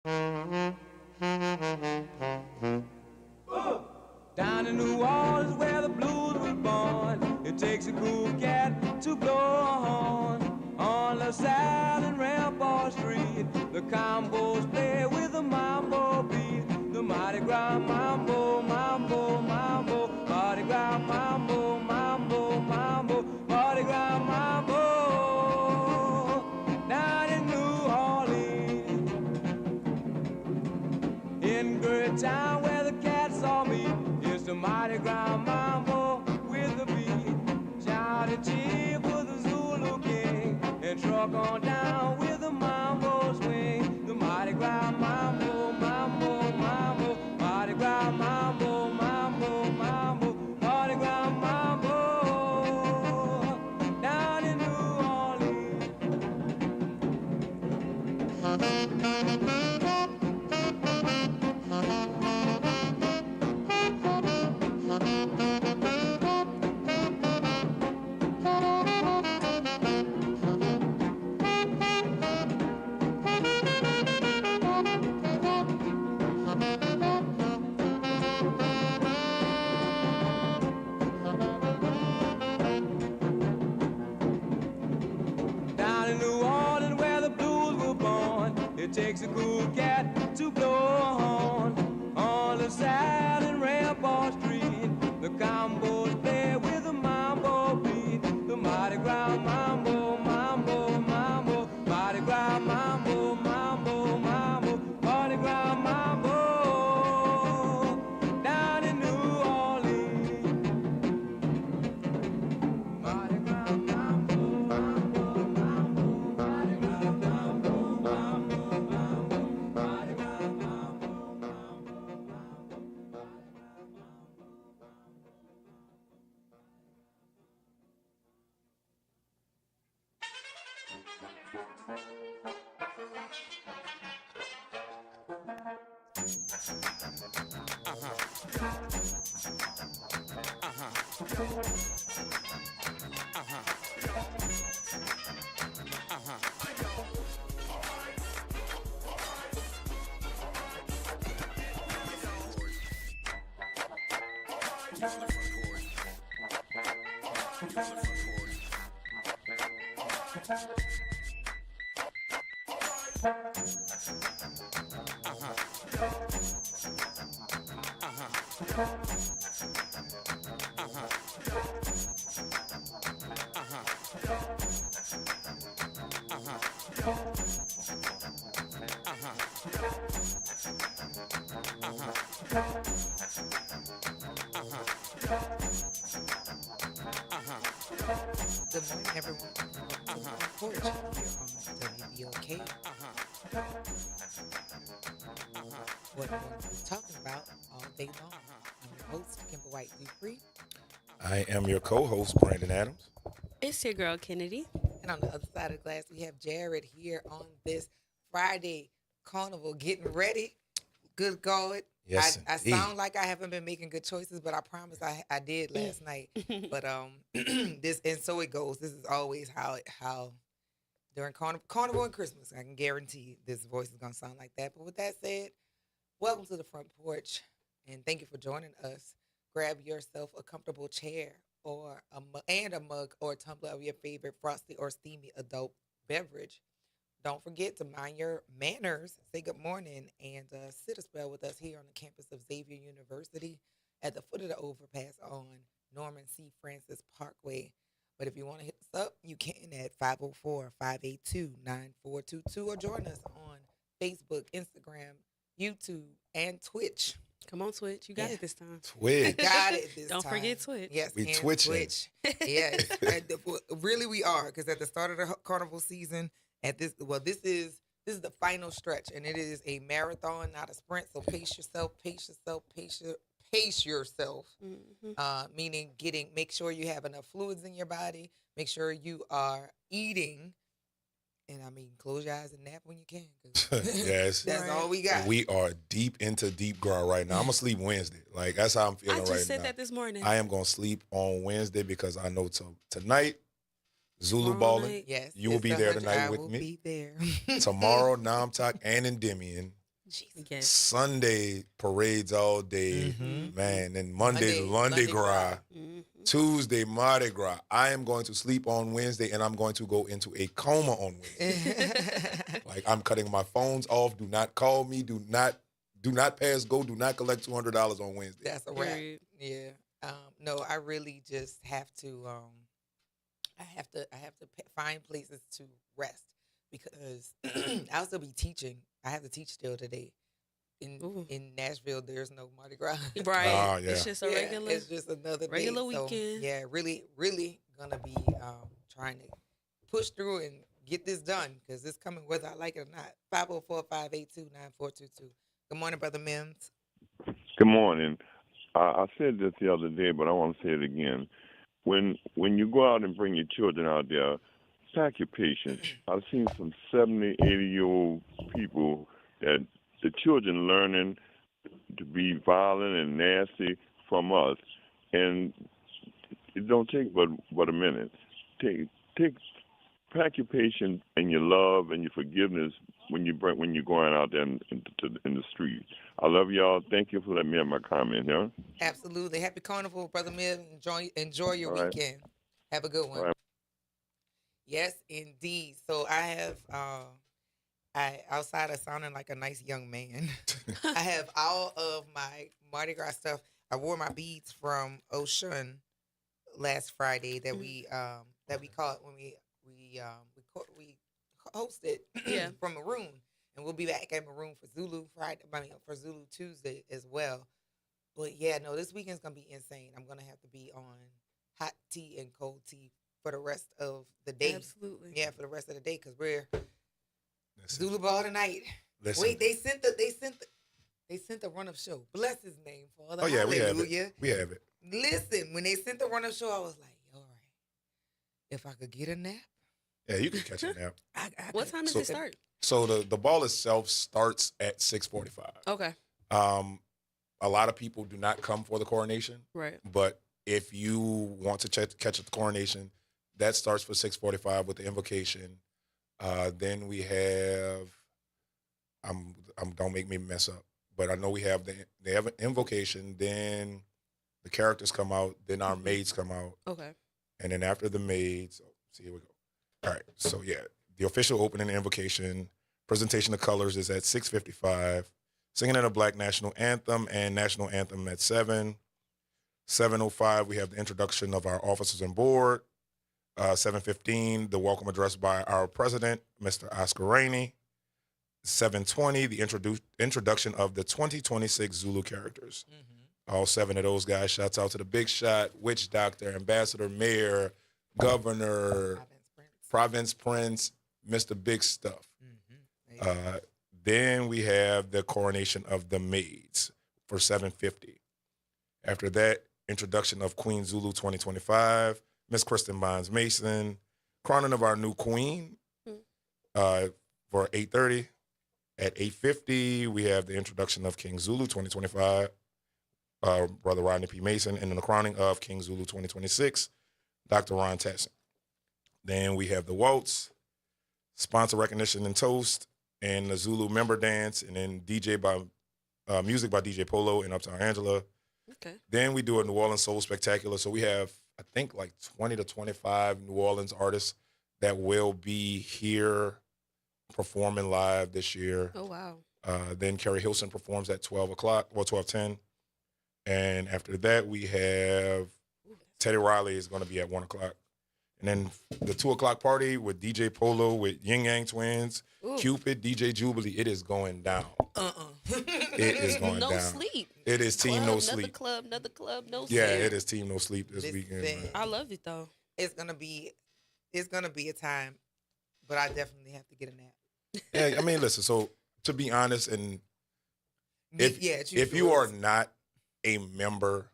Down in New Orleans where the blues was born, it takes a cool cat to blow a horn. On LaSalle and Rampart Street, the combos play with the mambo beat. The Mardi Gras mambo, mambo, mambo, Mardi Gras mambo, mambo, mambo, Mardi Gras mambo. Down in New Orleans, in Great Town where the cats all meet, it's the Mardi Gras mambo with the beat. Shout a cheer for the Zulu King and truck on down with the mambo swing. The Mardi Gras mambo, mambo, mambo, Mardi Gras mambo, mambo, mambo, Mardi Gras mambo. Down in New Orleans. Down in New Orleans where the blues were born, it takes a cool cat to blow a horn. On LaSalle and Rampart Street, the combos play with the mambo beat. The Mardi Gras mambo, mambo, mambo, Mardi Gras mambo, mambo, mambo, Mardi Gras mambo. Down in New Orleans, Mardi Gras mambo, mambo, mambo, Mardi Gras mambo, mambo, mambo, Mardi Gras mambo, mambo, mambo. Good morning, everyone. Front Porch here on WBOK. What we're going to be talking about all day long. I'm your host, Kimber White Dupree. I am your co-host, Brandon Adams. It's your girl Kennedy. And on the other side of the glass, we have Jared here on this Friday carnival getting ready. Good God. Yes, I indeed. sound like I haven't been making good choices, but I promise I did last night. But this, and so it goes. This is always how during carnival and Christmas, I can guarantee this voice is gonna sound like that. But with that said, welcome to the Front Porch, and thank you for joining us. Grab yourself a comfortable chair or a mug or a tumbler of your favorite frosty or steamy adult beverage. Don't forget to mind your manners, say good morning, and sit a spell with us here on the campus of Xavier University at the foot of the overpass on Norman C. Francis Parkway. But if you want to hit us up, you can at 504-582-9422 or join us on Facebook, Instagram, YouTube, and Twitch. Come on, Twitch. You got Yeah. it this time. Twitch. Got it this Don't time. forget Twitch. Yes, We and twitching. Twitch. Yes, really we are, because at the start of the carnival season, this is the final stretch, and it is a marathon, not a sprint. So pace yourself, pace yourself. Meaning make sure you have enough fluids in your body. Make sure you are eating. And I mean, close your eyes and nap when you can. 'Cause Yes. that's Right. all we got. We are deep into deep ground right now. I'm gonna sleep Wednesday. Like that's how I'm feeling I right just said now. that this morning. I am gonna sleep on Wednesday because I know tonight Zulu Tomorrow balling. night. Yes, You will it's be the there 100. tonight I with will me. be there Tomorrow, Namtak and Endymion. Yes. Sunday parades all day, man. And Monday, Lundi Gras. Tuesday, Mardi Gras. I am going to sleep on Wednesday, and I'm going to go into a coma on Wednesday. Like, I'm cutting my phones off. Do not call me. Do not pass go. Do not collect $200 on Wednesday. That's a wrap. Yeah. No, I really just have to. I have to find places to rest because I'll still be teaching. I have to teach still today. In Nashville, there's no Mardi Gras. Right. Oh, yeah. It's just a regular. It's just another regular day. weekend. So, yeah, really gonna be trying to push through and get this done because it's coming whether I like it or not. 504-582-9422. Good morning, Brother Mims. Good morning. I said this the other day, but I want to say it again. When you go out and bring your children out there, pack your patience. I've seen some 70, 80-year-old people that the children learning to be violent and nasty from us, and it don't take but a minute. Pack your patience and your love and your forgiveness when you're going out there in the street. I love y'all. Thank you for letting me have my comment. Yeah. Absolutely. Happy Carnival, Brother Mims. Enjoy your All right. weekend. Have a good one. All right. Yes, indeed. So I have I outside of sounding like a nice young man, I have all of my Mardi Gras stuff. I wore my beads from Ocean last Friday that we caught when we hosted from Maroon, and we'll be back at Maroon for Zulu Friday. For Zulu Tuesday as well. But yeah, no, this weekend's gonna be insane. I'm gonna have to be on hot tea and cold tea for the rest of the day. Absolutely. Yeah, for the rest of the day because we're Listen, Zulu Ball tonight. listen. Wait, they sent the run-up show. Bless his name, Father. Oh, yeah, we have Hallelujah. it. We have it. Listen, when they sent the run-up show, I was like, all right, if I could get a nap, Yeah, you can catch it now. What time does it start? So the ball itself starts at 6:45. Okay. A lot of people do not come for the coronation, Right. but if you want to catch the coronation, that starts for 6:45 with the invocation. Then we have, don't make me mess up, but I know we have they have an invocation. Then the characters come out. Then our maids come out, Okay. and then after the maids, here we go. All right, so yeah, the official opening invocation, presentation of colors is at 6:55. Singing of the Black National Anthem and National Anthem at 7. 7:05, we have the introduction of our officers and board. 7:15, the welcome address by our president, Mr. Oscar Rainey. 7:20, the introduction of the 2026 Zulu characters. All 7 of those guys. Shouts out to the Big Shot, Witch Doctor, Ambassador, Mayor, Governor, Province Prince, Mr. Big Stuff. Then we have the coronation of the maids for 7:50. After that, introduction of Queen Zulu 2025, Miss Kristen Bonds Mason, crowning of our new queen for 8:30. At 8:50, we have the introduction of King Zulu 2025, Brother Rodney P. Mason, and then the crowning of King Zulu 2026, Dr. Ron Tassin. Then we have the waltz, sponsor recognition and toast, and the Zulu member dance, and then music by DJ Polo and Uptown Angela. Okay. Then we do a New Orleans Soul Spectacular. So we have, I think, like 20 to 25 New Orleans artists that will be here performing live this year. Oh, wow. Then Kerry Hilson performs at 12 o'clock, or 12:10. And after that, we have Teddy Riley is going to be at 1 o'clock. And then the 2 o'clock party with DJ Polo, with Yin Yang Twins, Cupid, DJ Jubilee. It is going down. It is going down. No sleep. It is Team No Sleep. Another club, no sleep. Yeah, it is Team No Sleep this weekend. Man. I love it though. It's gonna be a time, but I definitely have to get a nap. Yeah, I mean, listen. So to be honest, and if you are not a member,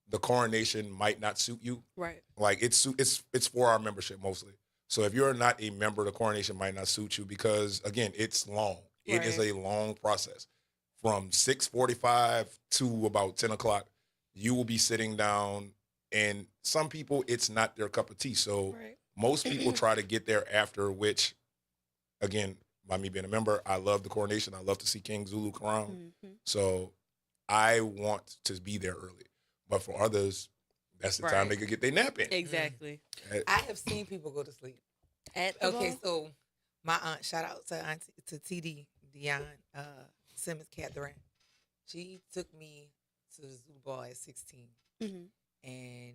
the coronation might not suit you. Right. Like it's for our membership mostly. So if you're not a member, the coronation might not suit you because again, it's long. It is a long process. From 6:45 to about 10 o'clock, you will be sitting down, and some people it's not their cup of tea. So most people try to get there after, which again, by me being a member, I love the coronation. I love to see King Zulu crowned. Mm-hmm. So I want to be there early. But for others, that's the time Right. they could get their nap in. Exactly. I have seen people go to sleep. At the Okay, ball? so my aunt, shout out to TD Dion Simmons Catherine. She took me to the Zoo Ball at 16, Mhm. and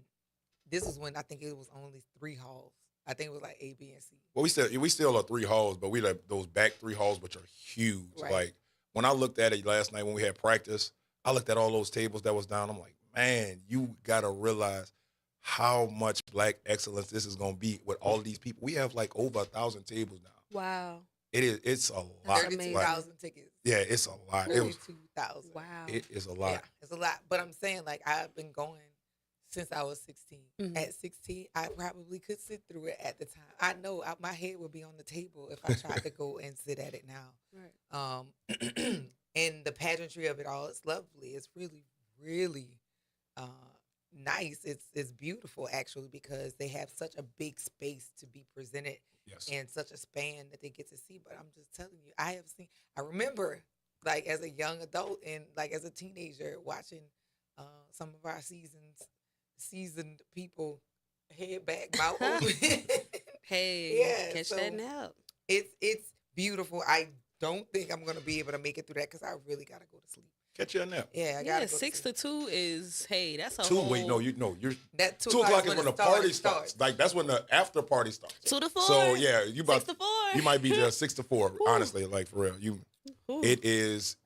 this was when I think it was only 3 halls. I think it was like A, B, and C. Well, we still are 3 halls, but we have those back 3 halls, which are huge. Right. Like when I looked at it last night when we had practice, I looked at all those tables that was down. I'm like, man, you gotta realize how much black excellence this is gonna be with all of these people. We have like over 1,000 tables now. Wow. It's a lot. That's 32,000 tickets. Yeah, it's a lot. It was 32,000. Wow. it is a lot. Yeah, it's a lot. But I'm saying, like, I've been going since I was 16. Mhm. At 16, I probably could sit through it at the time. I know my head would be on the table if I tried to go and sit at it now. Right. And the pageantry of it all is lovely. It's really, really nice. It's beautiful, actually, because they have such a big space to be presented Yes. and such a span that they get to see. But I'm just telling you, I remember, like, as a young adult and, like, as a teenager, watching some of our seasoned people head back, mouth open. Hey, Yeah, catch so- that nap. It's beautiful. I don't think I'm gonna be able to make it through that because I really gotta go to sleep. Catch you a nap. Yeah, I gotta Yeah, go 6 to to sleep. 2 is that's a 2, whole wait, no, you're That 2 o'clock is when when the party starts. Like that's when the after party starts. 2 to 4. So yeah, you 6 about to 4. you might be just 6 to 4. Honestly, like for real, Ooh, it is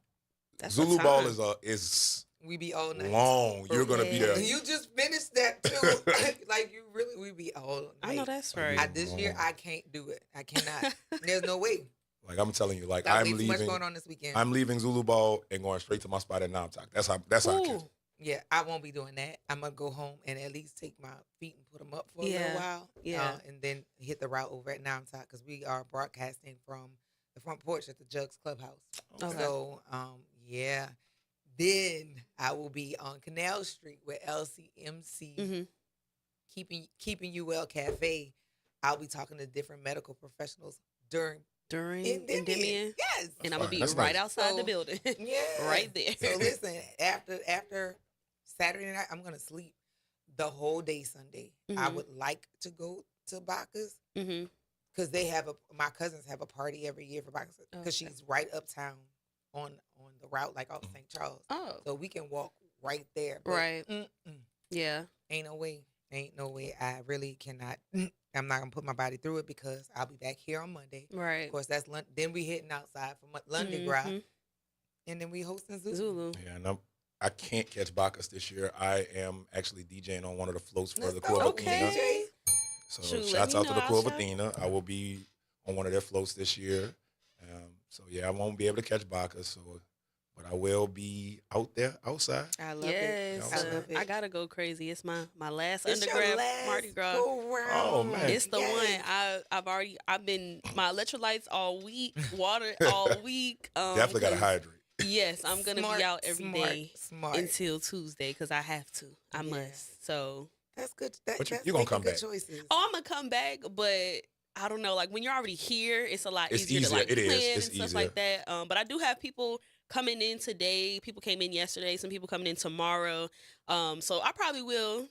that's Zulu a Ball time. is We be all night. long. You're gonna be there. And you just finished that too. Like you really, we be all night. I know that's I right. mean, This year I can't do it. I cannot. There's no way. Like I'm telling you, like Got I'm way too much leaving. going on this weekend. I'm leaving Zulu Ball and going straight to my spot at Namtok. That's how I catch Ooh. it. Yeah, I won't be doing that. I'm gonna go home and at least take my feet and put them up for a Yeah, little while. yeah. And then hit the route over at Namtok because we are broadcasting from the front porch at the Jugs Clubhouse. Okay. So, yeah. Then I will be on Canal Street with LCMC, Mhm. keeping you well cafe. I'll be talking to different medical professionals during During Endymion. Endymion. Yes. And I'm going to be That's right nice. outside the So, building. Yeah. Right there. So listen, after Saturday night, I'm gonna sleep the whole day Sunday. I Mhm. would like to go to Bacchus hmm because my cousins have a party every year for Bacchus because Okay. she's right uptown on the route, like off St. Charles. Oh, So we can walk right there. But, right. mm-mm, Yeah. ain't no way. Ain't no way. I really cannot. I'm not gonna put my body through it because I'll be back here on Monday. Right. Of course, that's Then we heading outside for London Grab, Mhm. and then we hosting Zulu. Zulu. Yeah, and I can't catch Bacchus this year. I am actually DJing on one of the floats for Let's the crew go, of Athena. Okay. So Shoot, let shouts me out to know, the crew I'll of shout. Athena. I will be on one of their floats this year. So yeah, I won't be able to catch Bacchus. But I will be out there outside. I love Yes. I love it. I got to go crazy. It's my last It's your undergrad last Mardi Gras. go round. Oh, man. It's the Yes. one. I've been my electrolytes all week, water all week. Definitely got to 'cause- hydrate. Yes, I'm gonna Smart, be out every day smart. until Tuesday because I have to. I Yeah. must. So, That's good. But That's you gonna making come good back. choices. oh, I'm gonna come back, but I don't know. Like when you're already here, it's a lot It's easier to easier. like It is. plan It's and stuff easier. like that. But I do have people coming in today. People came in yesterday. Some people coming in tomorrow. So I probably will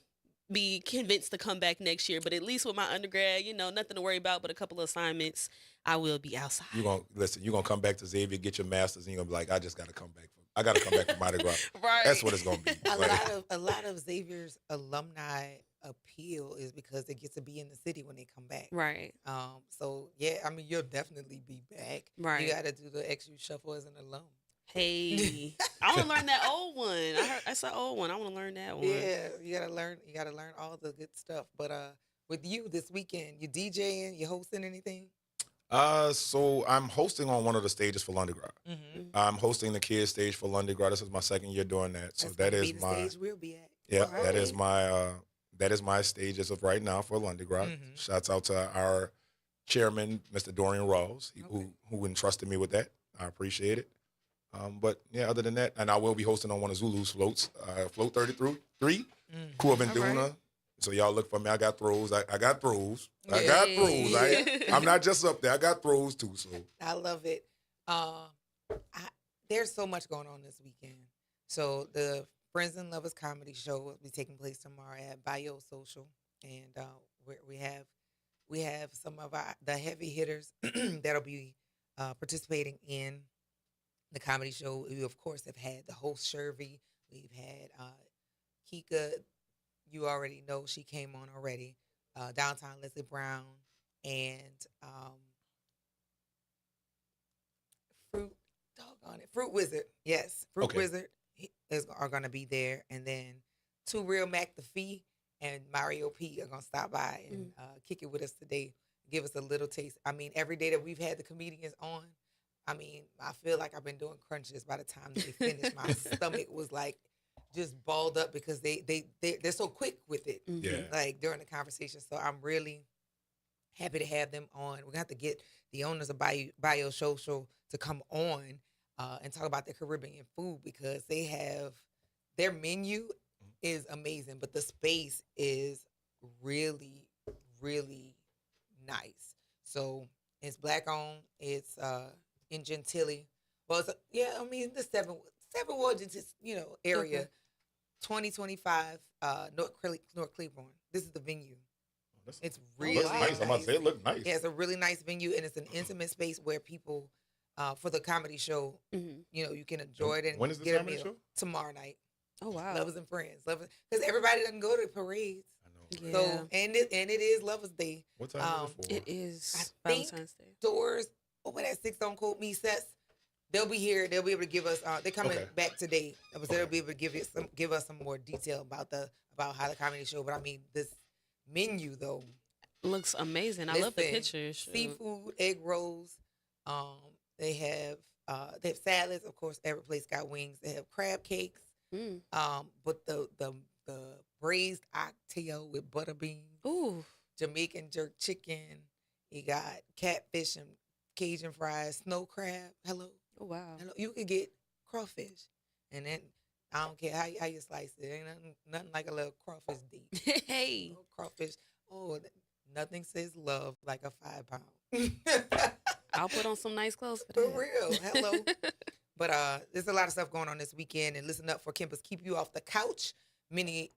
be convinced to come back next year. But at least with my undergrad, nothing to worry about but a couple of assignments. I will be outside. You're gonna come back to Xavier, get your master's, and you're gonna be like, I gotta come back for Mardi Gras. Right. That's what it's gonna be. A lot of Xavier's alumni appeal is because they get to be in the city when they come back. Right. So yeah, I mean you'll definitely be back. Right. You got to do the XU shuffle as an alum. Hey, I want to learn that old one. I heard that's an old one. I want to learn that one. Yeah, you gotta learn. You gotta learn all the good stuff. But with you this weekend, you DJing, you hosting anything? So I'm hosting on one of the stages for London Gras. Mm-hmm. I'm hosting the kids stage for London Gras. This is my second year doing that. So that is the my stage we'll be at. yeah, All that is right. my stage as of right now for London Gras. Mhm. Shouts out to our chairman, Mr. Dorian Rawls, who entrusted me with that. I appreciate it. But yeah, other than that, and I will be hosting on one of Zulu's floats, Float 33, Crew of All Induna. right. So y'all look for me. I got throws. I got throws. I Yeah. got throws. Hey. I'm not just up there. I got throws too. So I love it. There's so much going on this weekend. So the Friends and Lovers comedy show will be taking place tomorrow at Bio Social, and we have some of the heavy hitters that'll be participating in the comedy show. We of course have had the host Shervy. We've had Kika. You already know she came on already. Downtown Leslie Brown and Fruit. Doggone it, Fruit Wizard. Yes, Fruit Okay. Wizard are going to be there, and then Two Real Mac the Fee and Mario P are going to stop by and kick it with us today. Give us a little taste. I mean, every day that we've had the comedians on, I mean, I feel like I've been doing crunches by the time they finished. My stomach was like just balled up because they're so quick with it. yeah. Like during the conversation. So I'm really happy to have them on. We're gonna have to get the owners of Bio Social to come on and talk about their Caribbean food because they have their menu is amazing, but the space is really, really nice. So it's black owned. It's in Gentilly. Well, I mean the seven Ward, area. Okay. 2025 North Cleveland. This is the venue. It's It really looks nice. I'm about to say it look nice. Yeah, it's a really nice venue, and it's an intimate space where people, for the comedy show, you can enjoy it and When is this get a comedy meal. show? Tomorrow night. Oh wow. Lovers and Friends, because everybody doesn't go to parades. I know. Yeah. So and it is Lovers Day. What time is it for? It is I think Valentine's Day. Stores open at 6 on Cold Me sets. They'll be here. They'll be able to give us. They're coming Okay. back today. They'll be able to give us some more detail about how the comedy show. But I mean, this menu though. Looks amazing. I love the Listen, pictures. Shoot. Seafood, egg rolls. They have salads. Of course, every place got wings. They have crab cakes. Mm. But the braised oxtail with butter beans, Ooh. Jamaican jerk chicken. You got catfish and Cajun fries, snow crab. Hello. Oh wow. You could get crawfish, and then I don't care how you slice it. Ain't nothing like a little crawfish deep. Hey. Little crawfish. Oh, nothing says love like a 5 pound. I'll put on some nice clothes for For that. real. Hello. But there's a lot of stuff going on this weekend, and listen up for Kimber's Keep You Off the Couch. Mini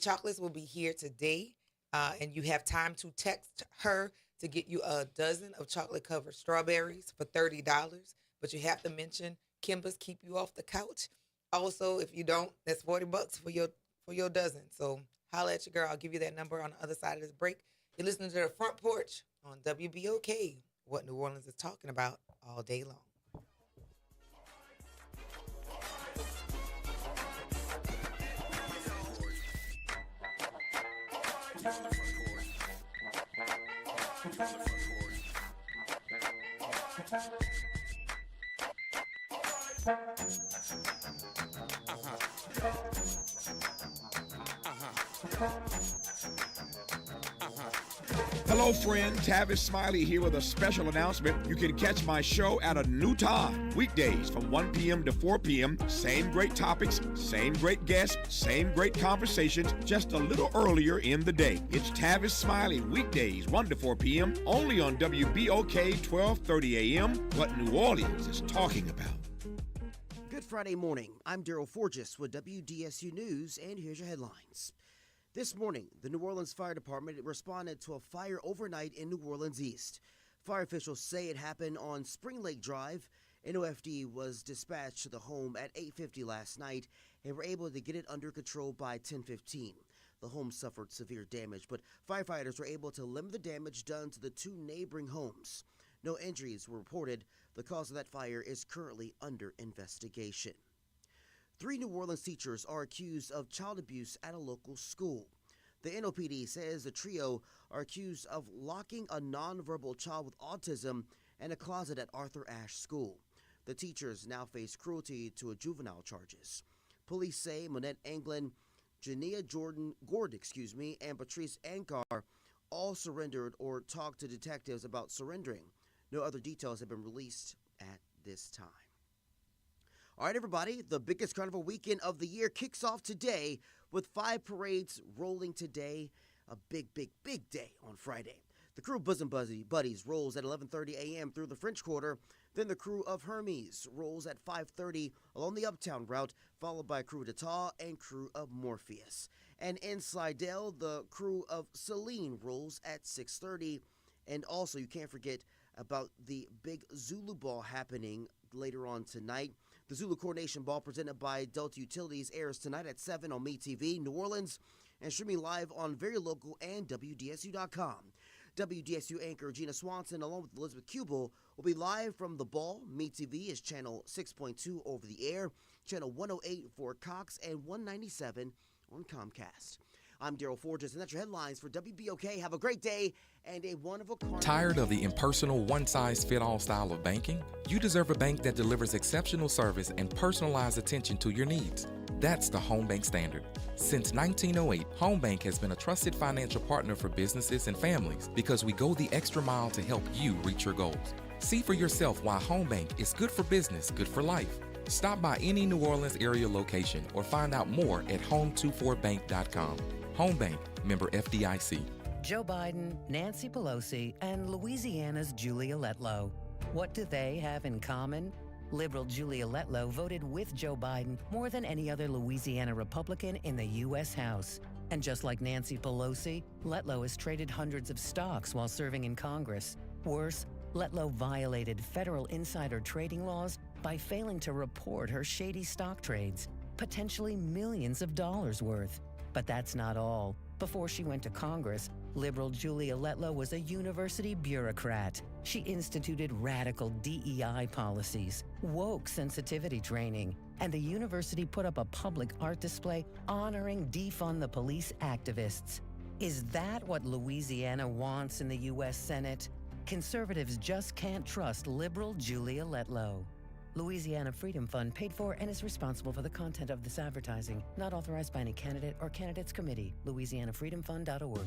chocolates will be here today, and you have time to text her to get you a dozen of chocolate covered strawberries for $30. But you have to mention Kimber's Keep You Off the Couch. Also, if you don't, that's $40 for your dozen. So holla at your girl. I'll give you that number on the other side of this break. You're listening to the Front Porch on WBOK. What New Orleans is talking about all day long. Hello, friend. Tavis Smiley here with a special announcement. You can catch my show at a new time, weekdays from 1 p.m. to 4 p.m. Same great topics, same great guests, same great conversations, just a little earlier in the day. It's Tavis Smiley, weekdays 1 to 4 p.m. only on WBOK 1230 a.m. What New Orleans is talking about. Good Friday morning. I'm Daryl Forgis with WDSU News, and here's your headlines. This morning, the New Orleans Fire Department responded to a fire overnight in New Orleans East. Fire officials say it happened on Spring Lake Drive. NOFD was dispatched to the home at 8:50 last night and were able to get it under control by 10:15. The home suffered severe damage, but firefighters were able to limit the damage done to the two neighboring homes. No injuries were reported. The cause of that fire is currently under investigation. 3 New Orleans teachers are accused of child abuse at a local school. The NOPD says the trio are accused of locking a nonverbal child with autism in a closet at Arthur Ashe School. The teachers now face cruelty to a juvenile charges. Police say Monette Anglin, Jania Gord, and Patrice Ankar all surrendered or talked to detectives about surrendering. No other details have been released at this time. All right, everybody, the biggest carnival weekend of the year kicks off today with 5 parades rolling today. A big, big, big day on Friday. The crew of Bosom Buddies rolls at 11:30 a.m. through the French Quarter. Then the crew of Hermes rolls at 5:30 along the Uptown route, followed by crew d'Etat and crew of Morpheus. And in Slidell, the crew of Celine rolls at 6:30. And also, you can't forget about the big Zulu Ball happening later on tonight. The Zulu Coronation Ball, presented by Delta Utilities, airs tonight at 7 on MeTV, New Orleans, and streaming live on Very Local and WDSU.com. WDSU anchor Gina Swanson, along with Elizabeth Kubel, will be live from the ball. MeTV is channel 6.2 over the air, channel 108 for Cox, and 197 on Comcast. I'm Daryl Forges, and that's your headlines for WBOK. Have a great day and a wonderful carnival. Tired of the impersonal, one-size-fit-all style of banking? You deserve a bank that delivers exceptional service and personalized attention to your needs. That's the Home Bank Standard. Since 1908, Home Bank has been a trusted financial partner for businesses and families because we go the extra mile to help you reach your goals. See for yourself why Home Bank is good for business, good for life. Stop by any New Orleans area location or find out more at home24bank.com. Home Bank, member FDIC. Joe Biden, Nancy Pelosi, and Louisiana's Julia Letlow. What do they have in common? Liberal Julia Letlow voted with Joe Biden more than any other Louisiana Republican in the U.S. House. And just like Nancy Pelosi, Letlow has traded hundreds of stocks while serving in Congress. Worse, Letlow violated federal insider trading laws by failing to report her shady stock trades, potentially millions of dollars worth. But that's not all. Before she went to Congress, liberal Julia Letlow was a university bureaucrat. She instituted radical DEI policies, woke sensitivity training, and the university put up a public art display honoring defund the police activists. Is that what Louisiana wants in the U.S. Senate? Conservatives just can't trust liberal Julia Letlow. Louisiana Freedom Fund paid for and is responsible for the content of this advertising. Not authorized by any candidate or candidates committee. LouisianaFreedomFund.org.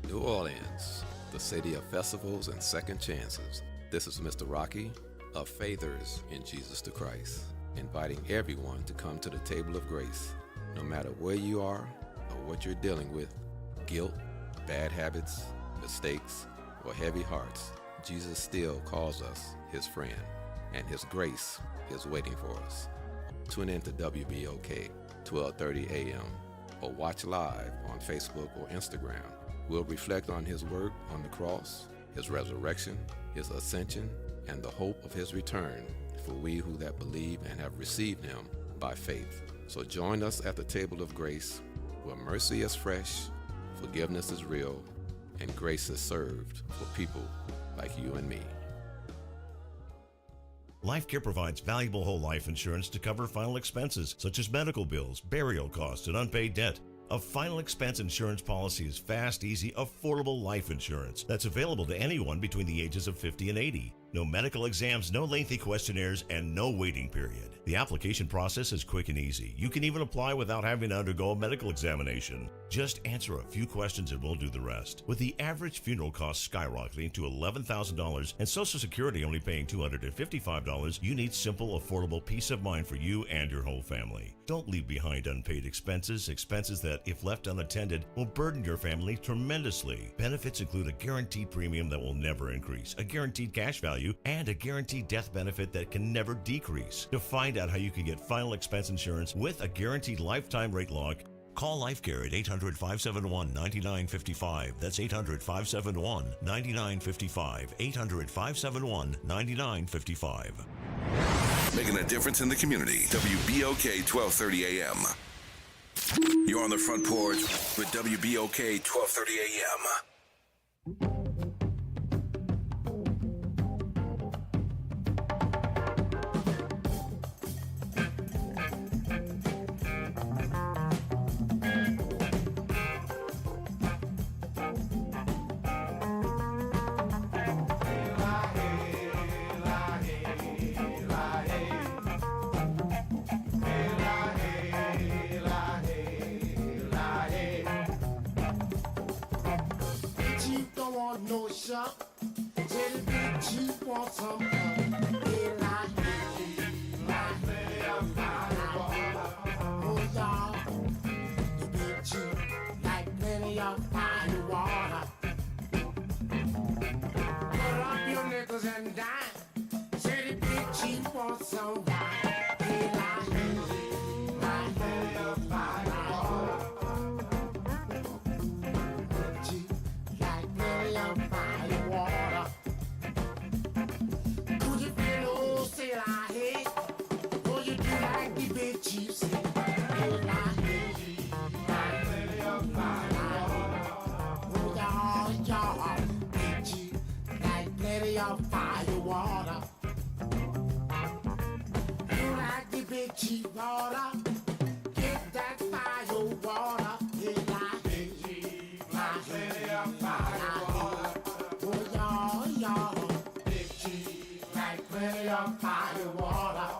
New Orleans, the city of festivals and second chances. This is Mr. Rocky of Faithers in Jesus the Christ, inviting everyone to come to the table of grace. No matter where you are or what you're dealing with, guilt, bad habits, mistakes, or heavy hearts, Jesus still calls us his friend. And his grace is waiting for us. Tune in to WBOK, 12:30 a.m. or watch live on Facebook or Instagram. We'll reflect on his work on the cross, his resurrection, his ascension, and the hope of his return for we who that believe and have received him by faith. So join us at the table of grace, where mercy is fresh, forgiveness is real, and grace is served for people like you and me. LifeCare provides valuable whole life insurance to cover final expenses such as medical bills, burial costs, and unpaid debt. A final expense insurance policy is fast, easy, affordable life insurance that's available to anyone between the ages of 50 and 80. No medical exams, no lengthy questionnaires, and no waiting period. The application process is quick and easy. You can even apply without having to undergo a medical examination. Just answer a few questions and we'll do the rest. With the average funeral cost skyrocketing to $11,000 and Social Security only paying $255, you need simple, affordable peace of mind for you and your whole family. Don't leave behind unpaid expenses that, if left unattended, will burden your family tremendously. Benefits include a guaranteed premium that will never increase, a guaranteed cash value, and a guaranteed death benefit that can never decrease. To find out how you can get final expense insurance with a guaranteed lifetime rate lock, call LifeCare at 800-571-9955. That's 800-571-9955. 800-571-9955. Making a difference in the community. WBOK 1230 AM. You're on the front porch with WBOK 1230 AM. cheap water. Get that fire water. Big cheese, like plenty of fire water. Oh, y'all. Big cheese, like plenty of fire water.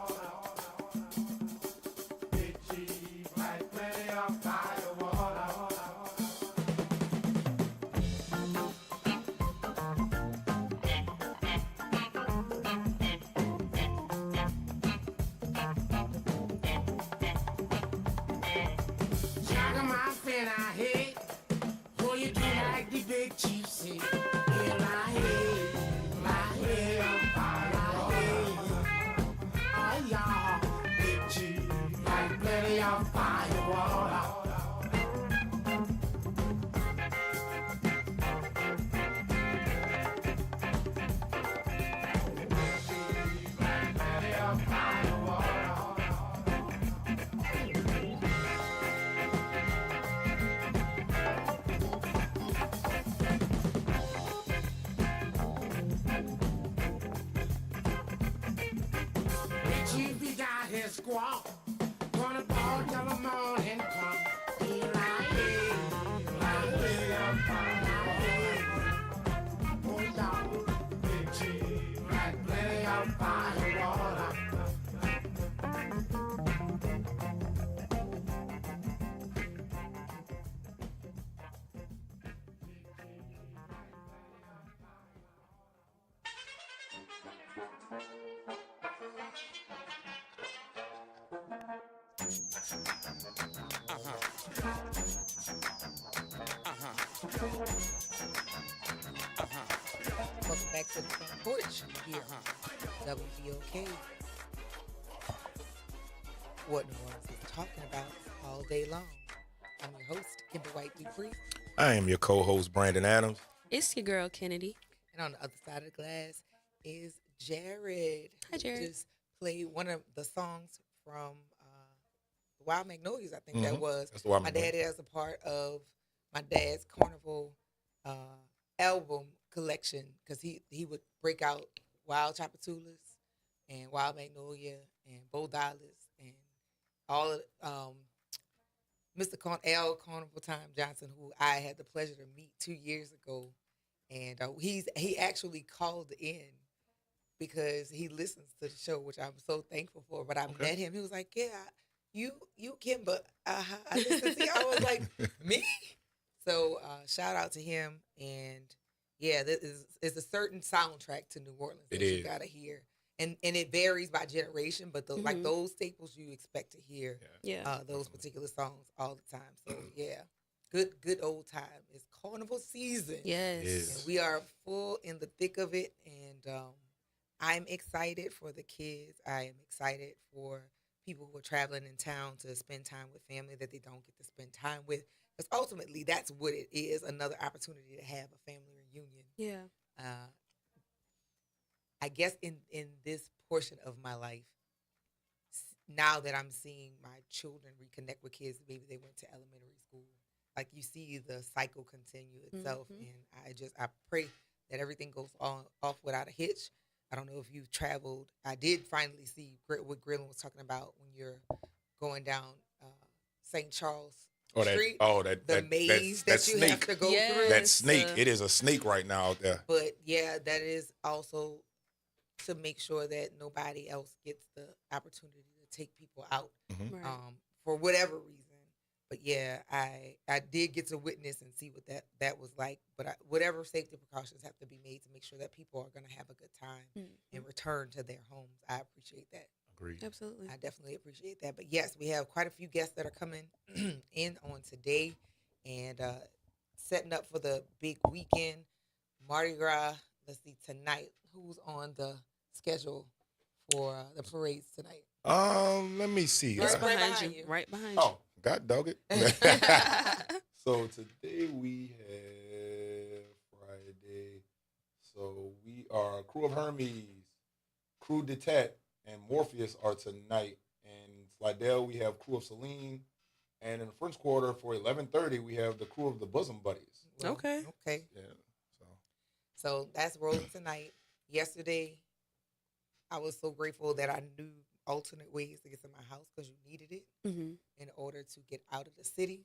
Big cheese, like plenty of fire water. Jagamuffin, I hate. Oh, you do like the big chief say. Well, I hate. Oh, y'all. Big chief, like plenty of fire water. Chief, he got his squawk. Gonna fall till the morning come. Here I am. Oh, y'all. Big chief, like plenty of fire water. Welcome back to the Front Porch here on WBOK. What New Orleans is talking about all day long. I'm your host, Kimber White Dupree. I am your co-host, Brandon Adams. It's your girl, Kennedy. And on the other side of the glass is Jared. Hi, Jared. Who just played one of the songs from the Wild Magnolias, I think that was. That's the Wild My Magnolias. dad is a part of my dad's Carnival album collection because he would break out Wild Chapatulas and Wild Magnolia and Bo Dollars and all of Mr. L. Carnival Time Johnson, who I had the pleasure to meet 2 years ago. And he actually called in because he listens to the show, which I'm so thankful for. But I met him. He was like, "Yeah, you Kimber, I listen to you." I was like, "Me?" So shout out to him. And yeah, it's a certain soundtrack to New Orleans that you gotta hear. And it varies by generation, but like those staples you expect to hear those particular songs all the time. So yeah. Good old time. It's carnival season. Yes. And we are full in the thick of it. And I'm excited for the kids. I am excited for people who are traveling in town to spend time with family that they don't get to spend time with. Because ultimately, that's what it is, another opportunity to have a family reunion. Yeah. I guess in this portion of my life, now that I'm seeing my children reconnect with kids, maybe they went to elementary school. Like you see the cycle continue itself, and I pray that everything goes off without a hitch. I don't know if you've traveled. I did finally see what Grillen was talking about when you're going down St. Charles Street. The maze that you snake. have to go through. That snake. It is a snake right now out there. But yeah, that is also to make sure that nobody else gets the opportunity to take people out for whatever reason. But yeah, I did get to witness and see what that was like. But whatever safety precautions have to be made to make sure that people are going to have a good time and return to their homes. I appreciate that. Agreed. Absolutely. I definitely appreciate that. But yes, we have quite a few guests that are coming in on today and setting up for the big weekend. Mardi Gras, let's see, tonight. Who's on the schedule for the parades tonight? Let me see. Right behind you. Right behind you. Oh, God dog it. So today we have Friday. So we are Crew of Hermes, Crew de Tet, and Morpheus are tonight. And Slidell, we have Crew of Celine. And in the first quarter for 11:30, we have the Crew of the Bosom Buddies. Well, Okay. Yeah. So that's rolling tonight. Yesterday, I was so grateful that I knew alternate ways to get to my a house because you needed it Mm-hmm. in order to get out of the city.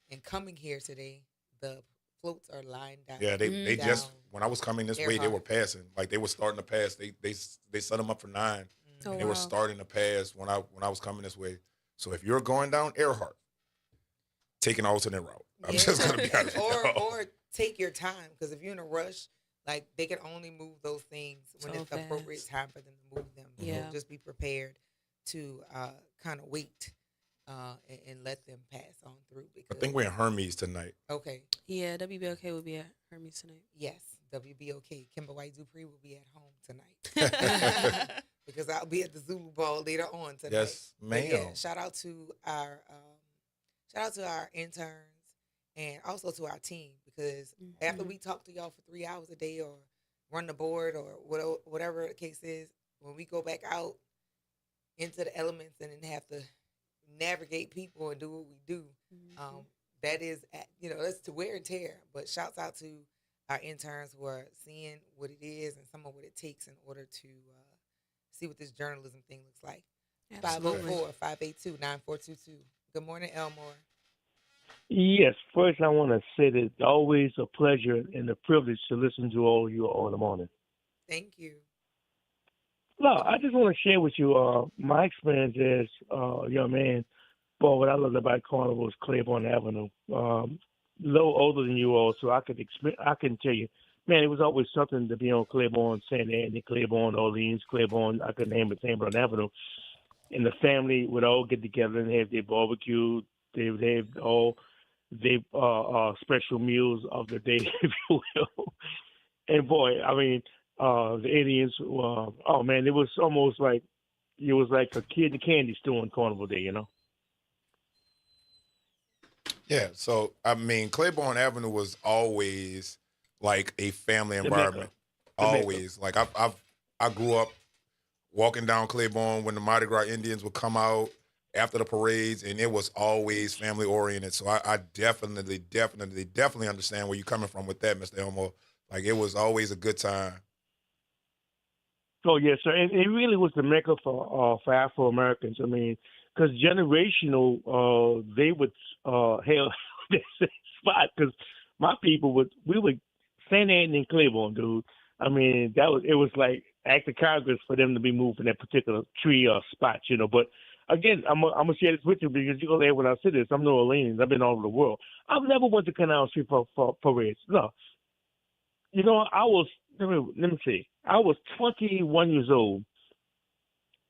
And coming here today, the floats are lying down. Yeah, they down just when I was coming this way, they were Earhart. passing. Like they were starting to pass. They set them up for 9, Oh, and they were wow. starting to pass when I was coming this way. So if you're going down Earhart, take an alternate route. I'm just gonna be honest with y'all. or take your time, because if you're in a rush, like they can only move those things when So it's the appropriate fast. time for them to move them. Yeah. So just be prepared to kind of wait and let them pass on through. I Because think we're in Hermes tonight. okay, Yeah, WBLK will be at Hermes tonight. yes, WBOK. Kimber White Dupree will be at home tonight because I'll be at the Zulu Ball later on tonight. Yes, But ma'am. yeah, shout out to our interns and also to our team, because after we talk to y'all for 3 hours a day or run the board or whatever the case is, when we go back out into the elements and then have to navigate people and do what we do, that is, that's to wear and tear. But shouts out to our interns who are seeing what it is and some of what it takes in order to see what this journalism thing looks like. Absolutely. 504-582-9422. Good morning, Elmore. Yes, first I want to say that it's always a pleasure and a privilege to listen to all of you all in the morning. Thank you. No, I just want to share with you my experience as a young man. Boy, what I loved about Carnival is Claiborne Avenue. A little older than you all, so I can tell you, man, it was always something to be on Claiborne, Santa Ana, Claiborne, Orleans, Claiborne. I could name it, Claiborne Avenue. And the family would all get together and have their barbecue. They would have all their special meals of the day, if you will. And boy, I mean, the Indians, oh man, it was almost like a kid in a candy store on Carnival Day, you know? Yeah, so I mean, Claiborne Avenue was always like a family environment. Always, like I grew up walking down Claiborne when the Mardi Gras Indians would come out after the parades, and it was always family oriented. So I definitely understand where you're coming from with that, Mr. Elmo. Like it was always a good time. Oh yes, sir. And it really was the mecca for Afro Americans. I mean, because generational, they would hail this spot because my people we would Santa Ana and Claiborne, dude. I mean, it was like act of Congress for them to be moved in that particular tree or spot, you know. But again, I'm gonna share this with you because you're gonna laugh when I say this. I'm New Orleans. I've been all over the world. I've never went to Canal Street for parades. No. You know, let me see. I was 21 years old,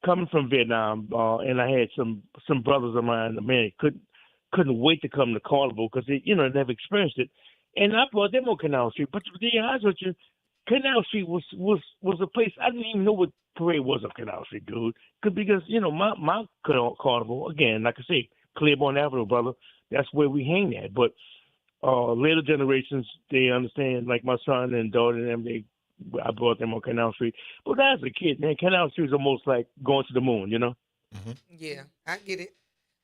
coming from Vietnam, and I had some brothers of mine. Man, couldn't wait to come to Carnival because they, never experienced it. And I brought them on Canal Street. But to be honest with you, Canal Street was a place I didn't even know what parade was on Canal Street, dude. Because my Carnival, again, like I say, Claiborne Avenue, brother. That's where we hang at. But later generations, they understand. Like my son and daughter and them, I brought them on Canal Street. But as a kid, man, Canal Street is almost like going to the moon, you know? Mm-hmm. Yeah, I get it.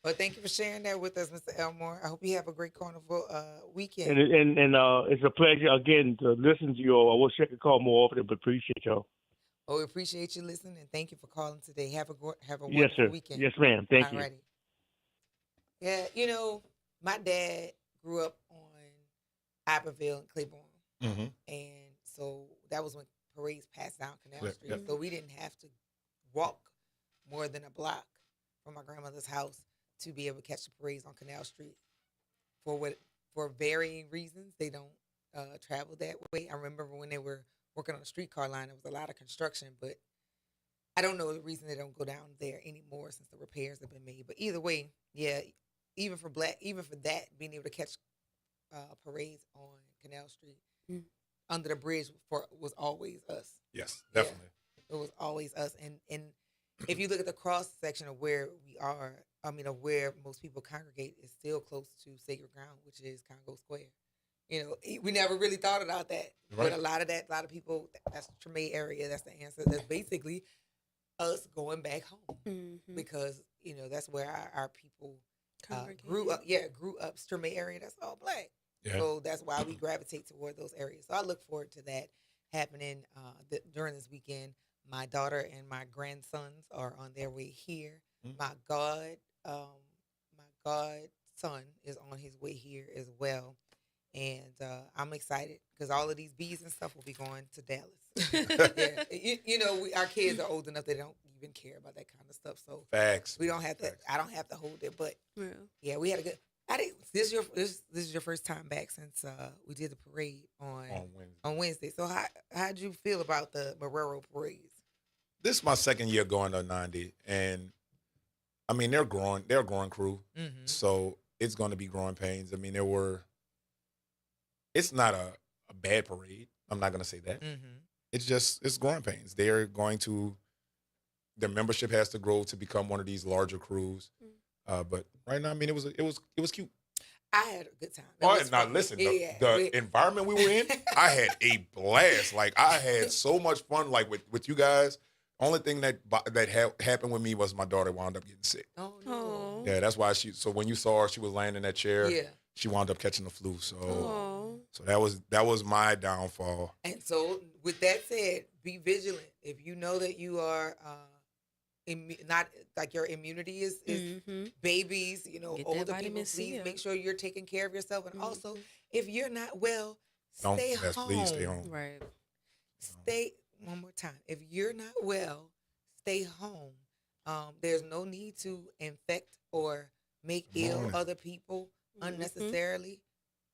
Well, thank you for sharing that with us, Mr. Elmore. I hope you have a great Carnival weekend. And it's a pleasure, again, to listen to you all. I wish I could call more often, but appreciate y'all. Oh, we appreciate you listening, and thank you for calling today. Have a wonderful Yes, sir. weekend. Yes, ma'am. Thank you. Alrighty. Yeah, my dad grew up on Iberville and Claiborne. Mm-hmm. And so that was when parades passed down Canal Street. Yep. So we didn't have to walk more than a block from my grandmother's house to be able to catch the parades on Canal Street. For varying reasons, they don't travel that way. I remember when they were working on the streetcar line, there was a lot of construction, but I don't know the reason they don't go down there anymore since the repairs have been made. But either way, yeah, even for that, being able to catch parades on Canal Street under the bridge was always us. Yes, definitely. Yeah, it was always us. And if you look at the cross section of where we are, of where most people congregate, is still close to sacred ground, which is Congo Square. We never really thought about that. Right. But a lot of people, that's the Treme area, that's the answer. That's basically us going back home. Mm-hmm. Because, that's where our people grew up. Yeah, grew up. Treme area, that's all black. Yeah. So that's why we gravitate toward those areas. So I look forward to that happening during this weekend. My daughter and my grandsons are on their way here. Mhm. My godson is on his way here as well. And I'm excited because all of these bees and stuff will be going to Dallas. Yeah, our kids are old enough they don't even care about that kind of stuff. So Facts. we don't have to. Facts. I don't have to hold it. But Yeah. yeah, we had a good. This is your first time back since we did the parade on Wednesday. So how'd you feel about the Marrero parades? This is my second year going to 90, and I mean they're a growing crew, Mm-hmm. so it's going to be growing pains. I mean it's not a bad parade. I'm not going to say that. Mm-hmm. It's growing pains. Their membership has to grow to become one of these larger crews. But right now, I mean, it was cute. I had a good time. Listen, Yeah, the environment we were in, I had a blast. Like I had so much fun, like with you guys. Only thing that happened with me was my daughter wound up getting sick. Oh no. Yeah, that's why So when you saw her, she was laying in that chair. Yeah. She wound up catching the flu. So Oh. so that was my downfall. And so, with that said, be vigilant. If you know that you are not like your immunity is Mhm. babies, Get that older people, vitamin C please up. make sure you're taking care of yourself. And also, if you're not well, Please home. stay home. Right. Stay one more time. If you're not well, stay home. There's no need to infect or make ill Morning. other people unnecessarily.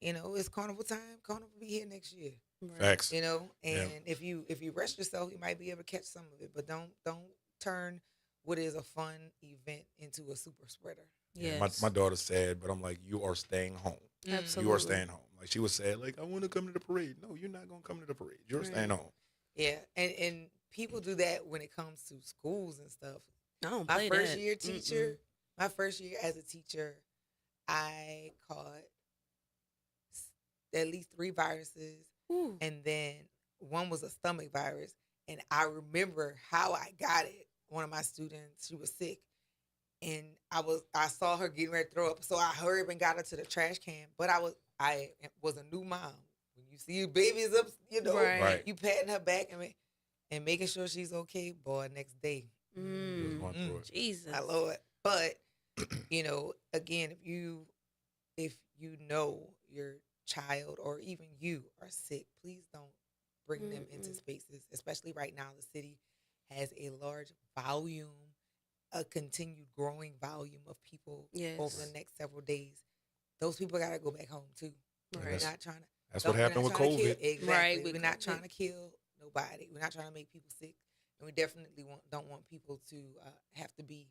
It's carnival time. Carnival will be here next year. Facts. And Yeah. if you rest yourself, you might be able to catch some of it. But don't turn what is a fun event into a super spreader. Yeah, Yes. my daughter's sad, but I'm like, you are staying home. Absolutely. You are staying home. Like she was sad, like I want to come to the parade. No, you're not gonna come to the parade. You're staying home. Yeah, and people do that when it comes to schools and stuff. I don't My play first that. year teacher, my first year as a teacher, I caught at least 3 viruses, Ooh. and then one was a stomach virus. And I remember how I got it. One of my students, she was sick, and I saw her getting ready to throw up, so I hurried up and got her to the trash can. But I was a new mom. When you see your baby's up, Right. you patting her back and making sure she's okay. Boy, next day, Jesus. my Lord. But again, if you know your child or even you are sick, please don't bring them into spaces, especially right now. The city has a large volume, a continued growing volume of people over the next several days. Those people got to go back home too. Right. We're not trying to. That's what happened with COVID. Exactly. Right, We're with not COVID. trying to kill nobody. We're not trying to make people sick, and we definitely don't want people to have to be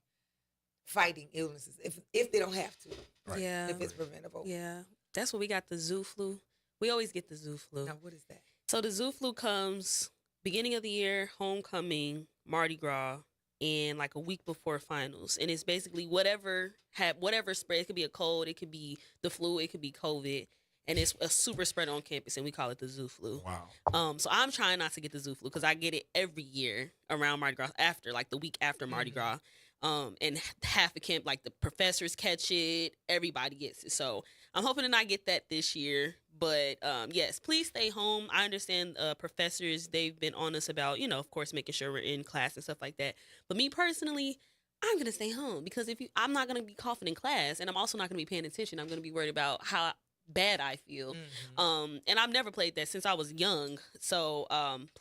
fighting illnesses if they don't have to. Right. Yeah. If it's preventable. Yeah. That's what we got, the zoo flu. We always get the zoo flu. Now, what is that? So the zoo flu comes beginning of the year, homecoming, Mardi Gras, and like a week before finals. And it's basically whatever spread. It could be a cold, it could be the flu, it could be COVID. And it's a super spread on campus, and we call it the zoo flu. Wow. So I'm trying not to get the zoo flu because I get it every year around Mardi Gras, the week after Mardi Gras. And half of camp, like the professors catch it, everybody gets it. So I'm hoping to not get that this year. But yes, please stay home. I understand professors, they've been on us about, of course, making sure we're in class and stuff like that. But me personally, I'm going to stay home because I'm not going to be coughing in class, and I'm also not going to be paying attention. I'm going to be worried about how bad I feel. And I've never played that since I was young. So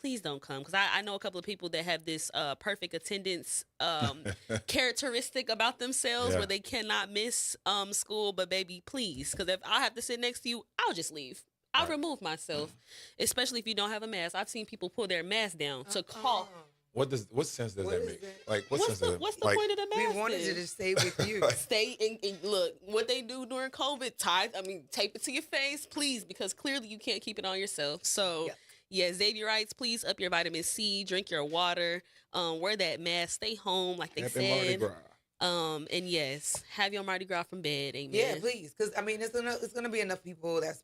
please don't come because I know a couple of people that have this perfect attendance characteristic about themselves where they cannot miss school. But baby, please, because if I have to sit next to you, I'll just leave. I'll remove myself, especially if you don't have a mask. I've seen people pull their mask down to cough. What sense does that make? Like, What's sense the does point like, of the mask? We wanted you to stay with you. Stay and look what they do during COVID. Tape it to your face, please, because clearly you can't keep it on yourself. So, yeah, Xavier writes, please up your vitamin C, drink your water, wear that mask, stay home, like they Happy Mardi said. Gras. And yes, have your Mardi Gras from bed. Amen. Yeah, please, because it's gonna be enough people that's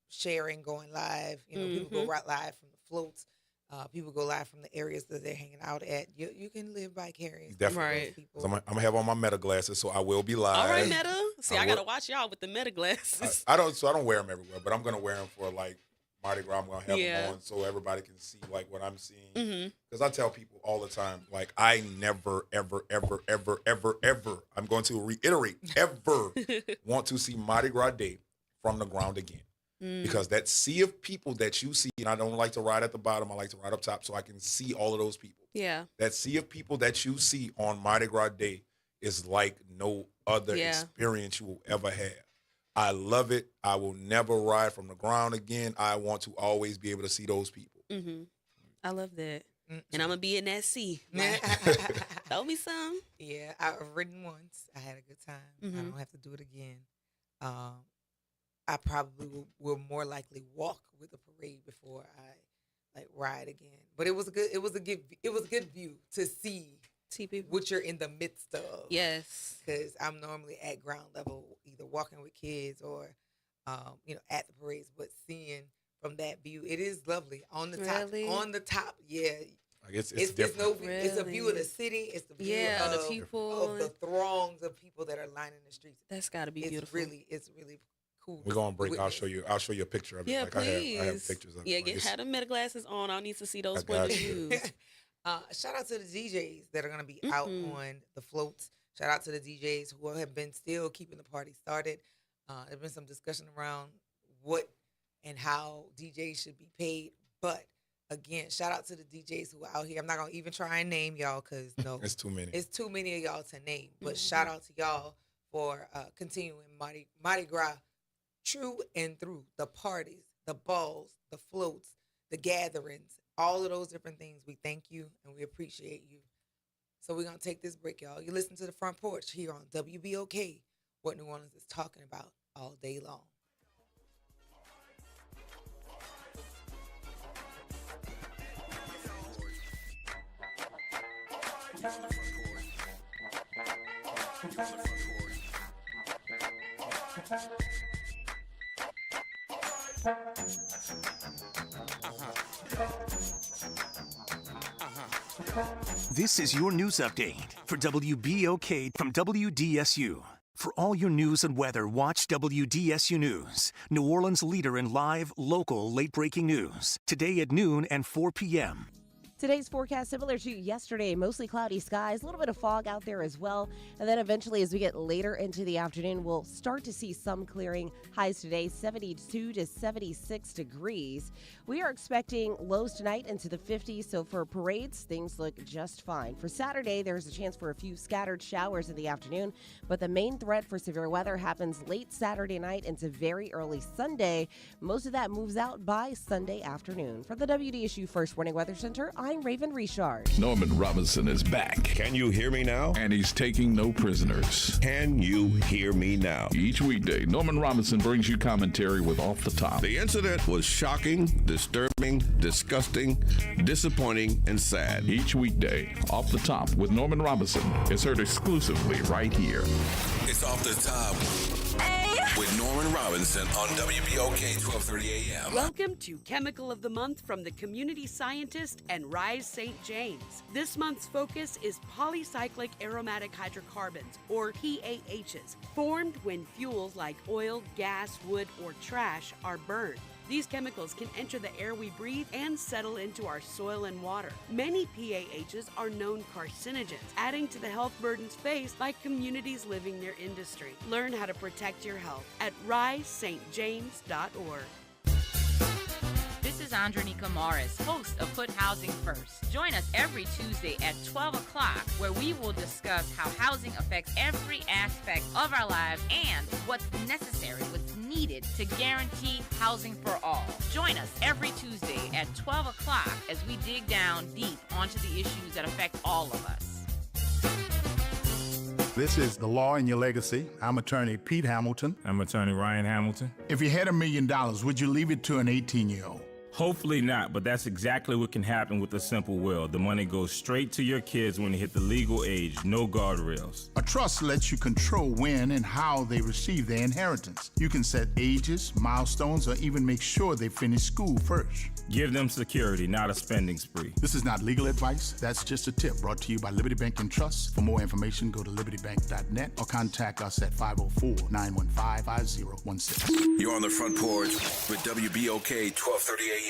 sharing, going live. People go right live from the floats. People go live from the areas that they're hanging out at. You can live vicariously. Definitely. So I'm gonna have on my Meta glasses, so I will be live. All right, Meta. See, I gotta watch y'all with the Meta glasses. I don't wear them everywhere, but I'm gonna wear them for Mardi Gras, I'm going to have them on so everybody can see like what I'm seeing. Because I tell people all the time, like I never, ever, ever, ever, ever, ever, I'm going to reiterate, ever want to see Mardi Gras Day from the ground again. Because that sea of people that you see, and I don't like to ride at the bottom, I like to ride up top so I can see all of those people. Yeah. That sea of people that you see on Mardi Gras Day is like no other experience you will ever have. I love it. I will never ride from the ground again. I want to always be able to see those people. I love that. And I'm going to be in that sea. Tell me some. Yeah, I've ridden once. I had a good time. I don't have to do it again. I probably will more likely walk with a parade before I like ride again. But it was a good view to see people what you're in the midst of. Yes, because I'm normally at ground level, either walking with kids or at the parades. But seeing from that view, it is lovely on the top. On the top, yeah. Like it's different. It's a view of the city. It's the view of the people, of the throngs of people that are lining the streets. That's got to be beautiful. It's really cool. We're gonna break. I'll show you a picture of it. Yeah, like please. I have pictures of it. Yeah, have them meta glasses on. I need to see those point of views. Shout out to the DJs that are gonna be out on the floats. Shout out to the DJs who have been still keeping the party started. There's been some discussion around what and how DJs should be paid, but again, shout out to the DJs who are out here. I'm not gonna even try and name y'all because no, it's too many. It's too many of y'all to name. But shout out to y'all for continuing Mardi Gras. True and through the parties, the balls, the floats, the gatherings, all of those different things. We thank you and we appreciate you. So we're going to take this break, y'all. You listen to the Front Porch here on WBOK, what New Orleans is talking about all day long. This is your news update for WBOK from WDSU. For all your news and weather, watch WDSU News, New Orleans' leader in live, local, late-breaking news. Today at noon and 4 p.m. Today's forecast similar to yesterday, mostly cloudy skies, a little bit of fog out there as well. And then eventually as we get later into the afternoon, we'll start to see some clearing. Highs today, 72 to 76 degrees. We are expecting lows tonight into the 50s, so for parades, things look just fine. For Saturday, there's a chance for a few scattered showers in the afternoon, but the main threat for severe weather happens late Saturday night into very early Sunday. Most of that moves out by Sunday afternoon. For the WDSU First Warning Weather Center, I'm Raven Richard. Norman Robinson is back. Can you hear me now? And he's taking no prisoners. Can you hear me now? Each weekday, Norman Robinson brings you commentary with Off the Top. The incident was shocking, disturbing, disgusting, disappointing, and sad. Each weekday, Off the Top with Norman Robinson is heard exclusively right here. It's Off the Top with Norman Robinson on WBOK 1230 AM. Welcome to Chemical of the Month from the Community Scientist and Rise St. James. This month's focus is polycyclic aromatic hydrocarbons, or PAHs, formed when fuels like oil, gas, wood, or trash are burned. These chemicals can enter the air we breathe and settle into our soil and water. Many PAHs are known carcinogens, adding to the health burdens faced by communities living near industry. Learn how to protect your health at risestjames.org. This is Andronika Morris, host of Put Housing First. Join us every Tuesday at 12 o'clock, where we will discuss how housing affects every aspect of our lives and what's necessary, what's needed to guarantee housing for all. Join us every Tuesday at 12 o'clock as we dig down deep onto the issues that affect all of us. This is The Law in Your Legacy. I'm attorney Pete Hamilton. I'm attorney Ryan Hamilton. If you had $1 million, would you leave it to an 18-year-old? Hopefully not, but that's exactly what can happen with a simple will. The money goes straight to your kids when they hit the legal age, no guardrails. A trust lets you control when and how they receive their inheritance. You can set ages, milestones, or even make sure they finish school first. Give them security, not a spending spree. This is not legal advice. That's just a tip brought to you by Liberty Bank and Trust. For more information, go to libertybank.net or contact us at 504-915-5016. You're on the Front Porch with WBOK 1230 AM.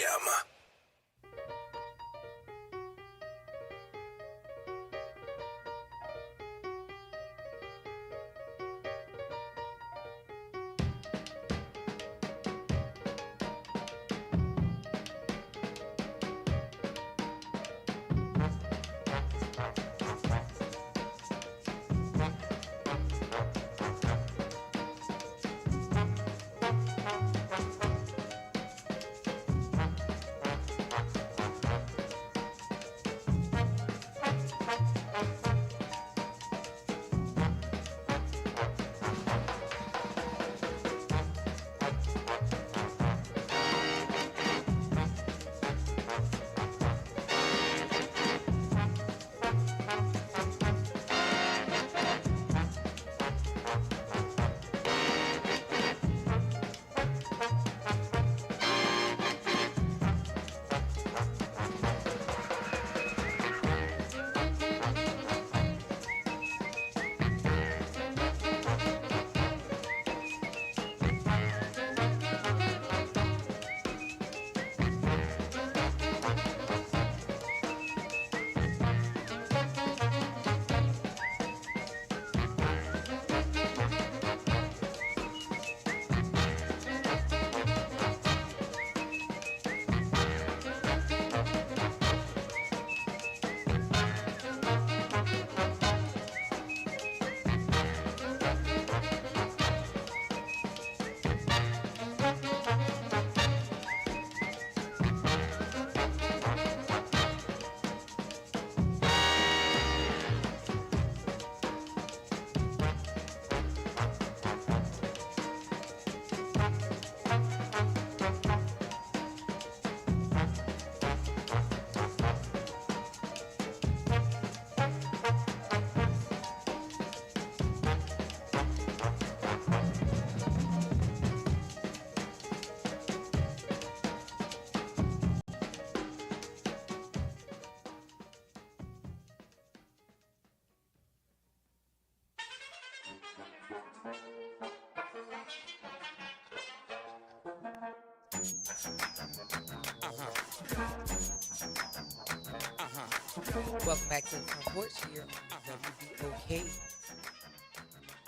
Welcome back to the Front Porch here on WBOK.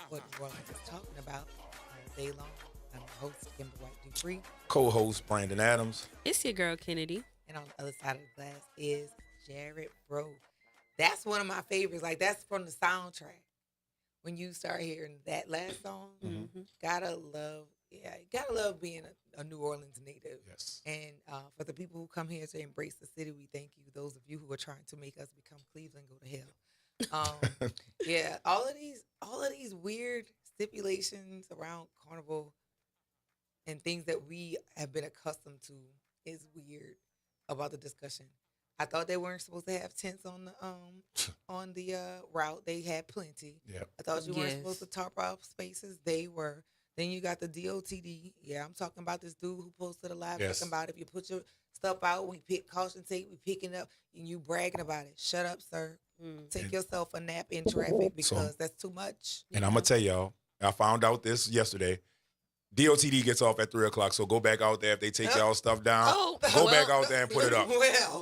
What New Orleans is talking about all day long. I'm your host, Kimber White Dupree. Co-host Brandon Adams. It's your girl, Kennedy. And on the other side of the glass is Jared Bro. That's one of my favorites. Like, that's from the soundtrack. When you start hearing that last song, gotta love being a New Orleans native. Yes. And for the people who come here to embrace the city, we thank you. Those of you who are trying to make us become Cleveland, go to hell. Yeah, all of these weird stipulations around Carnival and things that we have been accustomed to is weird about the discussion. I thought they weren't supposed to have tents on the route. They had plenty. Yep. I thought you weren't supposed to tarp off spaces. They were. Then you got the DOTD. Yeah, I'm talking about this dude who posted a live talking about if you put your stuff out, we pick caution tape, we picking up, and you bragging about it. Shut up, sir. Take yourself a nap in traffic because that's too much. And I'm gonna tell y'all, I found out this yesterday. DOTD gets off at 3:00, so go back out there if they take y'all stuff down. Go back out there and put it up.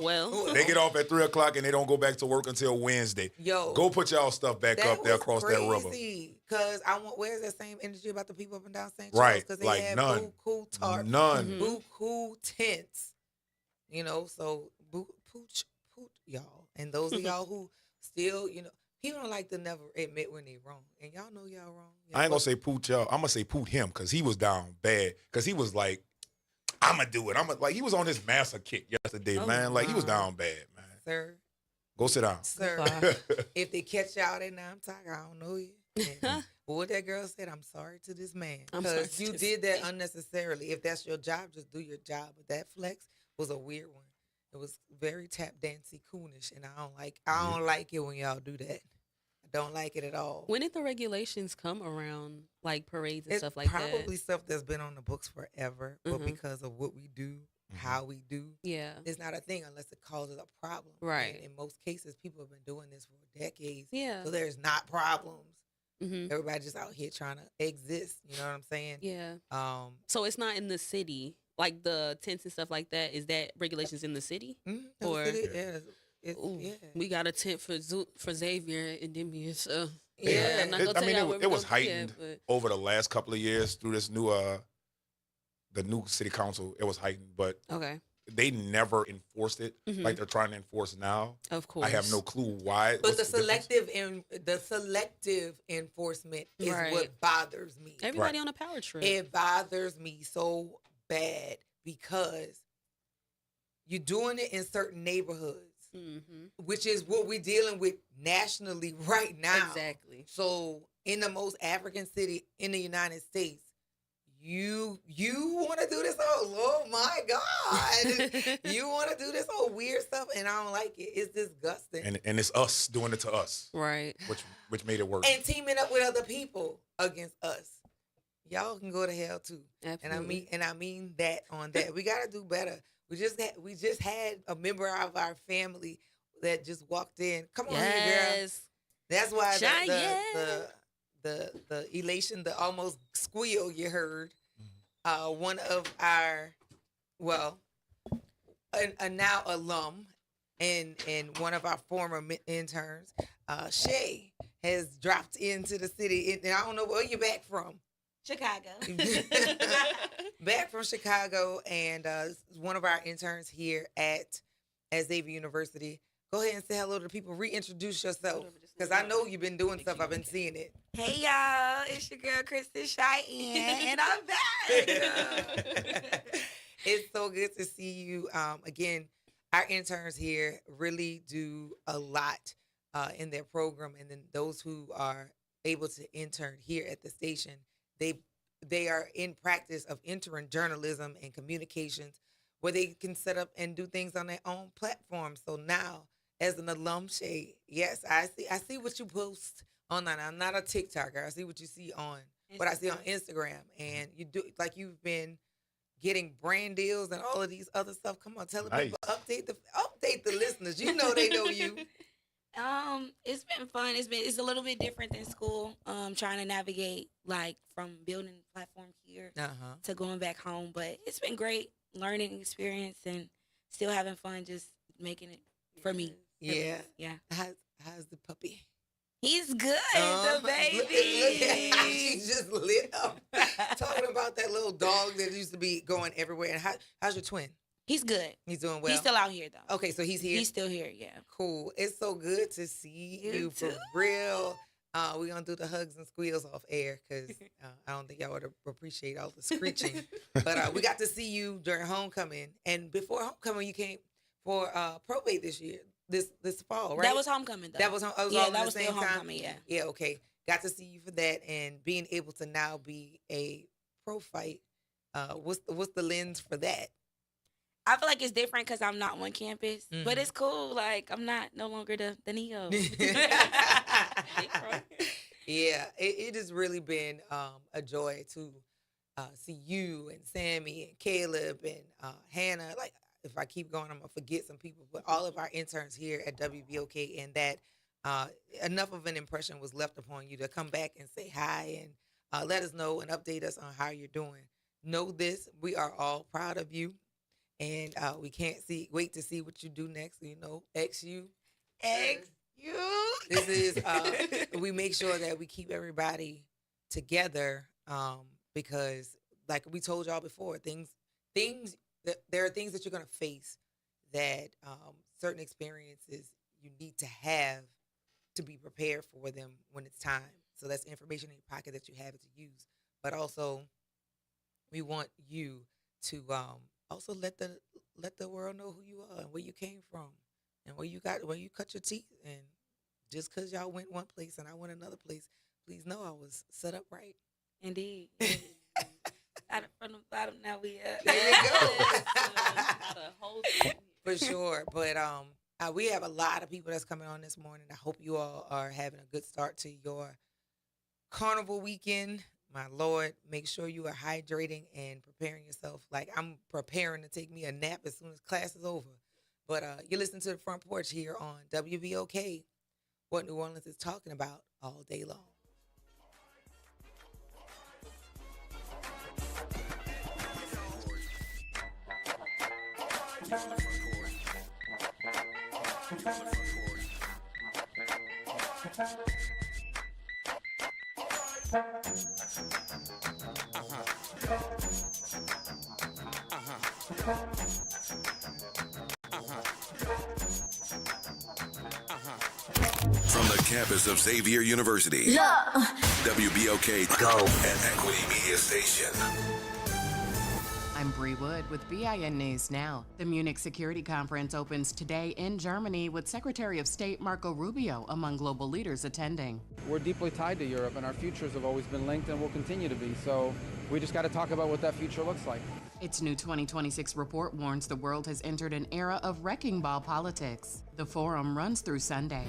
Well, they get off at 3:00 and they don't go back to work until Wednesday. Go put y'all stuff back up there across that river. Because where's that same energy about the people up and down St. Charles? Right, Because they like had none. Buku tarps, None. Buku tents. You know, so pooch, y'all. And those of y'all who still, people don't like to never admit when they wrong. And y'all know y'all wrong. I ain't gonna say poot y'all. I'm gonna say poot him because he was down bad. Because he was like, I'm gonna do it. He was on this master kick yesterday, man. Like he was down bad, man. Sir. Go sit down. Sir, if they catch y'all at 9 o'clock, I don't know you. And what that girl said, I'm sorry to this man. Because you did that unnecessarily. If that's your job, just do your job. But that flex was a weird one. It was very tap dancey coonish, and I don't like it when y'all do that. I don't like it at all. When did the regulations come around, like parades and It's stuff like probably that? stuff that's been on the books forever, but Mhm. because of what we do, how we do, Yeah. it's not a thing unless it causes a problem. Right. And in most cases, people have been doing this for decades. Yeah. So there's not problems. Mhm. Everybody just out here trying to exist. You know what I'm saying? Yeah. Um, So it's not in the city, like the tents and stuff like that. Is that regulations in the city, in or the city, it's, Ooh, yeah. we got a tent for for Xavier and Demi? So Yeah. I'm not gonna tell y'all where it we're was gonna be at, heightened but over the last couple of years through this new the new city council. It was heightened, but okay, they never enforced it Mhm. like they're trying to enforce now. of I have course. no clue why. But what's the difference. selective enforcement is Right. what bothers me. Everybody on a power trip. It bothers me so bad because you're doing it in certain neighborhoods, Mm-hmm. which is what we're dealing with nationally right now. Exactly. So in the most African city in the United States, you want to do this oh my God. You want to do this old weird stuff and I don't like it. It's disgusting. And it's us doing it to us, Right. which made it worse. And teaming up with other people against us. Y'all can go to hell too. Absolutely. And I mean that on that. We gotta do better. We just had a member of our family that just walked in. Come on here, girl. Yes. That's why Cheyenne. the elation, the almost squeal you heard. One of our a now alum and one of our former interns, Shay, has dropped into the city. And I don't know where you're back from. Chicago. Back from Chicago, and one of our interns here at Xavier University. Go ahead and say hello to the people. Reintroduce yourself, because I know you've been doing stuff. I've been seeing it. Hey y'all, it's your girl Kristen Cheyenne, and I'm back. It's so good to see you. Again, our interns here really do a lot in their program, and then those who are able to intern here at the station, they are in practice of entering journalism and communications, where they can set up and do things on their own platform. So now, as an alum, Shay, yes, I see what you post online. I'm not a TikToker. I see what you see on what I see on Instagram, and you do like you've been getting brand deals and all of these other stuff. Come on, tell the people, update the listeners. You know they know you. It's been fun. It's a little bit different than school. Trying to navigate like from building a platform here to going back home, but it's been great learning experience and still having fun, just making it for me. Yeah. Yeah. How's the puppy? He's good, the baby. Look at how she just lit up. Talking about that little dog that used to be going everywhere. And how's your twin? He's good. He's doing well. He's still out here though. Okay, so he's here. He's still here. Yeah. Cool. It's so good to see you for real. We're gonna do the hugs and squeals off air because I don't think y'all would appreciate all the screeching. But we got to see you during homecoming, and before homecoming, you came for probate this year, this fall, right? That was homecoming though. That was all yeah. at That the was same still time? homecoming. Yeah. Yeah. Okay. Got to see you for that, and being able to now be a pro fight. What's the lens for that? I feel like it's different because I'm not on campus, but it's cool. Like I'm no longer the Neo. Yeah, it has really been a joy to see you and Sammy and Caleb and Hannah. Like, if I keep going, I'm gonna forget some people. But all of our interns here at WBOK, and that enough of an impression was left upon you to come back and say hi and let us know and update us on how you're doing. Know this: we are all proud of you. And we can't wait to see what you do next. You know, XU. This is, we make sure that we keep everybody together because, like we told y'all before, there are things that you're going to face that certain experiences you need to have to be prepared for them when it's time. So that's information in your pocket that you have to use. But also, we want you to also let the world know who you are and where you came from and where you cut your teeth. And just because y'all went one place and I went another place, please know I was set up right. Indeed. started from the bottom. Now we up. There you go. The whole thing. For sure. But we have a lot of people that's coming on this morning. I hope you all are having a good start to your carnival weekend. My Lord, make sure you are hydrating and preparing yourself. Like I'm preparing to take me a nap as soon as class is over. But you're listening to the Front Porch here on WBOK, what New Orleans is talking about all day long. From the campus of Xavier University, WBOK Go and Equity Media Station. I'm Bree Wood with BIN News Now. The Munich Security Conference opens today in Germany with Secretary of State Marco Rubio among global leaders attending. We're deeply tied to Europe, and our futures have always been linked and will continue to be. So we just got to talk about what that future looks like. Its new 2026 report warns the world has entered an era of wrecking ball politics. The forum runs through Sunday.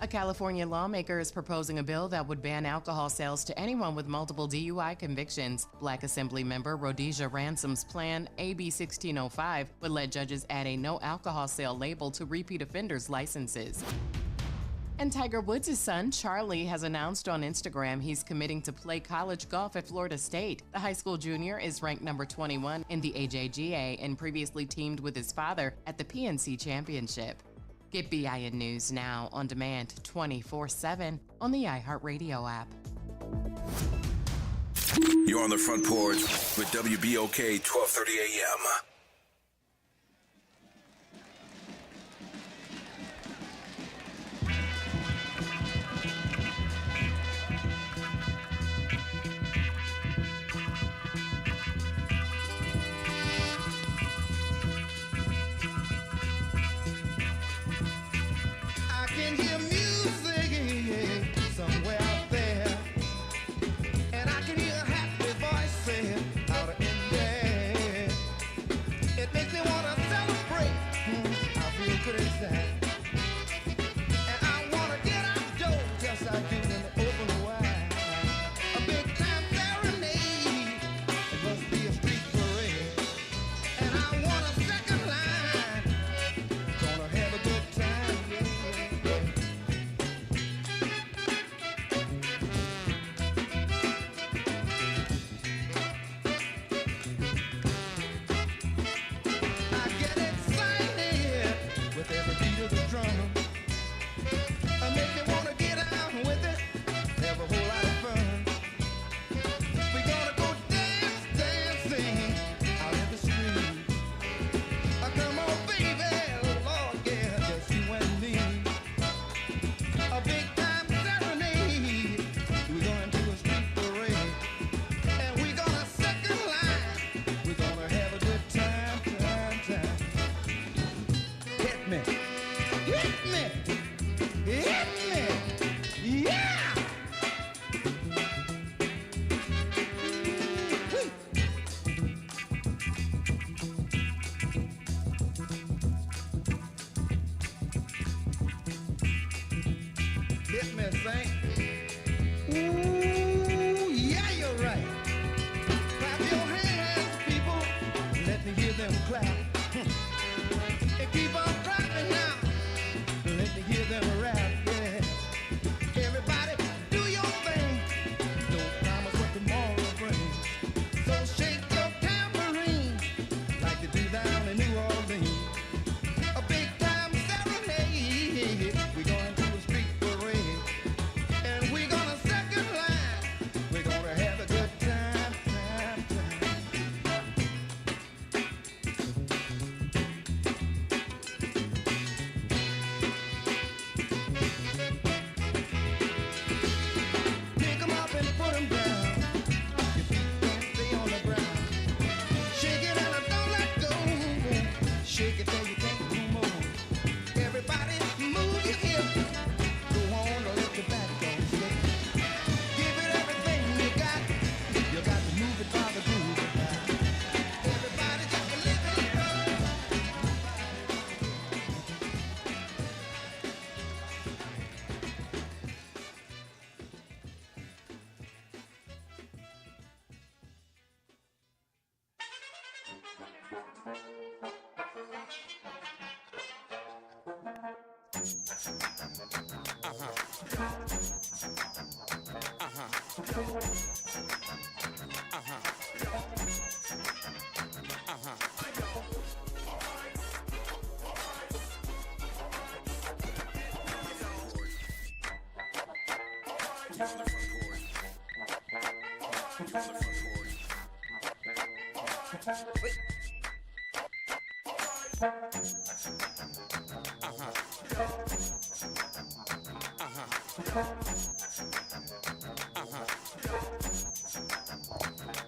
A California lawmaker is proposing a bill that would ban alcohol sales to anyone with multiple DUI convictions. Black Assembly member Rhodesia Ransom's plan, AB 1605, would let judges add a no alcohol sale label to repeat offenders' licenses. And Tiger Woods' son, Charlie, has announced on Instagram he's committing to play college golf at Florida State. The high school junior is ranked number 21 in the AJGA and previously teamed with his father at the PNC Championship. Get BIN News Now on demand 24/7 on the iHeartRadio app. You're on the Front Porch with WBOK 1230 AM. I can hear music somewhere out there, and I can hear a happy voice saying out in there. It makes me want to celebrate. I feel good inside, and I want to get out door just like you in the open wide. A big time serenade. It must be a street parade, and I want a second line. Gonna have a good time. I get excited with every beat of the drum. Make me wanna get out with it, have a whole lot of fun. We gonna go dancing out in the street. Come on, baby, Lord, yeah, just you and me. A big time serenade. We going to a street parade, and we gonna second line. We gonna have a good time. Hit me, yeah. Hit me, Saint. Ooh, yeah, you're right. Clap your hands, people. Let me hear them clap. And keep on clapping now. Let me hear them rap, yeah. Everybody, do your thing. No promise what tomorrow brings. So shake your tambourine like they do down in New Orleans. A big time serenade. We going to a street parade,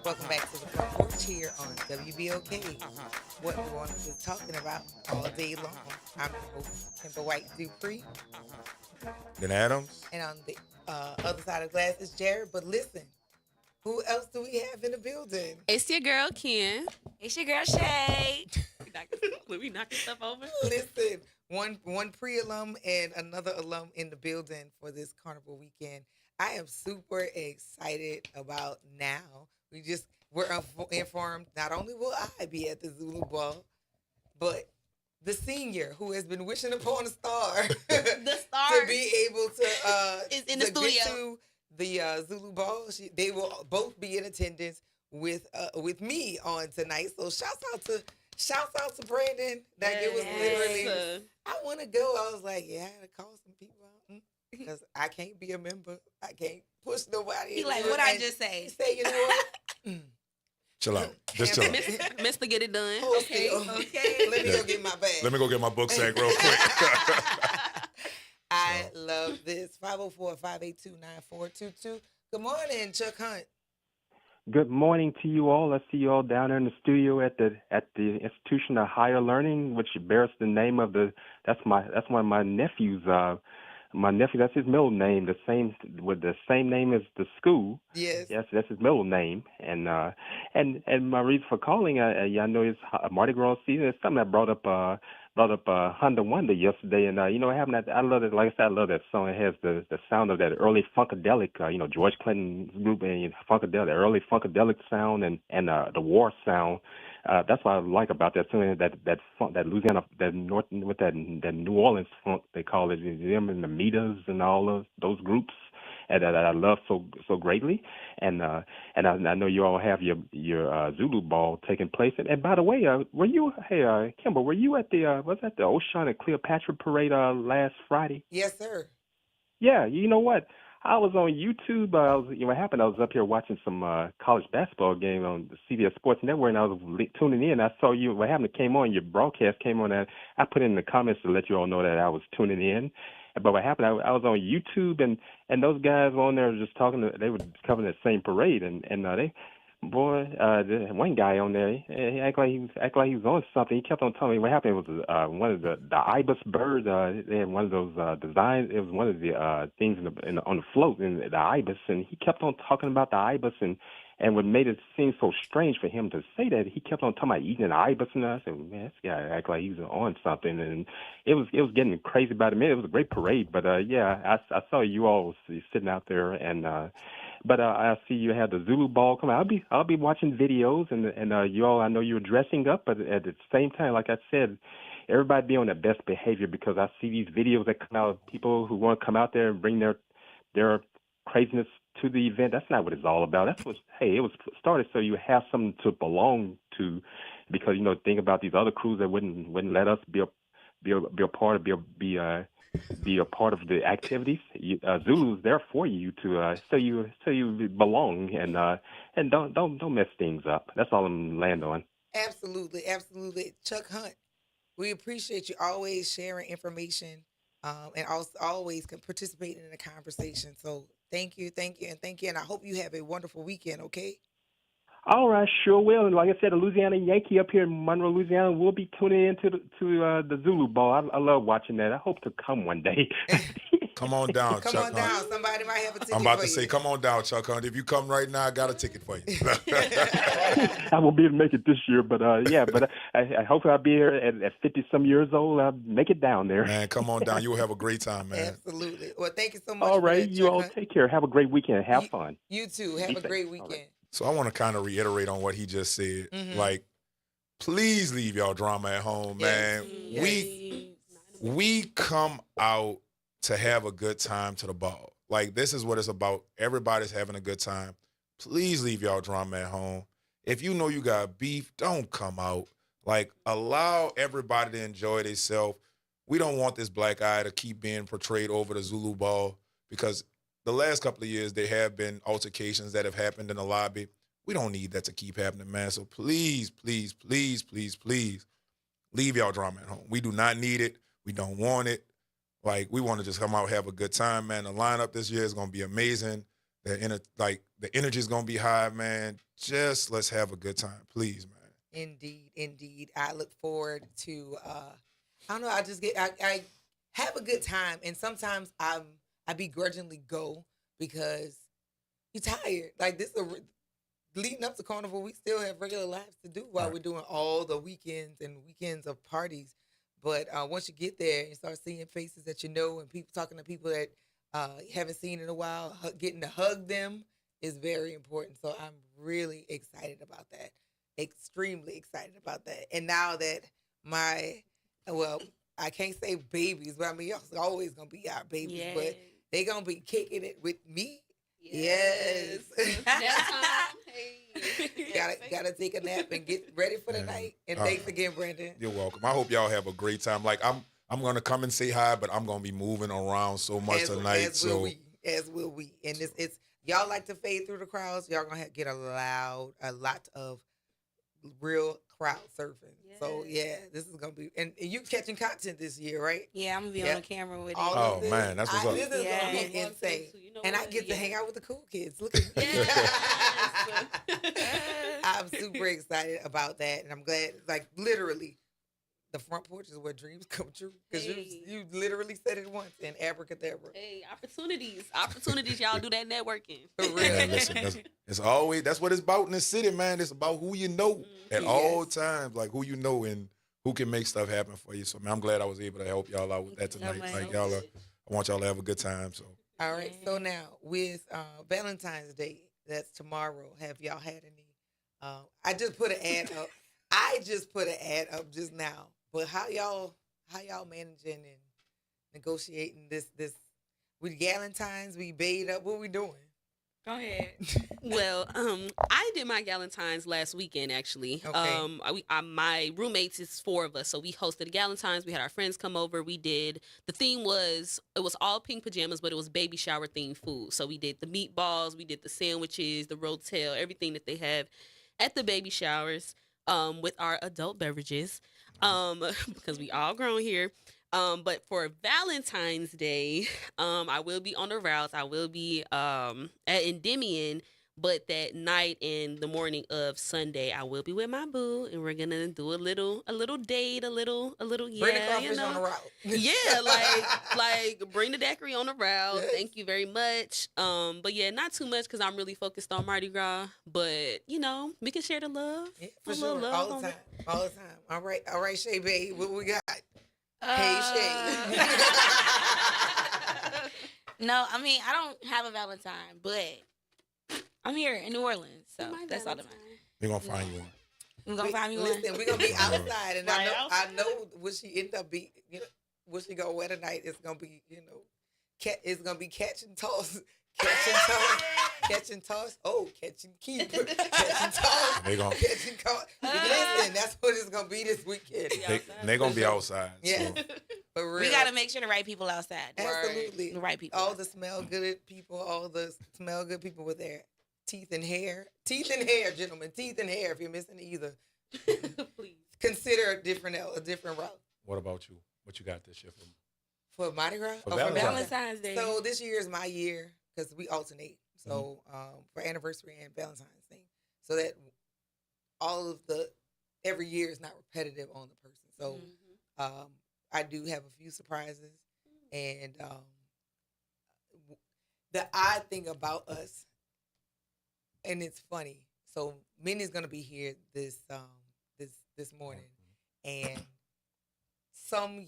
Welcome back to the Front Porch here on WBOK. What we want to be talking about all day long. I'm your host, Kimber White Dupree. Then Adams. And on the other side of the glass is Jared. But listen, who else do we have in the building? It's your girl, Ken. It's your girl, Shay. We knocking stuff over? Listen, one pre-alum and another alum in the building for this carnival weekend. I am super excited about now. We're informed not only will I be at the Zulu Ball, but the senior who has been wishing upon a star, the star to be able to is in the studio get to the Zulu Ball. They will both be in attendance with me on tonight. So shouts out to Brandon. Like it was literally, I want to go. I was like, yeah, I had to call some people out because I can't be a member. I can't push nobody. He like, what I just say? He say, you know what? Chill out. Just chill out. Mr. Get It Done. Okay. Let me go get my bag. Let me go get my book sack real quick. I love this. 504-582-9422. Good morning, Chuck Hunt. Good morning to you all. I see you all down there in the studio at the Institution of Higher Learning, which bears the name of that's one of my nephews. My nephew, that's his middle name, the same name as the school. Yes. Yes, that's his middle name. And my reason for calling, I know it's Mardi Gras season. It's something that brought up Honda Wonder yesterday, and you know what happened? I love it. Like I said, I love that song. It has the sound of that early funkadelic, George Clinton group and funkadelic, early funkadelic sound, and the war sound. That's what I like about that song. That funk, that Louisiana, that North, with that New Orleans funk, they call it, them and the Meters and all those groups. And that I love so greatly, and I know you all have your Zulu Ball taking place. And by the way, were you, Kimber, were you at the was that the Ocean and Cleopatra parade last Friday? Yes, sir. Yeah, you know what? I was on YouTube. What happened? I was up here watching some college basketball game on the CBS Sports Network, and I was tuning in. I saw you. What happened? It came on. Your broadcast came on. I put in the comments to let you all know that I was tuning in. But what happened? I was on YouTube, and those guys on there just talking. They were covering the same parade, and the one guy on there, he acted like he was on something. He kept on telling me what happened. It was one of the ibis birds. They had one of those designs. It was one of the things on the float in the ibis, and he kept on talking about the ibis and what made it seem so strange for him to say that, he kept on talking about eating an ibis, and I said, man, this guy act like he's on something, and it was getting crazy by the minute. It was a great parade, but I saw you all sitting out there, and but I see you had the Zulu Ball come out. I'll be watching videos, and you all, I know you're dressing up, but at the same time, like I said, everybody be on their best behavior, because I see these videos that come out of people who want to come out there and bring their craziness to the event. That's not what it's all about. It was started so you have something to belong to, because think about these other crews that wouldn't let us be a part of be a part of the activities. Zulu's there for you to so you belong, and don't mess things up. That's all I'm land on. Absolutely. Chuck Hunt, we appreciate you always sharing information, and also always participating in the conversation. So thank you. And I hope you have a wonderful weekend, okay? All right, sure will. And like I said, a Louisiana Yankee up here in Monroe, Louisiana, will be tuning in to the Zulu Ball. I love watching that. I hope to come one day. Come on down, Chuck Hunt. Down. Somebody might have a ticket. I'm about for to say, you. come on down, Chuck Hunt. If you come right now, I got a ticket for you. I won't be able to make it this year, but I hope I'll be here at 50-some years old. I'll make it down there. Man, come on down. You'll have a great time, man. Absolutely. Well, thank you so much. All right, for that, you Chuck all Hunt. take care. Have a great weekend. Have fun. You too. Have a great weekend. So I want to kind of reiterate on what he just said. Mhm. Like, please leave y'all drama at home, man. We come out to have a good time to the ball. Like, this is what it's about. Everybody's having a good time. Please leave y'all drama at home. If you know you got beef, don't come out. Like, allow everybody to enjoy themselves. We don't want this black eye to keep being portrayed over the Zulu ball, because the last couple of years there have been altercations that have happened in the lobby. We don't need that to keep happening, man. So please, please, please, please, please leave y'all drama at home. We do not need it. We don't want it. Like, we want to just come out, have a good time, man. The lineup this year is going to be amazing. The energy is going to be high, man. Just let's have a good time, please, man. Indeed, indeed. I look forward to. I don't know. I have a good time, and sometimes I begrudgingly go because you're tired. Like, leading up to Carnival, we still have regular lives to do while we're doing all the weekends of parties. But once you get there and start seeing faces that you know, and people talking to people that you haven't seen in a while, getting to hug them is very important. So I'm really excited about that. Extremely excited about that. And now that I can't say babies, but I mean, it's always going to be our babies, but they going to be kicking it with me. Yes. Gotta take a nap and get ready for the night. And thanks again, Brandon. You're welcome. I hope y'all have a great time. Like, I'm gonna come and say hi, but I'm gonna be moving around so much tonight. As will we. And it's y'all like to fade through the crowds. Y'all gonna get a lot of real crowd surfing. So this is gonna be, and you catching content this year, right? Yeah, I'm gonna be on the camera with it. Oh man, that's what's up. This is gonna be insane. And I get to hang out with the cool kids. Look at me. I'm super excited about that, and I'm glad. Like, literally, the front porch is where dreams come true, because you literally said it once in abracadabra. Hey, opportunities. Y'all do that networking. For real. Yeah, listen, it's always, that's what it's about in this city, man. It's about who you know at all times, like who you know and who can make stuff happen for you. So, man, I'm glad I was able to help y'all out with that tonight. I want y'all to have a good time. So, all right. So now with Valentine's Day, that's tomorrow. Have y'all had any? I just put an ad up. just now. But how y'all managing and negotiating this with Galentine's? We bait up. What we doing? Go ahead. Well, I did my Galentine's last weekend, actually. Okay. My roommates, it's 4 of us, so we hosted a Galentine's. We had our friends come over. The theme was, it was all pink pajamas, but it was baby shower themed food. So we did the meatballs, we did the sandwiches, the rotel, everything that they have at the baby showers, with our adult beverages, because we all grown here. But for Valentine's Day, I will be on the routes. I will be at Endymion, but that night and the morning of Sunday, I will be with my boo, and we're gonna do a little date, a little Bring the crawfish on the route. Yeah, like bring the daiquiri on the route. Yes. Thank you very much. But yeah, not too much, because I'm really focused on Mardi Gras. But we can share the love. Yeah, for sure. All the time. All right, Shay babe, what we got? Hey, Shay. No, I mean, I don't have a Valentine, but I'm here in New Orleans, so that's all that matters. We're going to find you one. We're going to find me one. Listen, we're going to be outside, and I know what she end up being, what she going to wear tonight is going to be, it's going to be catch and toss. Catch and toss. Oh, catch and keep. Catch and toss. Catch and call. Listen, that's what it's going to be this weekend. They're going to be outside. Yeah. So. For real. We got to make sure the right people outside. Absolutely. The right people. All the smell good people with their teeth and hair. Teeth and hair, gentlemen. Teeth and hair, if you're missing either. Please. Consider a different route. What about you? What you got this year for Mardi Gras? For Valentine's Day. So this year is my year, because we alternate. So for anniversary and Valentine's thing, so that every year is not repetitive on the person. So I do have a few surprises, and the odd thing about us, and it's funny. So Minnie's gonna be here this morning, and 1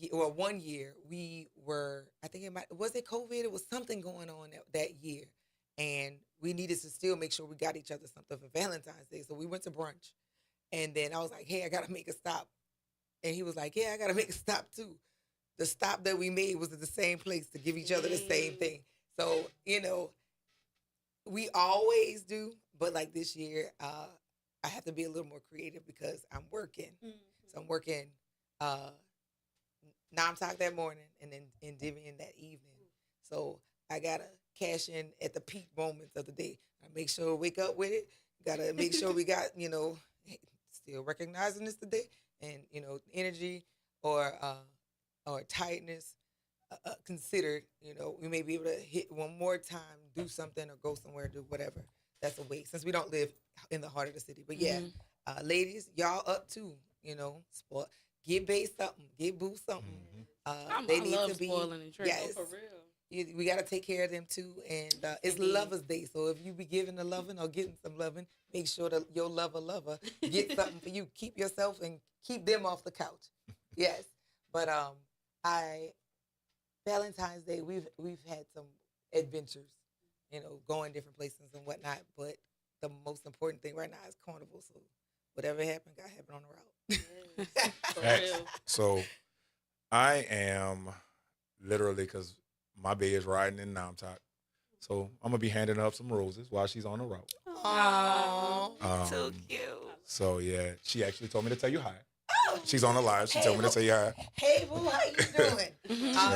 year we were, I think was it COVID? It was something going on that year. And we needed to still make sure we got each other something for Valentine's Day. So we went to brunch. And then I was like, hey, I got to make a stop. And he was like, yeah, I got to make a stop too. The stop that we made was at the same place to give each other the same thing. So, you know, we always do, but like this year, I have to be a little more creative because I'm working. So I'm working Namtalk that morning and then Endymion that evening. So I got to cash in at the peak moments of the day. I make sure we wake up with it. Got to make sure we got, you know, still recognizing this today and, you know, energy or tightness considered, you know, we may be able to hit one more time, do something or go somewhere, do whatever. That's a wait since we don't live in the heart of the city. But yeah, ladies, y'all up too, you know, sport. Get Bae something, get Boo something. They need to be spoiling and tricking. yes. For real. We got to take care of them too, and it's Lovers Day. So if you be giving the loving or getting some loving, make sure that your lover get something for you. Keep yourself and keep them off the couch. Yes, but Valentine's Day we've had some adventures, you know, going different places and whatnot. But the most important thing right now is Carnival. So whatever happened, got to happen on the route. For real. So I am literally, because my bae is riding in Namtalk. So I'm going to be handing her up some roses while she's on the route. Aww, so cute. So, yeah, she actually told me to tell you hi. She's on the live. She told me to tell you hi. Hey, boo, how you doing?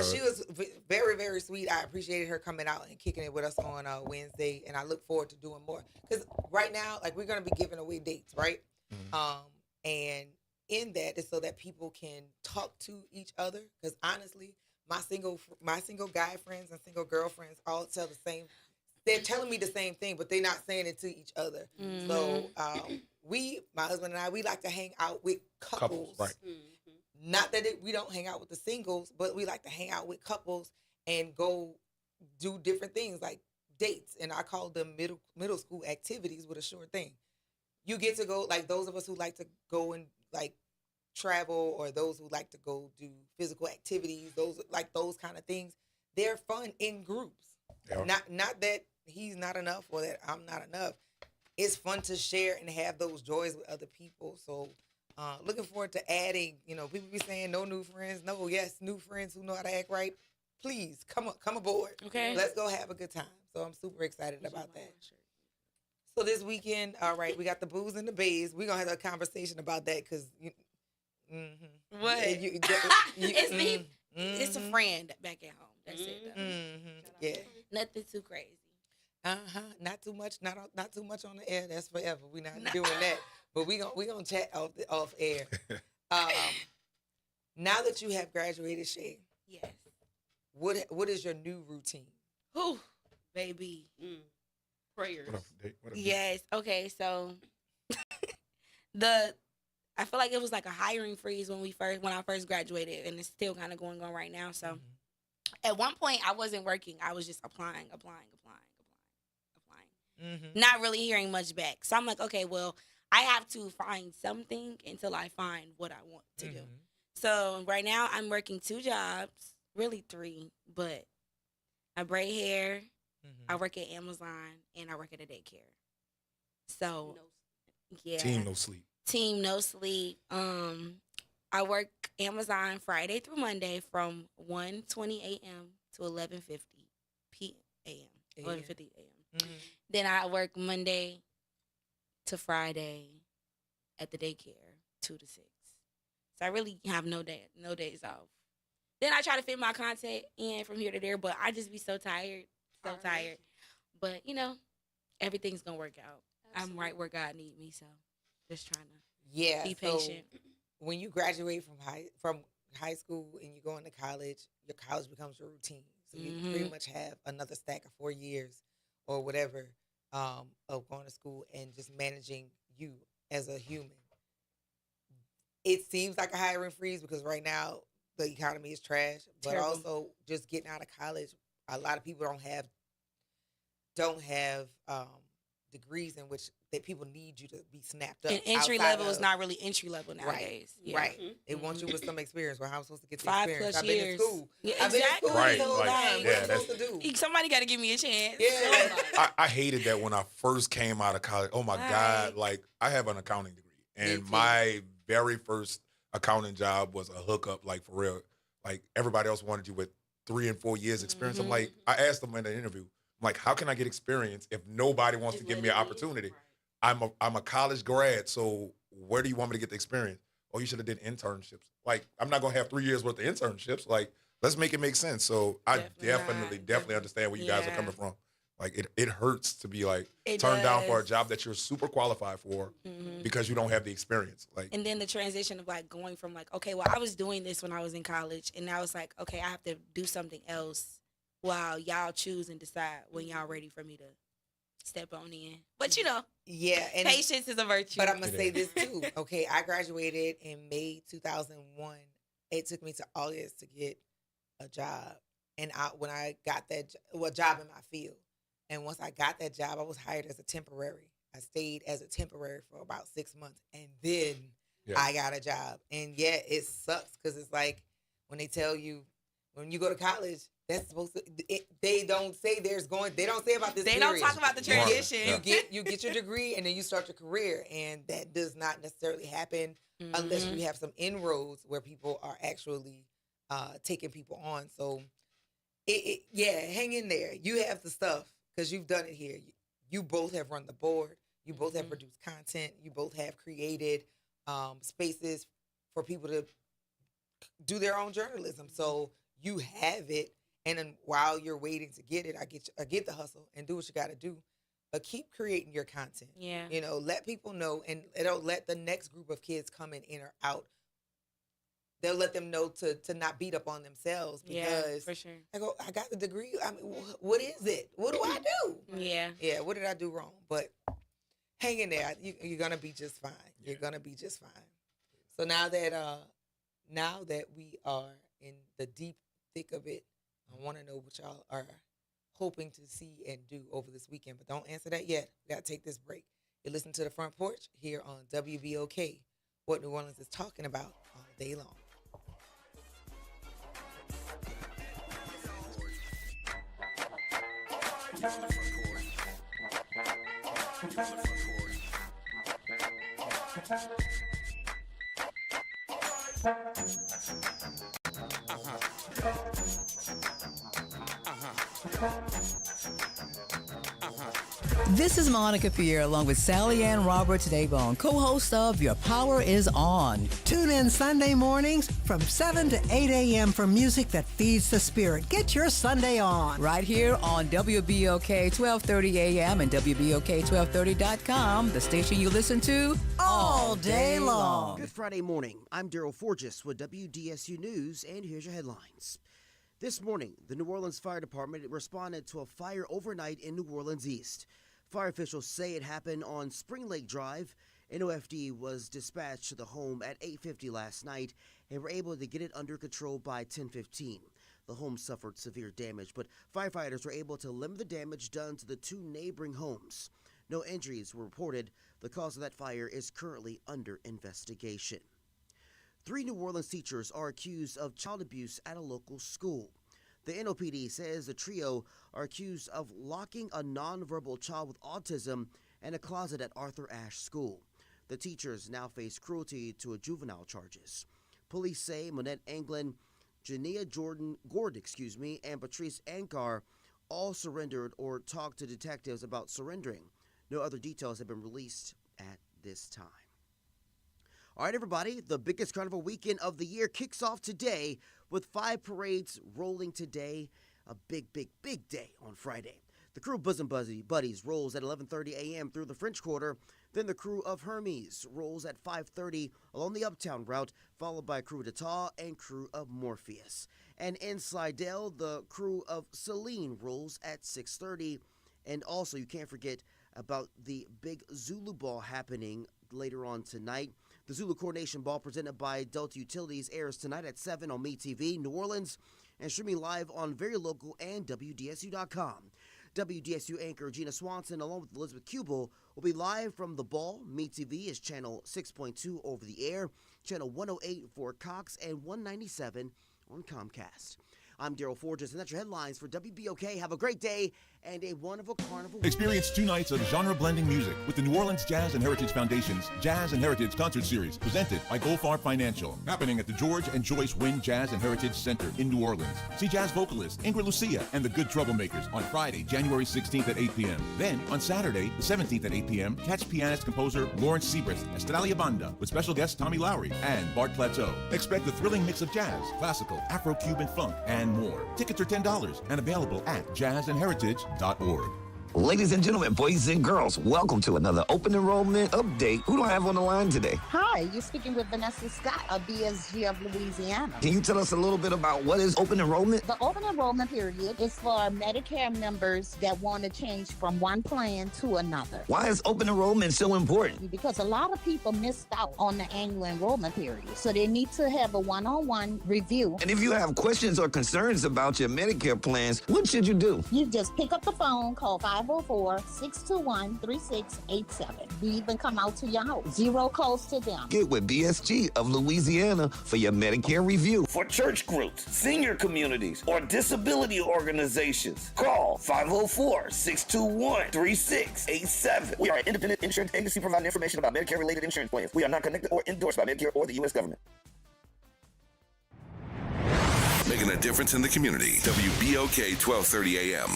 She was very, very sweet. I appreciated her coming out and kicking it with us on Wednesday, and I look forward to doing more. Because right now, like, we're going to be giving away dates, right? And in that is so that people can talk to each other. Because honestly, my single guy friends and single girlfriends all tell the same. They're telling me the same thing, but they're not saying it to each other. So my husband and I, we like to hang out with couples. Right. Not that we don't hang out with the singles, but we like to hang out with couples and go do different things like dates. And I call them middle school activities with a short thing. You get to go, like those of us who like to go and like travel, or those who like to go do physical activities, those kind of things. They're fun in groups. Yeah. Not that he's not enough or that I'm not enough. It's fun to share and have those joys with other people. So looking forward to adding, you know, people be saying no new friends. No, yes, new friends who know how to act right. Please come aboard. Okay. Let's go have a good time. So I'm super excited about that. So this weekend, all right, we got the Boos and the Bays. We're going to have a conversation about that because what? It's me. It's a friend back at home. That's it. Though. Yeah. Nothing too crazy. Not too much. Not too much on the air. That's forever. We're not doing that. But we gonna chat off air. Now that you have graduated, Shay. Yes. What is your new routine? Whew, baby. Prayers. Yes. Okay. So I feel like it was like a hiring freeze when I first graduated, and it's still kind of going on right now. So at one point I wasn't working. I was just applying. Not really hearing much back. So I'm like, okay, well, I have to find something until I find what I want to do. So right now I'm working 2 jobs, really 3, but I braid hair, I work at Amazon, and I work at a daycare. So yeah. Team no sleep. Team no sleep. I work Amazon Friday through Monday from 1:20 a.m. to 11:50 p.m. 11:50 a.m. Then I work Monday to Friday at the daycare 2 to 6. So I really have no days off. Then I try to fit my content in from here to there, but I just be so tired. But you know, everything's gonna work out. Absolutely. I'm right where God need me, so just trying to be patient. So when you graduate from high school and you go into college, your college becomes your routine. So you pretty much have another stack of 4 years or whatever of going to school and just managing you as a human. It seems like a hiring freeze because right now the economy is trash, but also just getting out of college, a lot of people don't have degrees in which that people need you to be snapped up. And entry level is not really entry level nowadays. Right. Yeah. Right. They want you with some experience. Well, how am I supposed to get the 5+ experience? I've years. been in school. Yeah, I've been in school Right. the whole Like, time. yeah, What am I supposed to do? Somebody got to give me a chance. Yeah. I hated that when I first came out of college. Oh my God. Like, I have an accounting degree. And my very first accounting job was a hookup, like for real. Like everybody else wanted you with 3 and 4 years experience. I'm like, I asked them in the interview, I'm like, how can I get experience if nobody wants to give me an opportunity? I'm a college grad, so where do you want me to get the experience? Oh, you should have did internships. Like, I'm not gonna have 3 years worth of internships. Like, let's make it make sense. So I definitely understand where you guys are coming from. Like it hurts to be like turned down for a job that you're super qualified for because you don't have the experience. Like, and then the transition of like going from like, okay, well, I was doing this when I was in college, and now it's like, okay, I have to do something else while y'all choose and decide when y'all ready for me to step on in. But you know, and patience is a virtue. But I'm gonna say this too. Okay, I graduated in May 2001. It took me to August to get a job, and when I got that job in my field, and once I got that job, I was hired as a temporary. I stayed as a temporary for about 6 months, and then I got a job. And it sucks because it's like when they tell you when you go to college, that's supposed to. They don't say They don't say about this. They don't talk about the transition. You get your degree, and then you start your career, and that does not necessarily happen unless you have some inroads where people are actually taking people on. So, hang in there. You have the stuff. Because you've done it here. You both have run the board. You both have produced content. You both have created spaces for people to do their own journalism. So you have it. And then while you're waiting to get it, I get the hustle and do what you got to do. But keep creating your content. Yeah. Let people know, and it'll let the next group of kids come in or out. They'll let them know to not beat up on themselves because for sure. I go, I got the degree. I mean, what is it? What do I do? Yeah. What did I do wrong? But hang in there. You're gonna be just fine. You're gonna be just fine. So now that we are in the deep thick of it, I want to know what y'all are hoping to see and do over this weekend. But don't answer that yet. We gotta take this break. You listen to the Front Porch here on WBOK. What New Orleans is talking about all day long. This is Monica Pierre along with Sally Ann Roberts Daybone, co-host of Your Power is On. Tune in Sunday mornings from 7 to 8 a.m. for music that feeds the spirit. Get your Sunday on. Right here on WBOK 1230 a.m. and WBOK1230.com, the station you listen to all day long. Good Friday morning. I'm Daryl Forges with WDSU News, and here's your headlines. This morning, the New Orleans Fire Department responded to a fire overnight in New Orleans East. Fire officials say it happened on Spring Lake Drive. NOFD was dispatched to the home at 8:50 last night and were able to get it under control by 10:15. The home suffered severe damage, but firefighters were able to limit the damage done to the 2 neighboring homes. No injuries were reported. The cause of that fire is currently under investigation. 3 New Orleans teachers are accused of child abuse at a local school. The NOPD says the trio are accused of locking a nonverbal child with autism in a closet at Arthur Ashe School. The teachers now face cruelty to a juvenile charges. Police say Monette Anglin, Jania Gord, and Patrice Ankar all surrendered or talked to detectives about surrendering. No other details have been released at this time. All right, everybody, the biggest carnival weekend of the year kicks off today with 5 parades rolling today. A big, big, big day on Friday. The crew of Bosom Buddies rolls at 11:30 a.m. through the French Quarter. Then the crew of Hermes rolls at 5:30 along the Uptown route, followed by crew of Detal and crew of Morpheus. And in Slidell, the crew of Celine rolls at 6:30. And also, you can't forget about the big Zulu Ball happening later on tonight. The Zulu Coronation Ball, presented by Delta Utilities, airs tonight at 7 on MeTV, New Orleans, and streaming live on Very Local and WDSU.com. WDSU anchor Gina Swanson, along with Elizabeth Kubel, will be live from the ball. MeTV is channel 6.2 over the air, channel 108 for Cox, and 197 on Comcast. I'm Daryl Forges, and that's your headlines for WBOK. Have a great day and a wonderful carnival. Experience 2 nights of genre-blending music with the New Orleans Jazz and Heritage Foundation's Jazz and Heritage Concert Series, presented by Goldfarb Financial, happening at the George and Joyce Wynn Jazz and Heritage Center in New Orleans. See jazz vocalist Ingrid Lucia and the Good Troublemakers on Friday, January 16th at 8 p.m. Then, on Saturday, the 17th at 8 p.m., catch pianist-composer Lawrence Seabrist, Estralia Banda, with special guests Tommy Lowry and Bart Plateau. Expect a thrilling mix of jazz, classical, Afro-Cuban funk, and more. Tickets are $10 and available at jazzandheritage.org. Ladies and gentlemen, boys and girls, welcome to another open enrollment update. Who do I have on the line today? Hi, you're speaking with Vanessa Scott of BSG of Louisiana. Can you tell us a little bit about what is open enrollment? The open enrollment period is for Medicare members that want to change from one plan to another. Why is open enrollment so important? Because a lot of people missed out on the annual enrollment period, so they need to have a one-on-one review. And if you have questions or concerns about your Medicare plans, what should you do? You just pick up the phone, call 504-621-3687. We even come out to your house. Zero cost to them. Get with BSG of Louisiana for your Medicare review. For church groups, senior communities, or disability organizations, call 504-621-3687. We are an independent insurance agency providing information about Medicare-related insurance plans. We are not connected or endorsed by Medicare or the U.S. government. Making a difference in the community. WBOK 1230 AM.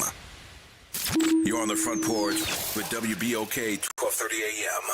You're on the front porch with WBOK 1230 AM.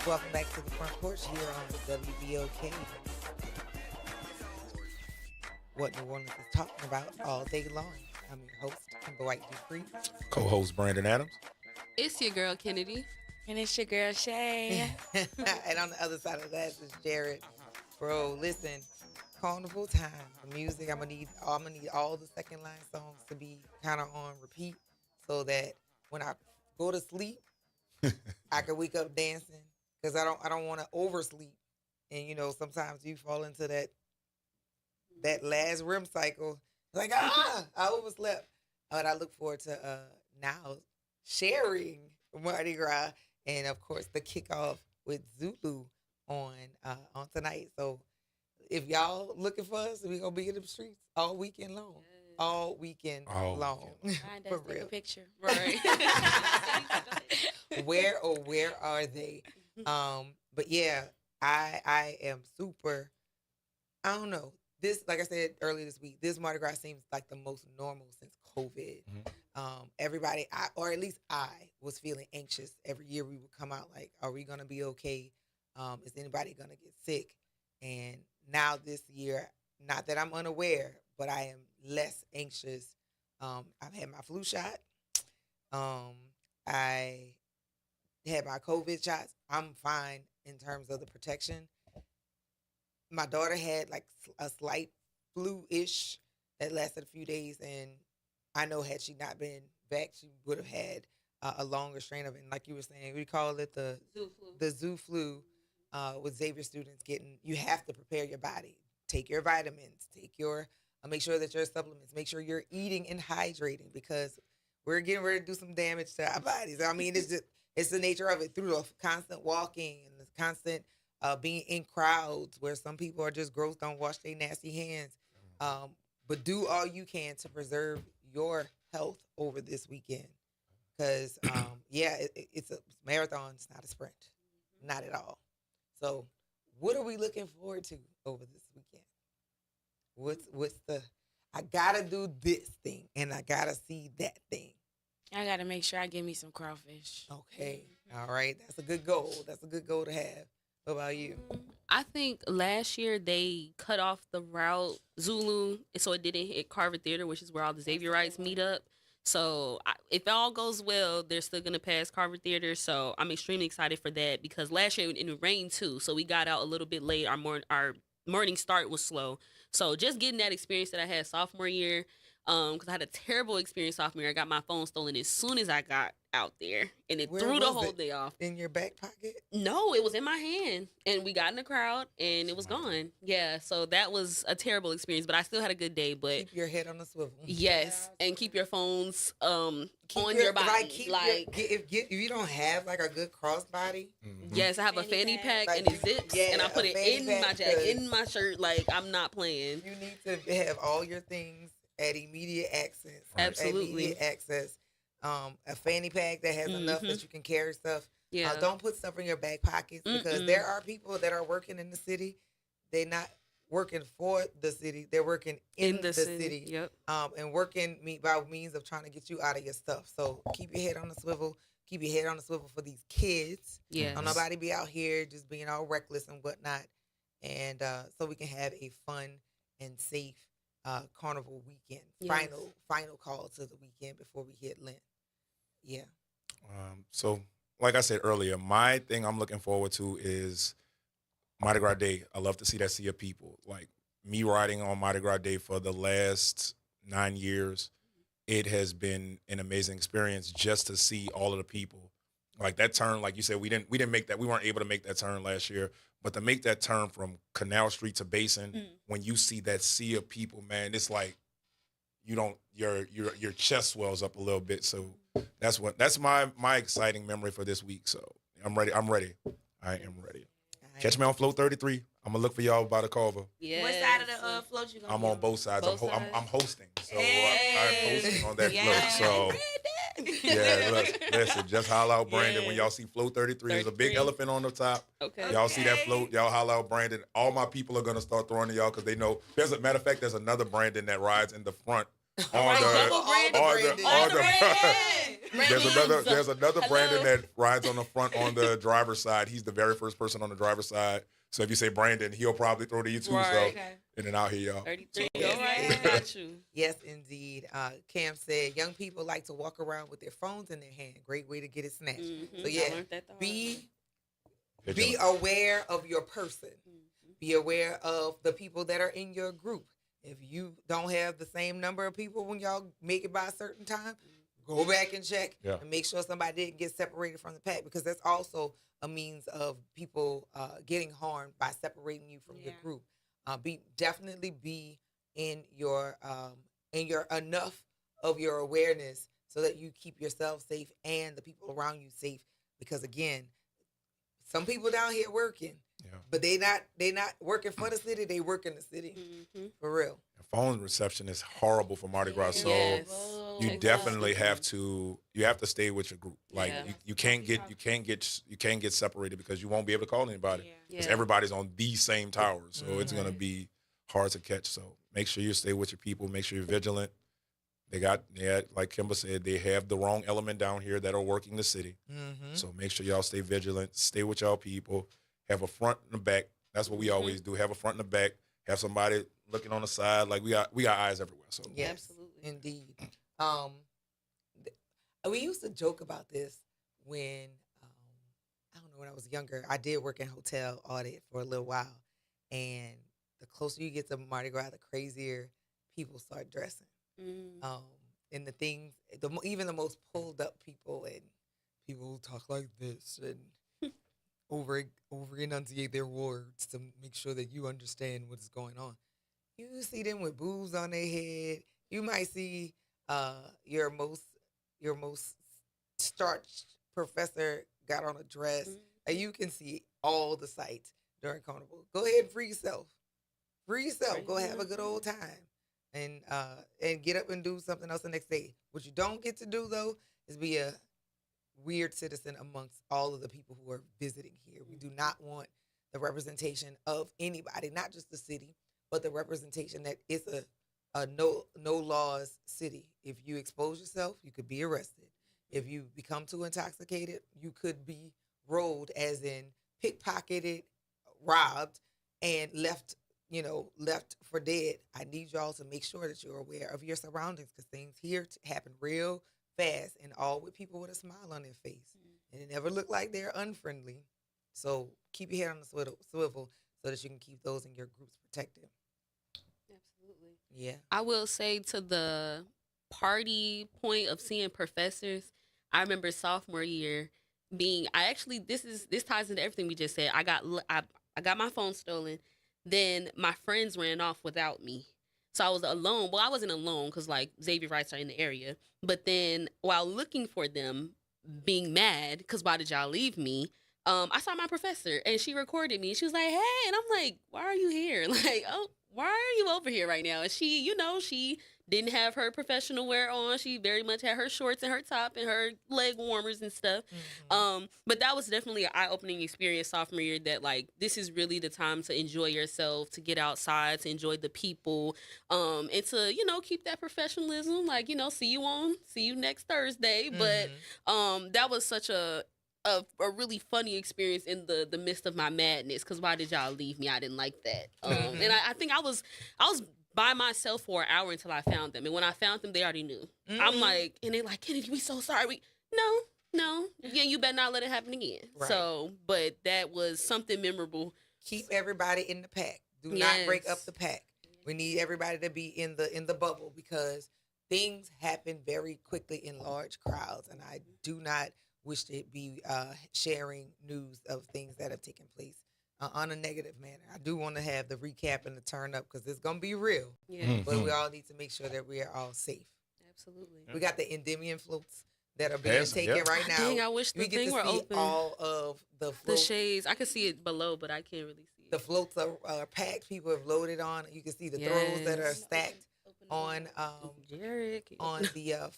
Welcome back to the Front Porch here on WBOK. What New Orleans is talking about all day long. I'm your host, Kimber White Dupree. Co-host Brandon Adams. It's your girl, Kennedy. And it's your girl, Shay. And on the other side of the glass is Jared. Bro, listen, carnival time. The music, I'm gonna need all the second line songs to be kind of on repeat so that when I go to sleep, I can wake up dancing. Because I don't want to oversleep. And, you know, sometimes you fall into that last REM cycle. Like, I overslept. But I look forward to now sharing Mardi Gras. And, of course, the kickoff with Zulu on tonight. So if y'all looking for us, we're going to be in the streets all weekend long. All weekend long. For real. Take a picture. Right. Where are they? But yeah, I am super, I don't know. This, like I said earlier this week, this Mardi Gras seems like the most normal since COVID. Everybody, or at least I was feeling anxious. Every year we would come out like, are we going to be okay? Is anybody going to get sick? And now this year, not that I'm unaware, but I am less anxious. I've had my flu shot. I had my COVID shots. I'm fine in terms of the protection. My daughter had like a slight flu-ish that lasted a few days, and I know had she not been back, she would have had a longer strain of it. And like you were saying, we call it the zoo flu with Xavier students getting, you have to prepare your body. Take your vitamins, make sure that your supplements, make sure you're eating and hydrating because we're getting ready to do some damage to our bodies. I mean, it's the nature of it through the constant walking and the constant being in crowds where some people are just gross, don't wash their nasty hands. But do all you can to preserve your health over this weekend. Because, it's a marathon. It's not a sprint. Not at all. So what are we looking forward to over this weekend? What's the, I got to do this thing and I got to see that thing. I got to make sure I get me some crawfish. Okay. All right. That's a good goal. That's a good goal to have. What about you? I think last year they cut off the route Zulu, so it didn't hit Carver Theater, which is where all the Xavierites meet up. So if all goes well, they're still going to pass Carver Theater. So I'm extremely excited for that because last year it rained too. So we got out a little bit late. Our morning start was slow. So just getting that experience that I had sophomore year, because I had a terrible experience sophomore year. I got my phone stolen as soon as I got out there, and it threw the whole day off. In your back pocket? No, it was in my hand, and we got in the crowd, and it was gone. Yeah, so that was a terrible experience, but I still had a good day. But keep your head on the swivel. Yes, and keep your phones on your body. If you don't have like a good crossbody. Yes, I have a fanny pack and it zips, and I put it in my jacket, in my shirt. Like I'm not playing. You need to have all your things at immediate access. Absolutely. Immediate access. a fanny pack that has enough Mhm. that you can carry stuff. Yeah. Don't put stuff in your back pockets because Mm-mm. there are people that are working in the city. They're not working for the city. They're working in the city. Yep. And working by means of trying to get you out of your stuff. So keep your head on the swivel. Keep your head on the swivel for these kids. Yes. Don't nobody be out here just being all reckless and whatnot. And so we can have a fun and safe carnival weekend. Yes. Final call to the weekend before we hit Lent. Yeah. So, like I said earlier, my thing I'm looking forward to is Mardi Gras Day. I love to see that sea of people. Like me riding on Mardi Gras Day for the last 9 years, it has been an amazing experience just to see all of the people. Like that turn, like you said, we didn't make that. We weren't able to make that turn last year, but to make that turn from Canal Street to Basin, when you see that sea of people, man, it's like you don't your chest swells up a little bit. So that's my exciting memory for this week. So I'm ready. I am ready. Catch me on Float 33. I'm gonna look for y'all by the Culver. Yes. What side of the float you gonna I'm be on both sides. Both I'm hosting, so Hey. I'm hosting on that Yeah. float. So yeah, listen, just holler out Brandon when y'all see Float 33. There's a big 33. elephant on the top. Okay. Y'all see that float? Y'all holler out Brandon. All my people are gonna start throwing to y'all because they know. There's a matter of fact, there's another Brandon that rides in the front. On there's another Brandon that rides on the front on the driver's side. He's the very first person on the driver's side. So if you say Brandon, he'll probably throw to you too. Right. So and then out here, y'all. 33. All right, we got you. Yes, indeed. Cam said young people like to walk around with their phones in their hand. Great way to get it snatched. So I yeah, learned that the hard be Vigilant. aware of your person. Be aware of the people that are in your group. If you don't have the same number of people when y'all make it by a certain time, go back and check and make sure somebody didn't get separated from the pack, because that's also a means of people getting harmed by separating you from your group. Definitely be in your enough of your awareness so that you keep yourself safe and the people around you safe. Because again, some people down here working, but they not working for the city. They work in the city for real. Phone reception is horrible for Mardi Gras, so you definitely have to stay with your group. Like you can't get separated because you won't be able to call anybody because everybody's on the same tower, so it's gonna be hard to catch. So make sure you stay with your people. Make sure you're vigilant. Like Kimber said, they have the wrong element down here that are working the city. So make sure y'all stay vigilant. Stay with y'all people. Have a front and a back. That's what we always do. Have a front and a back. Have somebody looking on the side. Like we got eyes everywhere. So yes, absolutely, indeed. We used to joke about this when I don't know, when I was younger. I did work in hotel audit for a little while, and the closer you get to Mardi Gras, the crazier people start dressing. And the things, even the most pulled up people and people who talk like this and over enunciate their words to make sure that you understand what is going on. You see them with boobs on their head. You might see your most starched professor got on a dress. And you can see all the sights during Carnival. Go ahead and free yourself. Free yourself. Go have a good old time. And get up and do something else the next day. What you don't get to do, though, is be a weird citizen amongst all of the people who are visiting here. We do not want the representation of anybody, not just the city, but the representation that it's a no laws city. If you expose yourself, you could be arrested. If you become too intoxicated, you could be rolled, as in pickpocketed, robbed, and left for dead. I need y'all to make sure that you're aware of your surroundings, because things here happen real fast, and all with people with a smile on their face. And it never look like they're unfriendly. So keep your head on the swivel so that you can keep those in your groups protected. Absolutely. Yeah. I will say, to the party point of seeing professors, I remember sophomore year this ties into everything we just said. I got my phone stolen. Then my friends ran off without me. So I was alone. Well, I wasn't alone because, like, Xavier Wrights are in the area. But then while looking for them, being mad because why did y'all leave me, I saw my professor and she recorded me. She was like, hey. And I'm like, why are you here? Like, oh, why are you over here right now? And she, she didn't have her professional wear on. She very much had her shorts and her top and her leg warmers and stuff. But that was definitely an eye-opening experience sophomore year, that like this is really the time to enjoy yourself, to get outside, to enjoy the people, and to, keep that professionalism. Like, see you next Thursday. But that was such a really funny experience in the midst of my madness, because why did y'all leave me? I didn't like that. And I think I was by myself for an hour until I found them. And when I found them, they already knew. I'm like, and they're like, Kennedy, we so sorry. No. Yeah, you better not let it happen again. Right. So, but that was something memorable. Keep everybody in the pack. Do not break up the pack. We need everybody to be in the bubble, because things happen very quickly in large crowds. And I do not wish to be sharing news of things that have taken place on a negative manner. I do want to have the recap and the turn up, because it's going to be real. Yeah. But we all need to make sure that we are all safe. Absolutely. We got the Endymion floats that are being taken right now. Dang, I wish the thing were open. All of the floats. The shades. I can see it below, but I can't really see it. The floats are packed. People have loaded on. You can see the throws that are stacked on the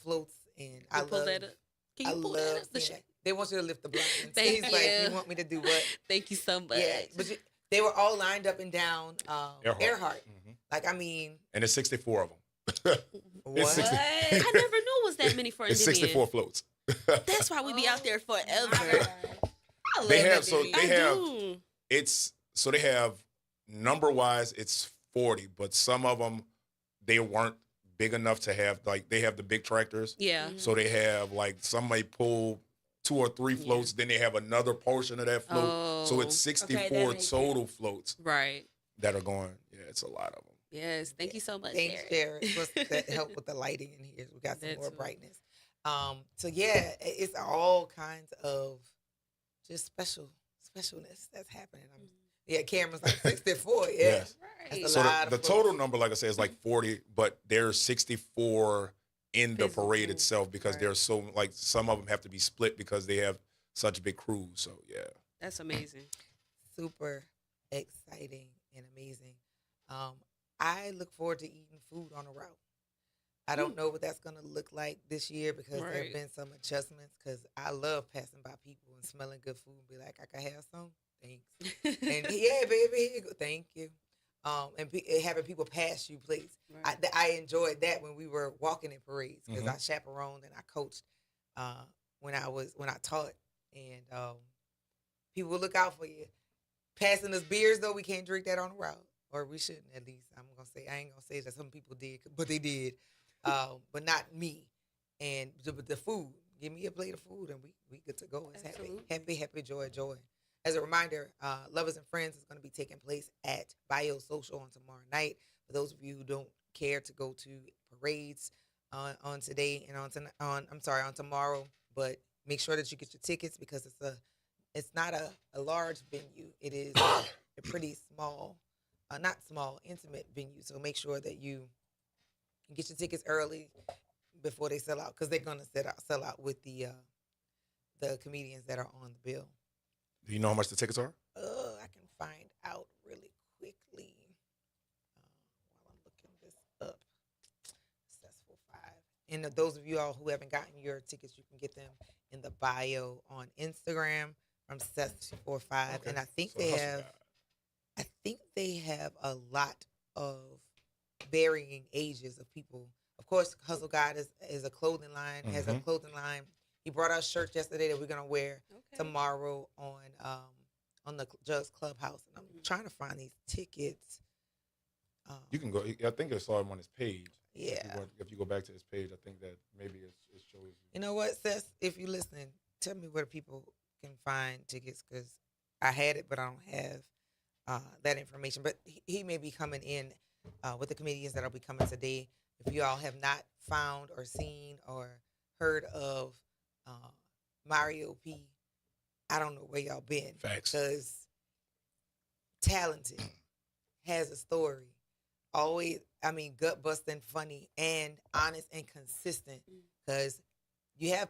floats. And I love that up. Can you pull that up? They want you to lift the blinds. Thank He's you. like, you want me to do what? Thank you so much. Yeah, but they were all lined up and down Earhart. Like, I mean. And there's 64 of them. What? I never knew it was that many for It's 64 floats. That's why we be out there forever. They have number wise it's 40, but some of them they weren't big enough to have, like, they have the big tractors. Yeah. So they have, like, some may pull 2 or 3 floats, then they have another portion of that float. So it's 64 total floats. Right. That are going. Yeah, it's a lot of them. Yes, thank you so much. Thanks, Jared. That helped with the lighting in here. We got some more brightness. So yeah, it's all kinds of just specialness that's happening. Cameron's like 64. Yeah, Yes. That's So a lot the of total number, like I said, is like 40, but there's 64 in the parade itself, because there's so, like, some of them have to be split because they have such big crews. So yeah, that's amazing. Super exciting and amazing. I look forward to eating food on a route. I don't know what that's going to look like this year, because there have been some adjustments, because I love passing by people and smelling good food and be like, I can have some? Thanks. And yeah, baby, here you go. Thank you. And having people pass you, please. Right. I enjoyed that when we were walking in parades, because I chaperoned and I coached when I taught, and people will look out for you. Passing us beers, though, we can't drink that on the route. Or we shouldn't, at least. I ain't gonna say that some people did, but they did, but not me. And the food, give me a plate of food, and we good to go. It's happy, joy. As a reminder, Lovers and Friends is going to be taking place at Bio Social on tomorrow night. For those of you who don't care to go to parades on today and on tomorrow, but make sure that you get your tickets, because it's not a large venue. It is a pretty small. Not small, intimate venue. So make sure that you get your tickets early before they sell out, because they're going to sell out with the comedians that are on the bill. Do you know how much the tickets are? I can find out really quickly while I'm looking this up. Successful 5. And those of you all who haven't gotten your tickets, you can get them in the bio on Instagram from Successful 5. Okay. And I think they have a lot of varying ages of people. Of course, Hustle God is a clothing line, has a clothing line. He brought us shirts yesterday that we're going to wear tomorrow on the Jugs Clubhouse. And I'm trying to find these tickets. You can go. I think I saw him on his page. Yeah. If you go back to his page, I think that maybe it shows you. You know what, Seth? If you're listening, tell me where people can find tickets, because I had it, but I don't have that information. But he may be coming in with the comedians that will be coming today. If you all have not found or seen or heard of Mario P, I don't know where y'all been. Facts. Because talented, has a story, always, gut busting, funny, and honest and consistent. Because you have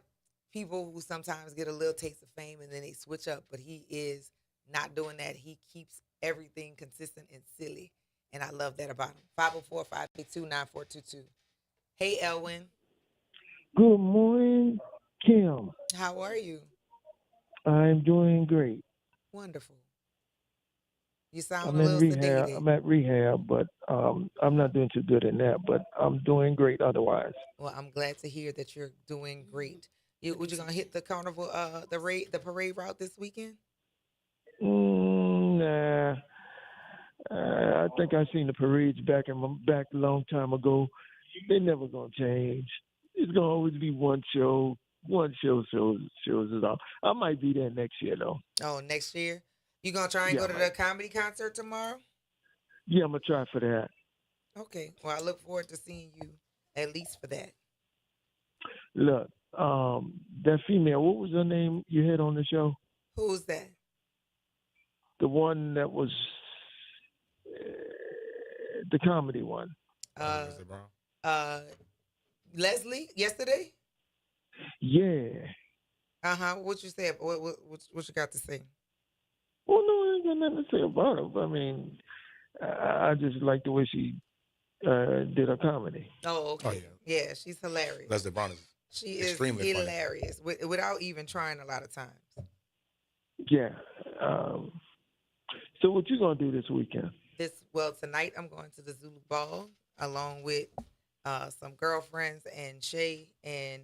people who sometimes get a little taste of fame and then they switch up, but he is not doing that. He keeps everything consistent and silly. And I love that about him. 504-582-9422. Hey, Elwin. Good morning, Kim. How are you? I'm doing great. Wonderful. You sound I'm a in little rehab. sedated. I'm at rehab, but I'm not doing too good in that. But I'm doing great otherwise. Well, I'm glad to hear that you're doing great. Would you gonna hit the carnival, the parade route this weekend? Nah. I think I seen the parades back a long time ago. They're never gonna change. It's gonna always be one show. One show shows it all. I might be there next year though. Oh, next year? You gonna try and Yeah, go to the comedy concert tomorrow? Yeah, I'm gonna try for that. Okay. Well, I look forward to seeing you at least for that. Look, that female, what was her name you had on the show? Who's that? The one that was the comedy one. Leslie, yesterday? Yeah. What you say? What you got to say? Well, no, I ain't got nothing to say about her. I mean, I just like the way she did her comedy. Oh, okay. Oh, yeah, she's hilarious. Leslie Brown is She is extremely funny. hilarious without even trying a lot of times. Yeah. So what you gonna do this weekend? Tonight I'm going to the Zulu Ball along with some girlfriends and Shay and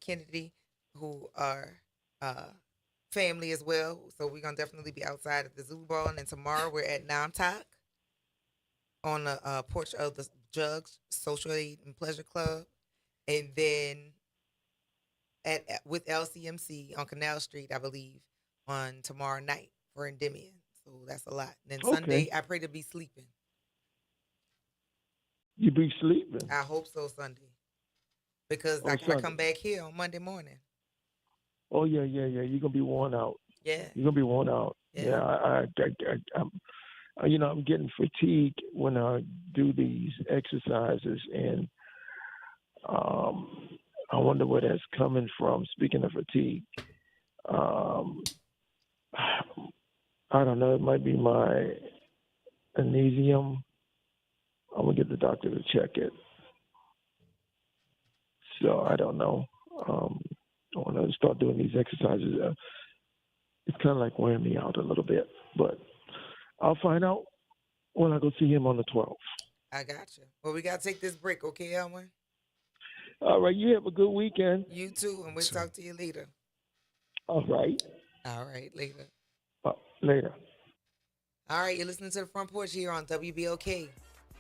Kennedy, who are family as well. So we're gonna definitely be outside at the Zulu Ball. And then tomorrow we're at Namtok on the porch of the Jugs Social Aid and Pleasure Club, and then with LCMC on Canal Street, I believe, on tomorrow night for Endymion. So that's a lot. And then Sunday, I pray to be sleeping. You be sleeping? I hope so Sunday, because I gotta Sunday. come back here on Monday morning. Oh yeah. You're gonna be worn out. Yeah. You're gonna be worn out. Yeah. I'm getting fatigued when I do these exercises, and I wonder where that's coming from. Speaking of fatigue, I don't know. It might be my anesium. I'm gonna get the doctor to check it. So I don't know. I want to start doing these exercises. It's kind of like wearing me out a little bit, but I'll find out when I go see him on the 12th. I got you. Well, we gotta take this break, okay, Elwin? All right. You have a good weekend. You too, and we'll talk to you later. All right. All right, later. Later. All right, you're listening to the Front Porch here on WBOK.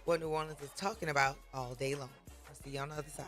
What New Orleans is talking about all day long. I'll see you on the other side.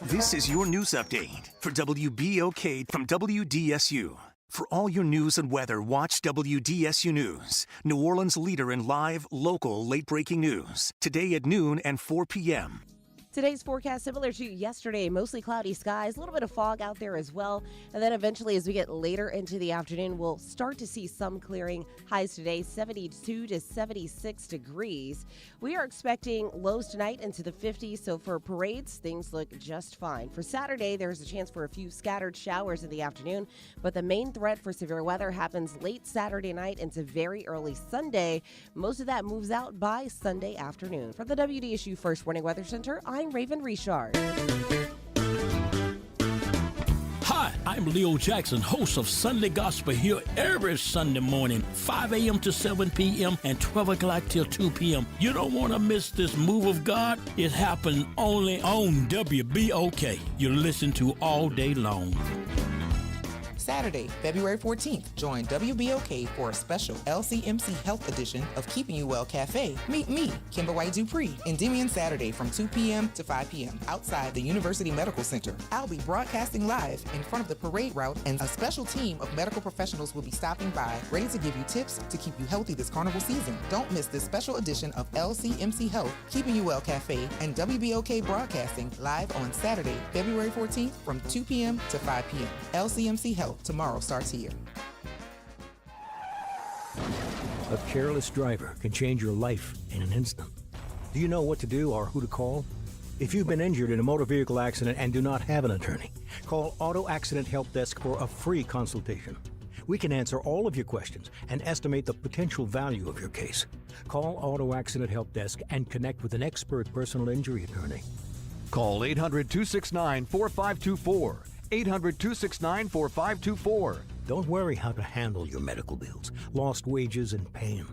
This is your news update for WBOK from WDSU. For all your news and weather, watch WDSU News, New Orleans' leader in live, local, late-breaking news. Today at noon and 4 p.m. Today's forecast similar to yesterday, mostly cloudy skies, a little bit of fog out there as well. And then eventually as we get later into the afternoon, we'll start to see some clearing. Highs today 72 to 76 degrees. We are expecting lows tonight into the 50s, so for parades, things look just fine. For Saturday, there's a chance for a few scattered showers in the afternoon, but the main threat for severe weather happens late Saturday night into very early Sunday. Most of that moves out by Sunday afternoon. From the WDSU First Warning Weather Center, I'm Raven Richard. Hi, I'm Leo Jackson, host of Sunday Gospel here every Sunday morning, 5 a.m. to 7 p.m. and 12 o'clock till 2 p.m. You don't want to miss this move of God. It happens only on WBOK. You listen to all day long. Saturday, February 14th, join WBOK for a special LCMC Health edition of Keeping You Well Cafe. Meet me, Kimber White Dupree, Endymion Saturday from 2 p.m. to 5 p.m. outside the University Medical Center. I'll be broadcasting live in front of the parade route, and a special team of medical professionals will be stopping by, ready to give you tips to keep you healthy this carnival season. Don't miss this special edition of LCMC Health, Keeping You Well Cafe, and WBOK Broadcasting live on Saturday, February 14th from 2 p.m. to 5 p.m. LCMC Health tomorrow starts here. A careless driver can change your life in an instant. Do you know what to do or who to call? If you've been injured in a motor vehicle accident and do not have an attorney, call Auto Accident Help Desk for a free consultation. We can answer all of your questions and estimate the potential value of your case. Call Auto Accident Help Desk and connect with an expert personal injury attorney. Call 800-269-4524. 800-269-4524. Don't worry how to handle your medical bills, lost wages, and pain.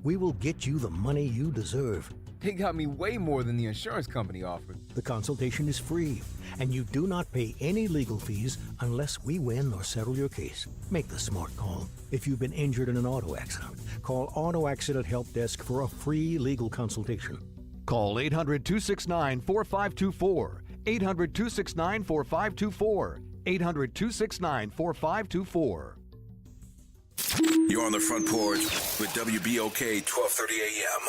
We will get you the money you deserve. They got me way more than the insurance company offered. The consultation is free, and you do not pay any legal fees unless we win or settle your case. Make the smart call. If you've been injured in an auto accident, call Auto Accident Help Desk for a free legal consultation. Call 800-269-4524. 800-269-4524. 800-269-4524. You're on the Front Porch with WBOK 1230 AM.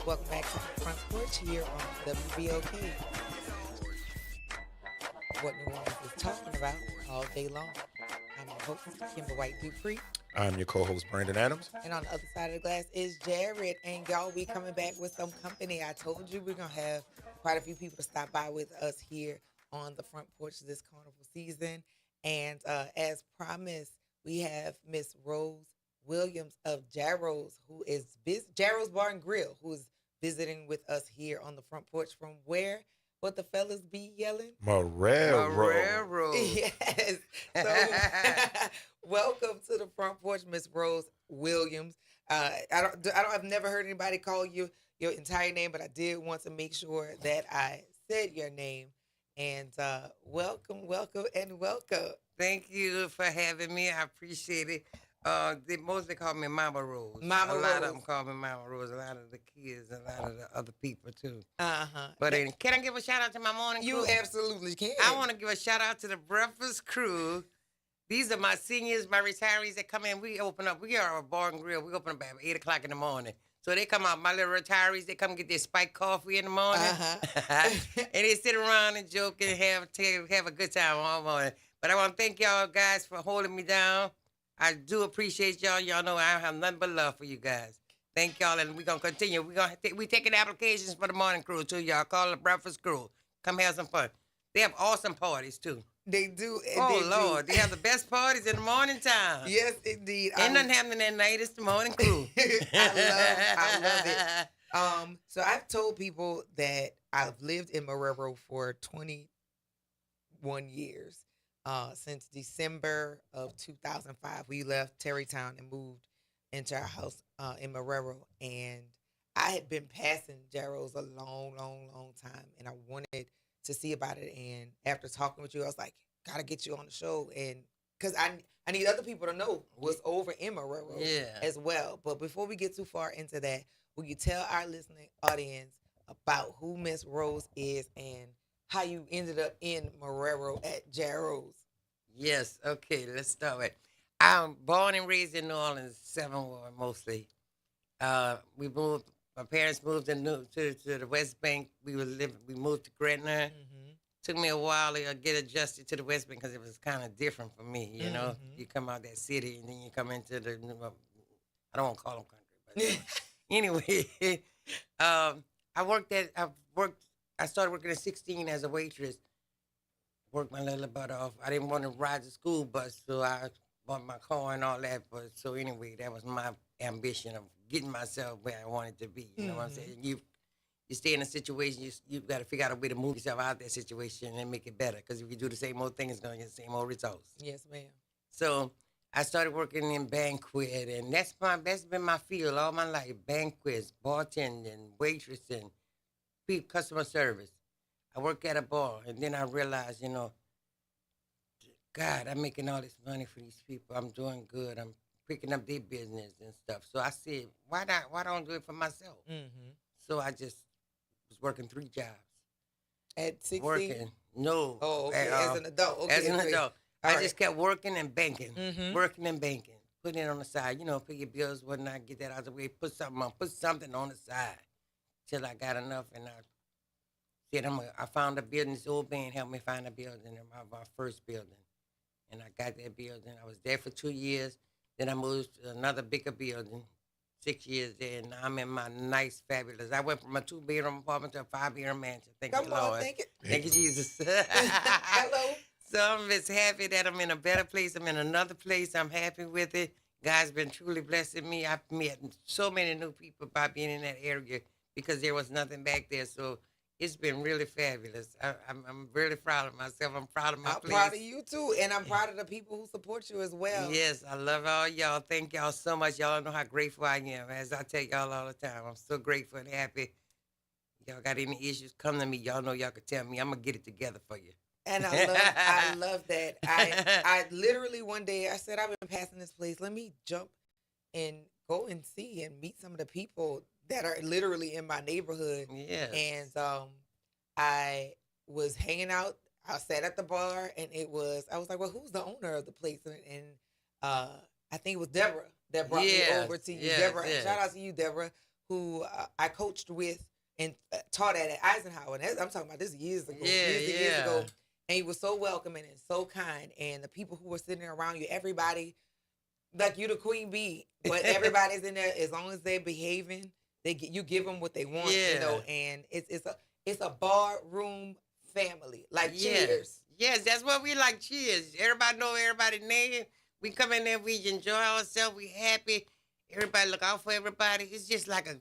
Welcome back to the Front Porch here on WBOK. What New Orleans is talking about all day long. I'm your host, Kimber White Dupree. I'm your co-host, Brandon Adams. And on the other side of the glass is Jared. And y'all, we coming back with some company. I told you we're going to have quite a few people stop by with us here on the Front Porch this carnival season. And as promised, we have Miss Rose Williams of Jarrow's, who is Jarrow's Bar and Grill, who is visiting with us here on the Front Porch from where? What the fellas be yelling? Marrero. Yes. So, welcome to the Front Porch, Miss Rose Williams. I've never heard anybody call you your entire name, but I did want to make sure that I said your name. And welcome. Thank you for having me. I appreciate it. They mostly call me Mama Rose. Mama a lot Rose. of them call me Mama Rose. A lot of the kids, a lot of the other people too. Uh-huh. But can I give a shout out to my morning crew? You absolutely can. I want to give a shout out to the breakfast crew. These are my seniors, my retirees that come in. We open up. We are a bar and grill. We open up at 8 o'clock in the morning. So they come out, my little retirees, they come get their spiked coffee in the morning. And they sit around and joke and have a good time all morning. But I want to thank y'all guys for holding me down. I do appreciate y'all. Y'all know I have nothing but love for you guys. Thank y'all, and we're going to continue. We taking applications for the morning crew, too, y'all. Call it the breakfast crew. Come have some fun. They have awesome parties, too. They do. Oh, they Lord. do. They have the best parties in the morning time. Yes, indeed. Ain't nothing happening at night. It's the morning crew. I love it. So I've told people that I've lived in Marrero for 21 years. Since December of 2005, we left Terrytown and moved into our house in Marrero. And I had been passing Jarrows a long, long, long time. And I wanted to see about it. And after talking with you, I was like, gotta get you on the show. And because I need other people to know what's over in Marrero as well. But before we get too far into that, will you tell our listening audience about who Miss Rose is and how you ended up in Marrero at Jarrows? Yes, okay, let's start with. I'm born and raised in New Orleans, 7th Ward mostly. We moved. My parents moved to the West Bank. We moved to Gretna. Took me a while to get adjusted to the West Bank because it was kind of different for me. You know, you come out that city and then you come into the. I don't want to call them country, but anyway, I started working at 16 as a waitress. Worked my little butt off. I didn't want to ride the school bus, so I bought my car and all that. But so anyway, that was my ambition of getting myself where I wanted to be. You know what I'm saying? You stay in a situation, you got to figure out a way to move yourself out of that situation and make it better. Because if you do the same old thing, it's going to get the same old results. Yes, ma'am. So I started working in banquet, and that's been my field all my life: banquets, bartending, waitressing, customer service. I work at a bar, and then I realized, God, I'm making all this money for these people. I'm doing good. I'm picking up their business and stuff. So I said, why don't I do it for myself? So I just was working 3 jobs. At 16? Working. No. Oh, okay. As an adult. Okay, as an adult. I just kept working and banking. Working and banking. Putting it on the side. Pay your bills, whatnot, get that out of the way. Put something on the side. Till I got enough, and I found a building. This old man helped me find a building, my first building. And I got that building. I was there for 2 years. Then I moved to another bigger building, 6 years there. And now I'm in my nice, fabulous. I went from a 2-bedroom apartment to a 5-bedroom mansion. Thank you, Lord. Thank you, Jesus. Hello. So I'm just happy that I'm in a better place. I'm in another place. I'm happy with it. God's been truly blessing me. I've met so many new people by being in that area because there was nothing back there. So it's been really fabulous. I'm really proud of myself. I'm proud of my place. I'm proud of you, too. And I'm proud of the people who support you as well. Yes, I love all y'all. Thank y'all so much. Y'all know how grateful I am. As I tell y'all all the time, I'm so grateful and happy. Y'all got any issues, come to me. Y'all know y'all can tell me. I'm going to get it together for you. And I love that. I literally one day, I said, I've been passing this place. Let me jump and go and see and meet some of the people that are literally in my neighborhood. Yes. And I was hanging out. I sat at the bar, and I was like, well, who's the owner of the place? And I think it was Deborah that brought me over to you. Yes, Deborah, yes. shout out to you, Deborah, who I coached with and taught at Eisenhower. And I'm talking about this years ago. Years ago. And he was so welcoming and so kind. And the people who were sitting around you, everybody, like you the queen bee, but everybody's in there as long as they're behaving. You give them what they want, and it's a bar room family, like Cheers. Yes, that's what we like, Cheers. Everybody know everybody's name. We come in there, we enjoy ourselves, we happy. Everybody look out for everybody. It's just like a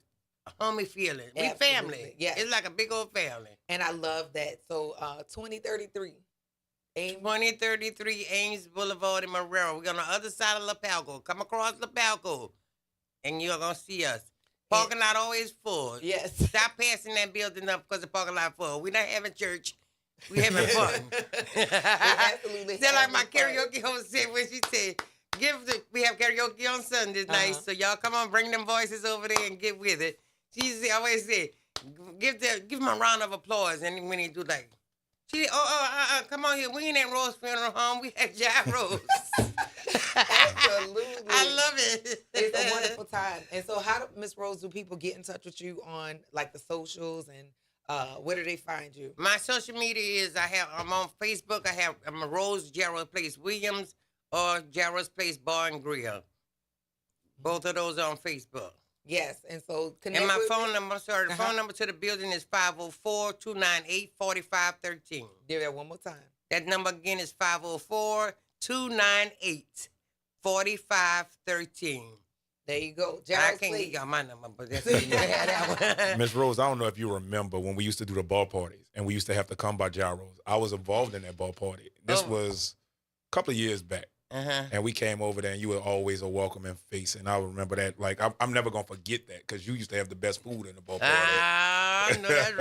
homey feeling. We family. Yeah, it's like a big old family. And I love that. So 2033. 2033 Ames Boulevard in Marrero. We're on the other side of La Palco. Come across La Palco, and you're going to see us. Parking lot always full. Yes. Stop passing that building up because the parking lot full. We're not having church. We're having fun. Absolutely. Just like my karaoke host said when she said, We have karaoke on Sundays night, so y'all come on, bring them voices over there and get with it. She always say, give them a round of applause, and when they do like, come on here, we ain't at Rose funeral home, we at Gyros. Absolutely. I love it. It's a wonderful time. And so how, Miss Rose, do people get in touch with you on like the socials, and where do they find you? My social media is I'm on Facebook. I'm a Rose Gyros Place Williams or Gyros Place Bar and Grill. Both of those are on Facebook. Yes, and so connect and my with phone me. number, the phone number to the building is 504-298-4513. Give that one more time. That number again is 504-298-4513. There you go. I can't give y'all my number, but that's that one. Miss Rose, I don't know if you remember when we used to do the ball parties and we used to have to come by Gyros. I was involved in that ball party. This was a couple of years back. And we came over there, and you were always a welcoming face. And I remember that. Like, I'm never going to forget that because you used to have the best food in the ball party. I know that's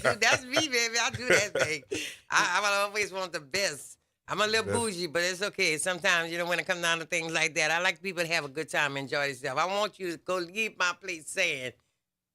right. That's me, baby. I do that thing. I always want the best. I'm a little bougie, but it's okay. Sometimes, when it comes down to things like that, I like people to have a good time and enjoy themselves. I want you to go leave my place saying,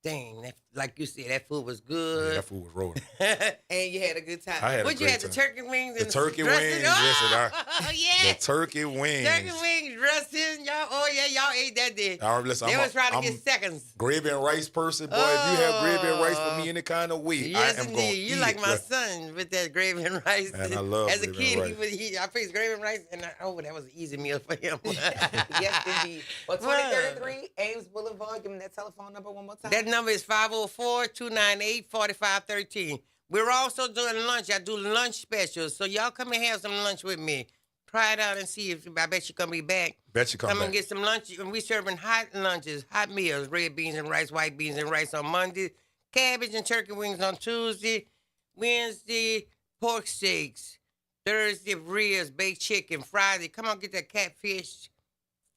dang, like you said, that food was good. Yeah, that food was rolling. And you had a good time. I had What a you great had, time. the turkey wings and The turkey dressing? wings. Oh, Listen, yeah. The turkey wings. Turkey wings, dressing. Y'all ate that day. Listen, They I'm was trying to get seconds. Gravy and rice person, boy. If you have gravy and rice for me any kind of way, Yes, I am going to indeed. You eat like it. my son with that gravy and rice. And I love As a gravy and kid, I faced gravy and rice, and that was an easy meal for him. Yes, indeed. Well, 2033 Ames Boulevard. Give me that telephone number one more time. That number is 504-298-4513. We're also doing lunch. I do lunch specials, so y'all come and have some lunch with me. Try it out and see if I bet you're going to be back. Bet you come Come back. and get some lunch. And we serving hot lunches, hot meals, red beans and rice, white beans and rice on Monday, cabbage and turkey wings on Tuesday, Wednesday, pork steaks, Thursday, ribs, baked chicken, Friday. Come on, get that catfish,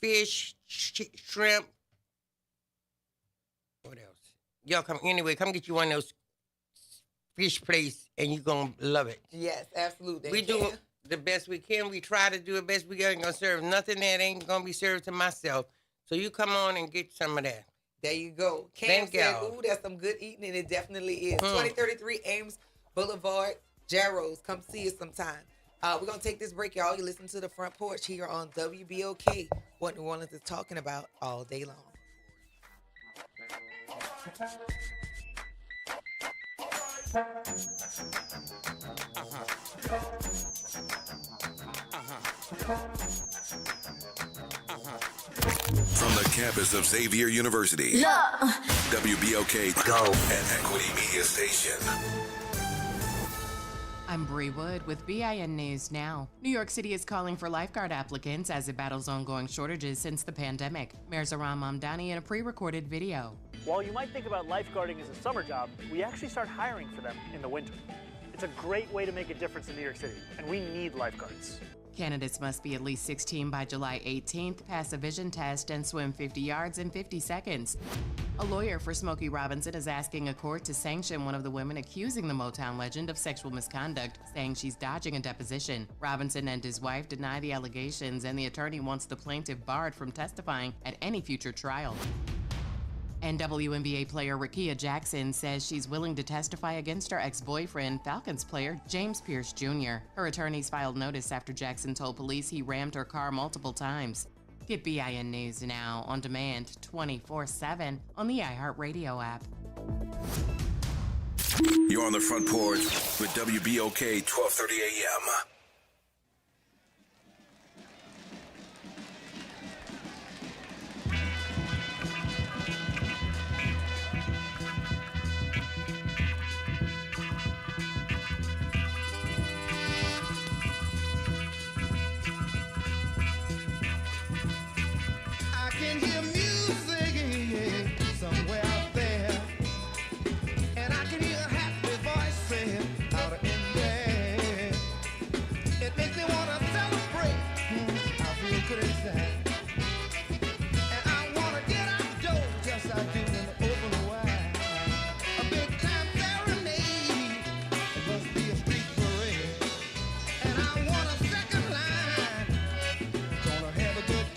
fish, shrimp. What else? Y'all come get you one of those fish plates, and you're going to love it. Yes, absolutely. We do the best we can. We try to do the best we can. Ain't going to serve nothing that ain't going to be served to myself. So you come on and get some of that. There you go. Cam Thank said, y'all. ooh, that's some good eating, and it definitely is. 2033 Ames Boulevard, Gyros. Come see us sometime. We're going to take this break, y'all. You listen to The Front Porch here on WBOK, what New Orleans is talking about all day long. From the campus of Xavier University, WBOK Go and Equity Media Station. I'm Bree Wood with BIN News Now. New York City is calling for lifeguard applicants as it battles ongoing shortages since the pandemic. Mayor Zaram Mamdani in a pre-recorded video. While you might think about lifeguarding as a summer job, we actually start hiring for them in the winter. It's a great way to make a difference in New York City, and we need lifeguards. Candidates must be at least 16 by July 18th, pass a vision test, and swim 50 yards in 50 seconds. A lawyer for Smokey Robinson is asking a court to sanction one of the women accusing the Motown legend of sexual misconduct, saying she's dodging a deposition. Robinson and his wife deny the allegations, and the attorney wants the plaintiff barred from testifying at any future trial. And WNBA player Rickea Jackson says she's willing to testify against her ex-boyfriend, Falcons player James Pierce Jr. Her attorneys filed notice after Jackson told police he rammed her car multiple times. Get BIN News Now on demand 24/7 on the iHeartRadio app. You're on the Front Porch with WBOK 1230 AM. I can hear music somewhere out there, and I can hear a happy voice saying out in there. It makes me wanna celebrate. I feel good inside, and I wanna get outdoors. Yes, I do in the open wide. A big time serenade. It must be a street parade, and I want a second line. Gonna have a good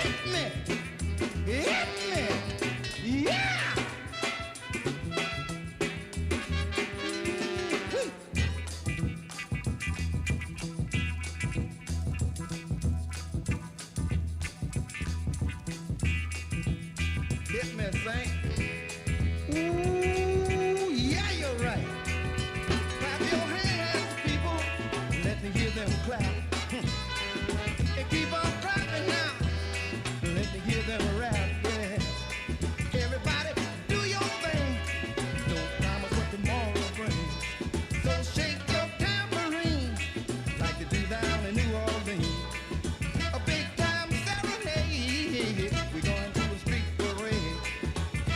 Hit me, Saint. Ooh, yeah, you're right. Clap your hands, people. Let me hear them clap. And keep on clapping now. Let me hear them rap, yeah. Everybody, do your thing. Don't promise what tomorrow brings. So shake your tambourine like they do down in New Orleans. A big time serenade. We're going to a street parade.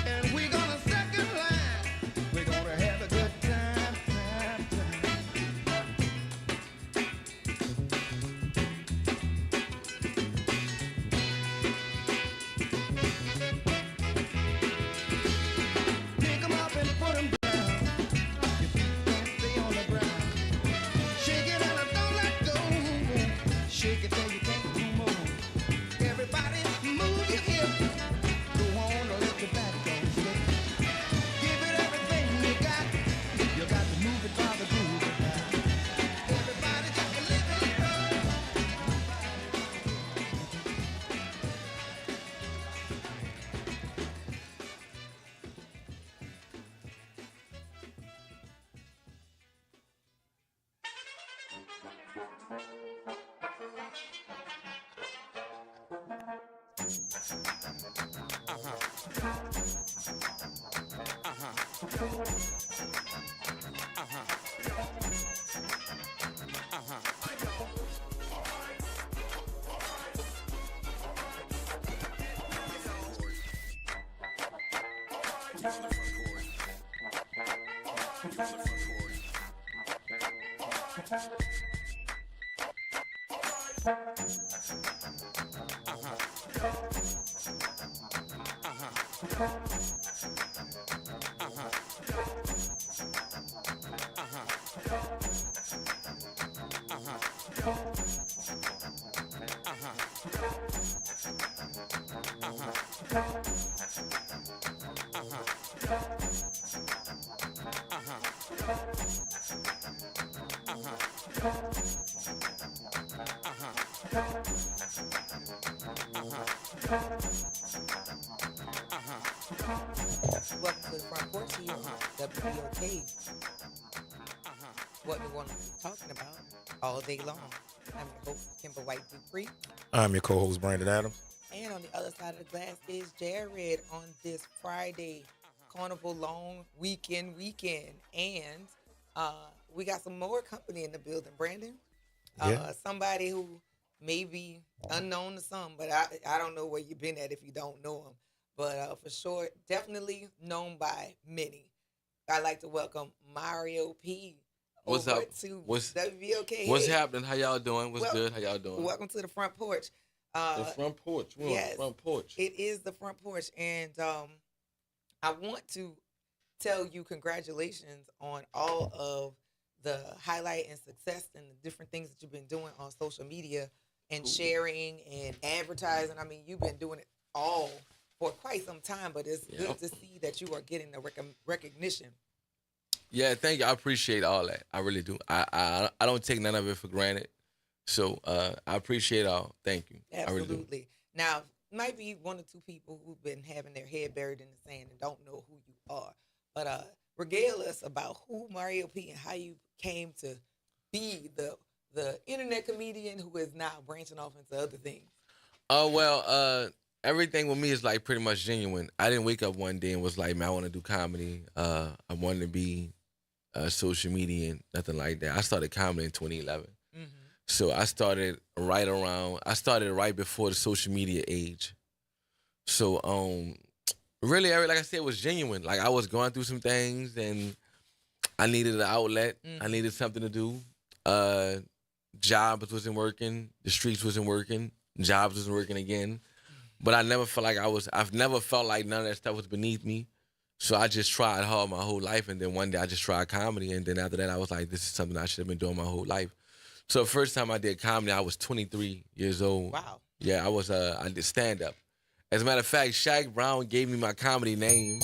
And we're gonna second line. We're gonna have a good time, time, time. Pick 'em up and put 'em down. Your feet can't stay on the ground. Shake it and don't let go. Shake it till you can't do more. Everybody move your hips. Go on or let your back go slip. Give it everything you got. You got to move it by the groove. Everybody just live it up. Welcome to the Front Porch here on WBOK. What we want to be talking about all day long. I'm your host, Kimber White Dupree. I'm your co-host, Brandon Adams. And on the other side of the glass is Jared on this Friday, Carnival long weekend. And we got some more company in the building, Brandon. Somebody who may be unknown to some, but I don't know where you've been at if you don't know him. But for sure, definitely known by many. I'd like to welcome Mario P. What's over up? To What's WBOK. What's happening? How y'all doing? What's good? How y'all doing? Welcome to the Front Porch. The Front Porch. We're on the Front Porch. It is the Front Porch. And I want to tell you congratulations on all of the highlight and success and the different things that you've been doing on social media and sharing and advertising. I mean, you've been doing it all for quite some time, but it's good to see that you are getting the recognition. Yeah, thank you. I appreciate all that. I really do. I don't take none of it for granted. So I appreciate all. Thank you. Absolutely. I really do. Now, might be one or two people who've been having their head buried in the sand and don't know who you are. But regale us about who Mario P and how you came to be the internet comedian who is now branching off into other things. Everything with me is like pretty much genuine. I didn't wake up one day and was like, man, I want to do comedy. I wanted to be a social media and nothing like that. I started comedy in 2011. Mm-hmm. So I started right before the social media age. So really, like I said, it was genuine. Like I was going through some things and I needed an outlet. Mm-hmm. I needed something to do. Jobs wasn't working. The streets wasn't working. Jobs wasn't working again. But I've never felt like none of that stuff was beneath me. So I just tried hard my whole life. And then one day I just tried comedy. And then after that, I was like, this is something I should have been doing my whole life. So the first time I did comedy, I was 23 years old. Wow. Yeah, I did stand up. As a matter of fact, Shaq Brown gave me my comedy name.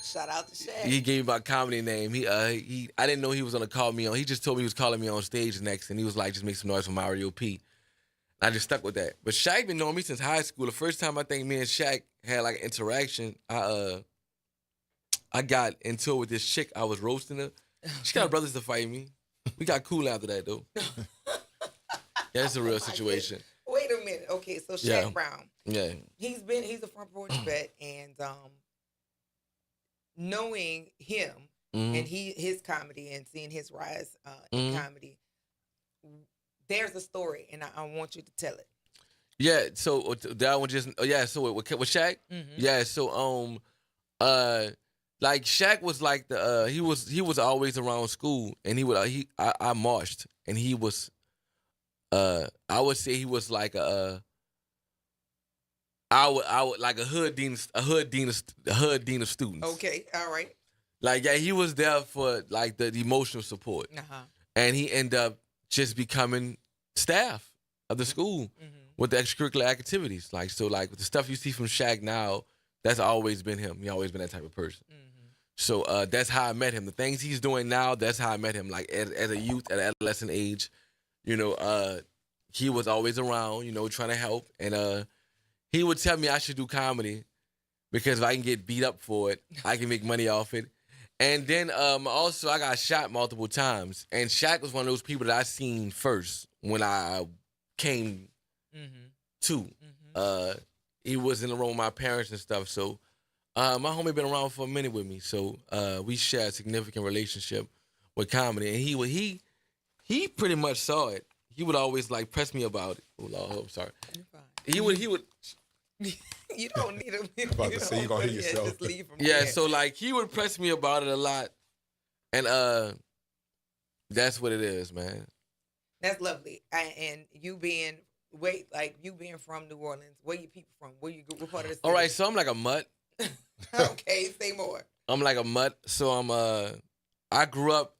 Shout out to Shaq. He gave me my comedy name. I didn't know he was gonna call me on. He just told me he was calling me on stage next, and he was like, just make some noise for Mario P. I just stuck with that. But Shaq been knowing me since high school. The first time I think me and Shaq had like an interaction, I got into it with this chick. I was roasting her. She got brothers to fight me. We got cool after that though. Yeah, it's a real situation. Wait a minute. Okay, so Shaq Brown. Yeah. He's a Front Porch vet, and knowing him and his comedy and seeing his rise in comedy, there's a story, and I want you to tell it. Yeah, so that one just so with Shaq, yeah, so like Shaq was like the he was always around school, and I marched, and he was I would say he was like I would like a hood dean of students. Okay, all right. Like he was there for like the emotional support, and he ended up just becoming staff of the school with the extracurricular activities. Like with the stuff you see from Shaq now, that's always been him. He always been that type of person. So that's how I met him. The things he's doing now, that's how I met him. Like as a youth, at adolescent age, he was always around, trying to help. And he would tell me I should do comedy because if I can get beat up for it, I can make money off it. And then also I got shot multiple times. And Shaq was one of those people that I seen first when I came to. He was in the room with my parents and stuff. So my homie been around for a minute with me. So we share a significant relationship with comedy. And he pretty much saw it. He would always like press me about it. Oh, Lord, I'm sorry. He would. You don't need him. I'm about to say you're gonna hit yourself. Just leave him. Yeah, so like he would press me about it a lot. And that's what it is, man. That's lovely. And you being from New Orleans, where you people from? What part of the city? All right, so I'm like a mutt. Okay, say more. I'm like a mutt. So I grew up.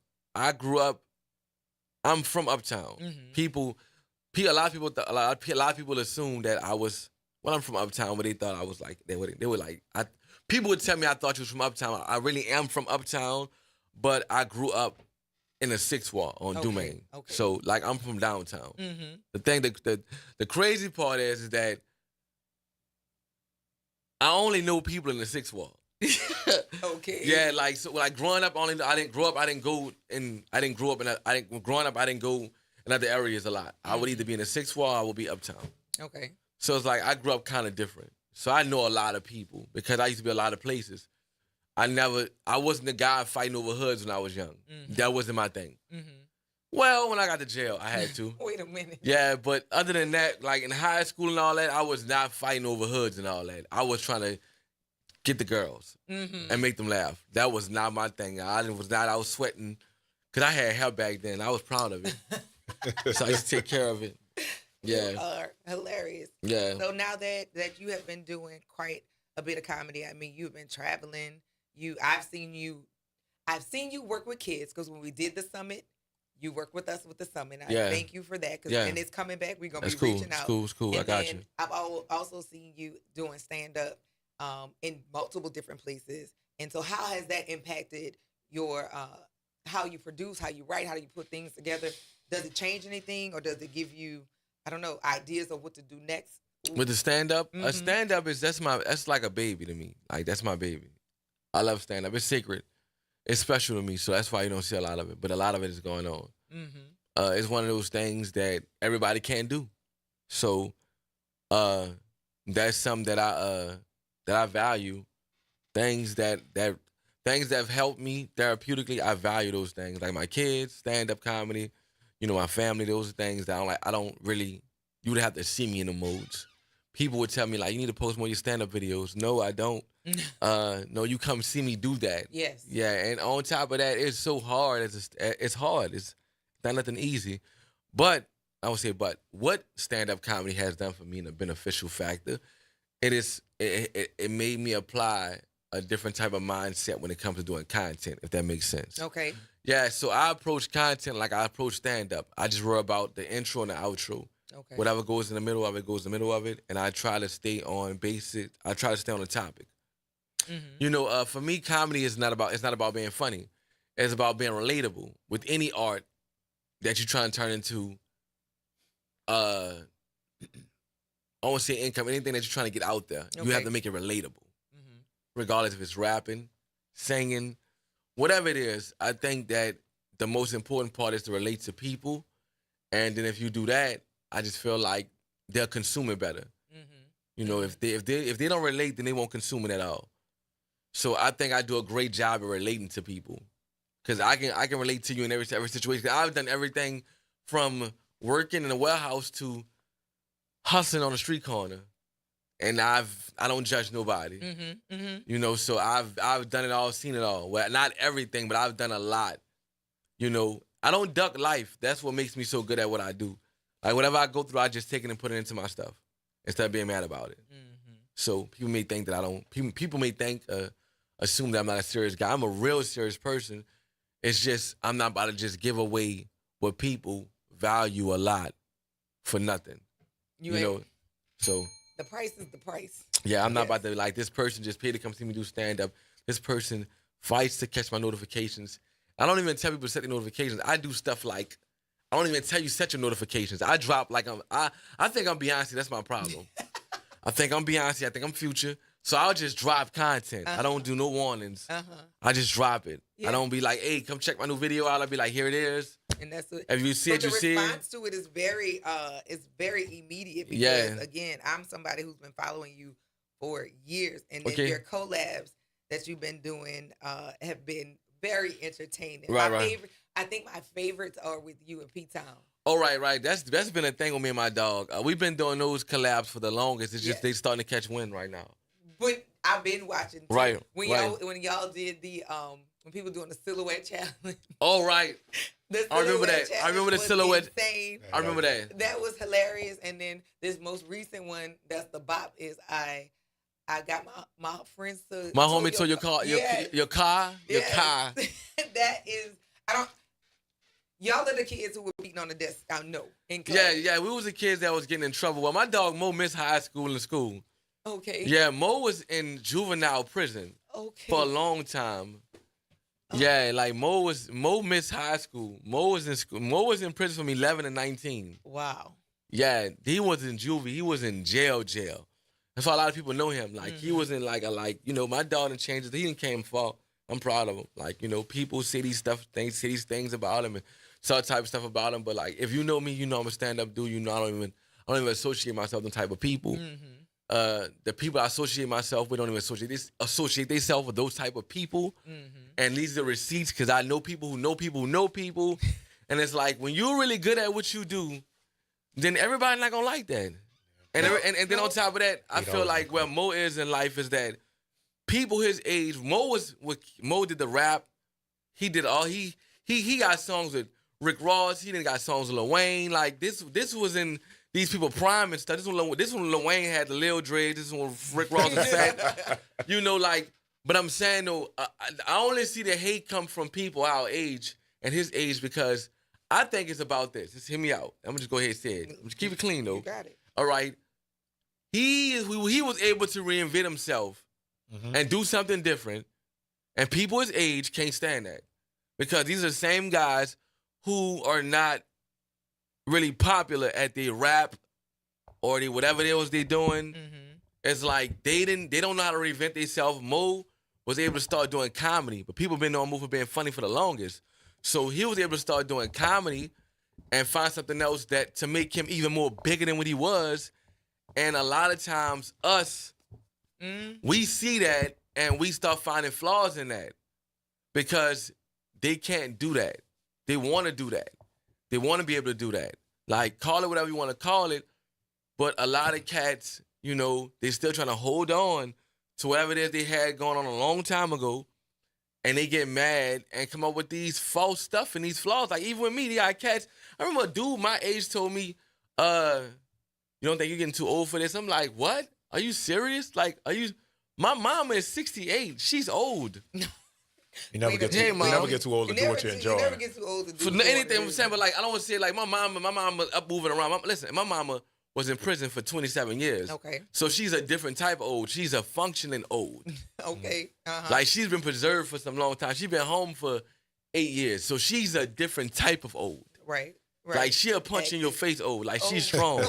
I'm from Uptown. A lot of people assume that I was. Well, I'm from Uptown, but they thought I was like they were like people would tell me I thought you was from Uptown. I really am from Uptown, but I grew up in the Sixth Ward on Dumaine. Okay. So like I'm from downtown. The thing the crazy part is that I only know people in the Sixth Ward. Okay. Yeah, like so like growing up I didn't grow up in other areas a lot. I would either be in the Sixth Ward or I would be Uptown. Okay. So it's like I grew up kind of different. So I know a lot of people because I used to be a lot of places. I wasn't the guy fighting over hoods when I was young. That wasn't my thing. Well, when I got to jail, I had to. Wait a minute. Yeah, but other than that, like in high school and all that, I was not fighting over hoods and all that. I was trying to get the girls and make them laugh. That was not my thing. I was sweating because I had hair back then. I was proud of it. So I used to take care of it. Yeah. You are hilarious. Yeah. So now that you have been doing quite a bit of comedy, I mean, you've been traveling. I've seen you work with kids because when we did the summit, you worked with us with the summit. I thank you for that and it's coming back. We're gonna be reaching out. It's cool. And I got you. I've also seen you doing stand up in multiple different places. And so, how has that impacted your how you produce, how you write, how you put things together? Does it change anything, or does it give you, I don't know, ideas of what to do next? With the stand-up, a stand-up that's like a baby to me. Like, that's my baby. I love stand-up. It's sacred. It's special to me, so that's why you don't see a lot of it. But a lot of it is going on. It's one of those things that everybody can't do. So that's something that I value. Things that have helped me therapeutically, I value those things. Like my kids, stand-up comedy, my family, those are things that I don't really, you would have to see me in the modes. People would tell me, like, you need to post more of your stand-up videos. No, I don't. No, you come see me do that. Yes. Yeah, and on top of that, it's so hard. It's hard. It's not nothing easy. But, I would say, what stand-up comedy has done for me in a beneficial factor, it made me apply a different type of mindset when it comes to doing content, if that makes sense. Okay. Yeah, so I approach content like I approach stand-up. I just worry about the intro and the outro. Okay. Whatever goes in the middle of it goes in the middle of it, and I try to stay on basic. I try to stay on the topic. For me, comedy is not about being funny. It's about being relatable with any art that you're trying to turn into. I won't say income, anything that you're trying to get out there. You have to make it relatable, regardless if it's rapping, singing, whatever it is. I think that the most important part is to relate to people, and then if you do that, I just feel like they'll consume it better. If they don't relate, then they won't consume it at all. So I think I do a great job of relating to people, because I can relate to you in every situation. I've done everything from working in a warehouse to hustling on the street corner, and I don't judge nobody. So I've done it all, seen it all. Well, not everything, but I've done a lot. I don't duck life. That's what makes me so good at what I do. Like whatever I go through, I just take it and put it into my stuff instead of being mad about it. So people may think that I don't. People may assume that I'm not a serious guy. I'm a real serious person. It's just I'm not about to just give away what people value a lot for nothing. So the price is the price. Yeah, I'm not about to like this person just paid to come see me do stand up. This person fights to catch my notifications. I don't even tell people to set their notifications. I do stuff like I don't even tell you set your notifications. I drop like I think I'm Beyonce. That's my problem. I think I'm Beyonce. I think I'm Future. So I'll just drop content. I don't do no warnings. I just drop it. I don't be like, hey, come check my new video out. I'll be like, here it is. And that's what, if you see it, you see it. The response to it is very immediate because again, I'm somebody who's been following you for years, and then your collabs that you've been doing have been very entertaining. I think my favorites are with you and P-Town. Oh, right. That's been a thing with me and my dog. We've been doing those collabs for the longest. It's just they starting to catch wind right now. But I've been watching too. Right. When y'all did the when people doing the silhouette challenge. Oh right. I remember that. I remember the silhouette. Insane. I remember that. That was hilarious. And then this most recent one, that's the bop, is I got my friends to my homie told your car. Your car. That is y'all are the kids who were beating on the desk. I know. Yeah. We was the kids that was getting in trouble. Well, my dog Mo missed high school and school. Okay. Yeah, Mo was in juvenile prison for a long time. Yeah, like Mo missed high school. Mo was in prison from 11 to 19. Wow. Yeah, he was in juvie. He was in jail. That's why a lot of people know him. Like he was in my dog done changed. He didn't came far. I'm proud of him. Like, people say these things about him and some type of stuff about him. But like, if you know me, you know I'm a stand-up dude. I don't even associate myself with the type of people. The people I associate myself with don't even associate themselves with those type of people. And these are receipts because I know people who know people who know people. And it's like when you're really good at what you do, then everybody's not gonna like that. And then on top of that, I feel like where Mo is in life is that people his age, Mo did the rap. He did all he got songs with Rick Ross. He didn't got songs with Lil Wayne. Like this was in these people prime and stuff. This one Lil Wayne had the Lil Dre. This one Rick Ross was fat. But I'm saying though, I only see the hate come from people our age and his age because I think it's about this. Just hear me out. I'm gonna just go ahead and say it. I'm just keep it clean though. You got it. All right. He was able to reinvent himself and do something different, and people his age can't stand that because these are the same guys who are not really popular at their rap or whatever it was they doing. It's like they don't know how to reinvent themselves. Mo was able to start doing comedy, but people been on Mo for being funny for the longest. So he was able to start doing comedy and find something else that to make him even more bigger than what he was. And a lot of times us, we see that and we start finding flaws in that because they can't do that. They want to do that. They want to be able to do that. Like, call it whatever you want to call it. But a lot of cats, they still trying to hold on to whatever it is they had going on a long time ago. And they get mad and come up with these false stuff and these flaws. Like, even with me, they got cats. I remember a dude my age told me, you don't think you're getting too old for this? I'm like, what? Are you serious? Like, my mama is 68. She's old. You never get too old to do what you enjoy. You never get too old to do for anything I'm saying, but like I don't want to say it like my mama up moving around. Listen, my mama was in prison for 27 years. Okay. So she's a different type of old. She's a functioning old. Okay. Like she's been preserved for some long time. She's been home for 8 years. So she's a different type of old. Right. Like she'll punch in your face old. Like she's strong.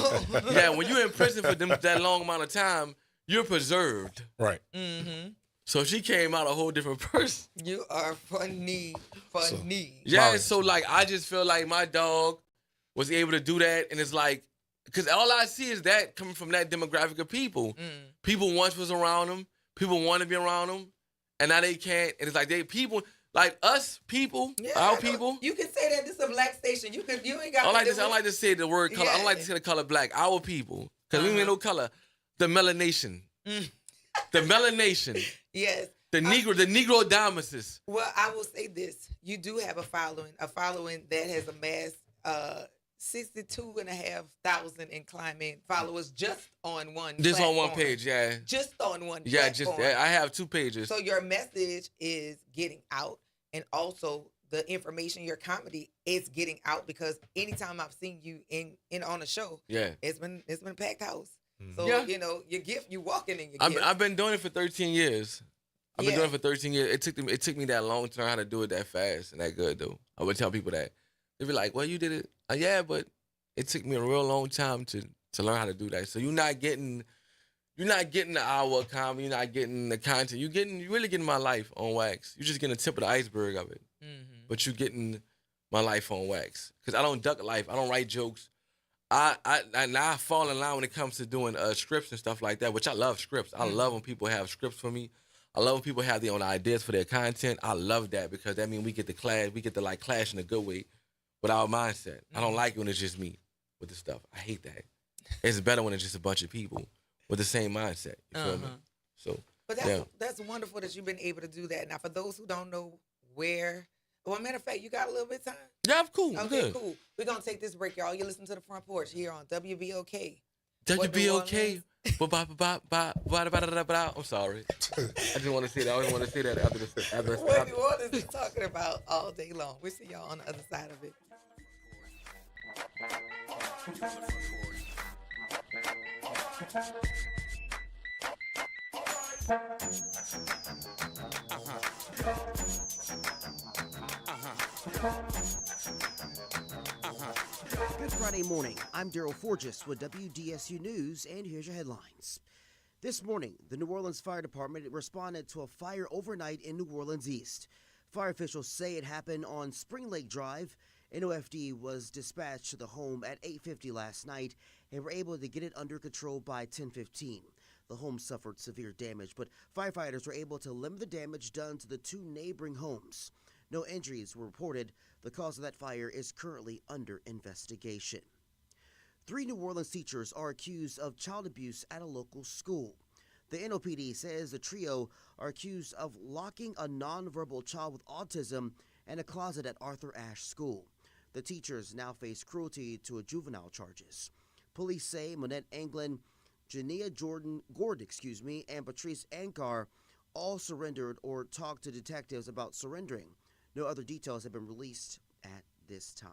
Yeah, when you're in prison for that long amount of time, you're preserved. Right. Mm-hmm. So she came out a whole different person. You are funny. Yeah, so like I just feel like my dog was able to do that, and it's like, because all I see is that coming from that demographic of people. People once was around them, people want to be around them, and now they can't. And it's like people like us people, our people. You can say that this is a black station. You ain't got. I don't like to say the word color. I don't like to say the color black. Our people, because we ain't no color. The melanation. The melanation. Yes. The Negro Damasus. Well, I will say this. You do have a following that has amassed 62,500 and climbing followers just on one Just platform. on one page, yeah. Just on one Yeah, platform. I have 2 pages. So your message is getting out, and also the information, your comedy is getting out, because anytime I've seen you in on a show, it's been a packed house. So you know your gift, you walking in your gift. I've been doing it for 13 years. I've been doing it for 13 years. It took me that long to learn how to do it that fast and that good though. I would tell people that. They'd be like, "Well, you did it." Yeah, but it took me a real long time to learn how to do that. So you're not getting the hour of comedy. You're not getting the content. You're really getting my life on wax. You're just getting the tip of the iceberg of it. Mm-hmm. But you're getting my life on wax. Because I don't duck life. I don't write jokes. I fall in line when it comes to doing scripts and stuff like that, which I love scripts. I love when people have scripts for me. I love when people have their own ideas for their content. I love that because that means we get to clash in a good way with our mindset. I don't like it when it's just me with the stuff. I hate that. It's better when it's just a bunch of people with the same mindset. You feel me? So, but that's wonderful that you've been able to do that. Now, for those who don't know where, well, matter of fact, you got a little bit of time. Yeah, I'm cool. Okay, good. cool. We're gonna take this break, y'all. You listen to the Front Porch here on WBOK. WBOK. I'm sorry. I just want to say that. I always want to say that after the. What is he talking about all day long? We'll see y'all on the other side of it. Good Friday morning. I'm Daryl Forges with WDSU News, and here's your headlines. This morning, the New Orleans Fire Department responded to a fire overnight in New Orleans East. Fire officials say it happened on Spring Lake Drive. NOFD was dispatched to the home at 8:50 last night and were able to get it under control by 10:15. The home suffered severe damage, but firefighters were able to limit the damage done to the 2 neighboring homes. No injuries were reported. The cause of that fire is currently under investigation. 3 New Orleans teachers are accused of child abuse at a local school. The NOPD says the trio are accused of locking a nonverbal child with autism in a closet at Arthur Ashe School. The teachers now face cruelty to a juvenile charges. Police say Monette Anglin, Jania Gord, and Patrice Ankar all surrendered or talked to detectives about surrendering. No other details have been released at this time.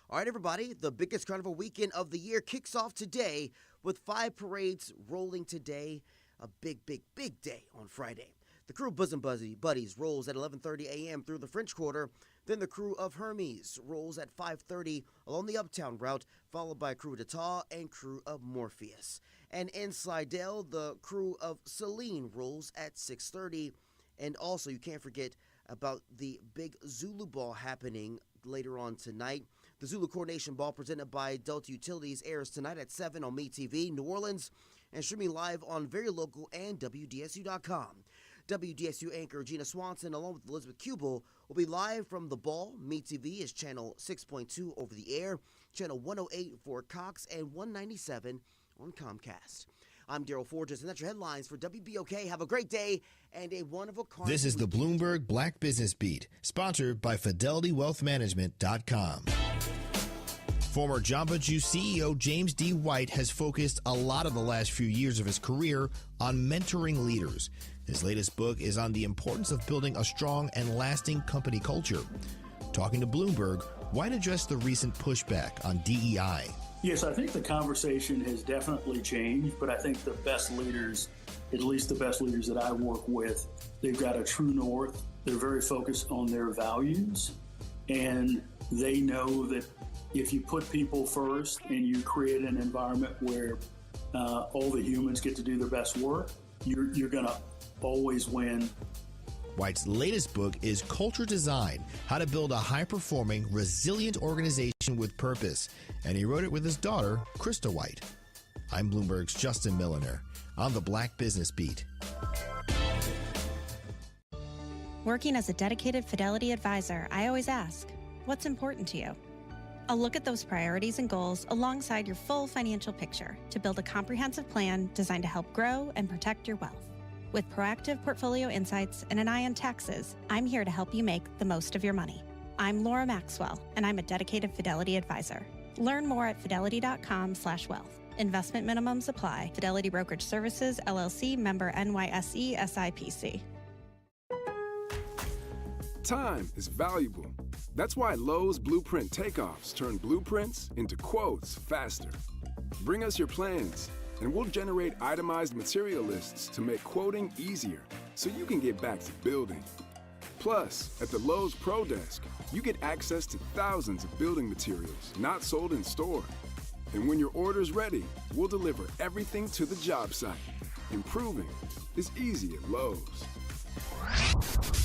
All right, everybody, the biggest carnival weekend of the year kicks off today with 5 parades rolling today. A big, big, big day on Friday. The crew of Bosom Buddies rolls at 11:30 a.m. through the French Quarter. Then the crew of Hermes rolls at 5:30 along the Uptown route, followed by crew of Tata and crew of Morpheus. And in Slidell, the crew of Celine rolls at 6:30. And also, you can't forget about the big Zulu Ball happening later on tonight. The Zulu Coronation Ball, presented by Delta Utilities, airs tonight at 7 on MeTV, New Orleans, and streaming live on Very Local and WDSU.com. WDSU anchor Gina Swanson, along with Elizabeth Kubel, will be live from the ball. MeTV is channel 6.2 over the air, channel 108 for Cox, and 197 on Comcast. I'm Daryl Forges, and that's your headlines for WBOK. Have a great day and a wonderful carnival. This is the Bloomberg Black Business Beat, sponsored by FidelityWealthManagement.com. Former Jamba Juice CEO James D. White has focused a lot of the last few years of his career on mentoring leaders. His latest book is on the importance of building a strong and lasting company culture. Talking to Bloomberg, White addressed the recent pushback on DEI. Yes, I think the conversation has definitely changed, but I think the best leaders, at least the best leaders that I work with, they've got a true north. They're very focused on their values, and they know that if you put people first and you create an environment where all the humans get to do their best work, you're going to always win. White's latest book is Culture Design, How to Build a High-Performing, Resilient Organization with Purpose. And he wrote it with his daughter, Krista White. I'm Bloomberg's Justin Milliner on the Black Business Beat. Working as a dedicated Fidelity advisor, I always ask, what's important to you? I'll look at those priorities and goals alongside your full financial picture to build a comprehensive plan designed to help grow and protect your wealth. With proactive portfolio insights and an eye on taxes, I'm here to help you make the most of your money. I'm Laura Maxwell, and I'm a dedicated Fidelity advisor. Learn more at fidelity.com/wealth. Investment minimums apply. Fidelity Brokerage Services, LLC, member NYSE, SIPC. Time is valuable. That's why Lowe's Blueprint Takeoffs turn blueprints into quotes faster. Bring us your plans, and we'll generate itemized material lists to make quoting easier so you can get back to building. Plus, at the Lowe's Pro Desk, you get access to thousands of building materials not sold in store. And when your order's ready, we'll deliver everything to the job site. Improving is easy at Lowe's.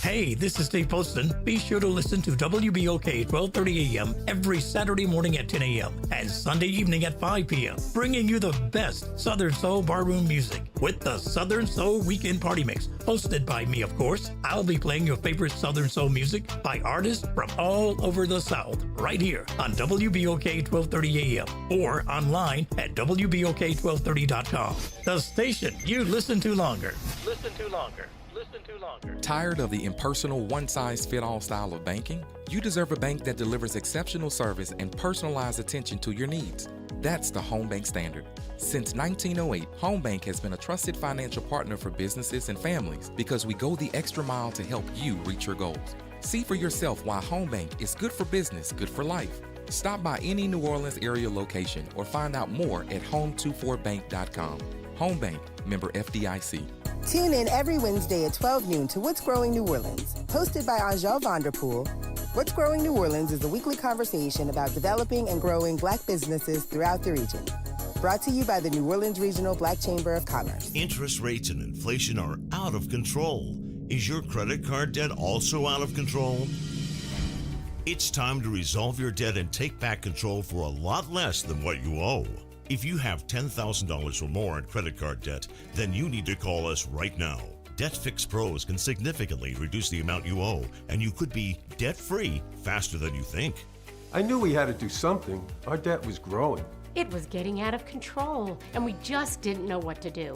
Hey, this is Steve Poston. Be sure to listen to WBOK 1230 AM every Saturday morning at 10 a.m. and Sunday evening at 5 p.m., bringing you the best Southern Soul barroom music with the Southern Soul Weekend Party Mix, hosted by me, of course. I'll be playing your favorite Southern Soul music by artists from all over the South, right here on WBOK 1230 AM or online at WBOK1230.com. The station you listen to longer. Listen to longer. Tired of the impersonal, one-size-fit-all style of banking? You deserve a bank that delivers exceptional service and personalized attention to your needs. That's the Home Bank Standard. Since 1908, Home Bank has been a trusted financial partner for businesses and families because we go the extra mile to help you reach your goals. See for yourself why Home Bank is good for business, good for life. Stop by any New Orleans area location or find out more at home24bank.com. Home Bank, member FDIC. Tune in every Wednesday at 12 noon to What's Growing New Orleans. Hosted by Angel Vanderpool, What's Growing New Orleans is a weekly conversation about developing and growing Black businesses throughout the region. Brought to you by the New Orleans Regional Black Chamber of Commerce. Interest rates and inflation are out of control. Is your credit card debt also out of control? It's time to resolve your debt and take back control for a lot less than what you owe. If you have $10,000 or more in credit card debt, then you need to call us right now. Debt Fix Pros can significantly reduce the amount you owe, and you could be debt-free faster than you think. I knew we had to do something. Our debt was growing. It was getting out of control, and we just didn't know what to do.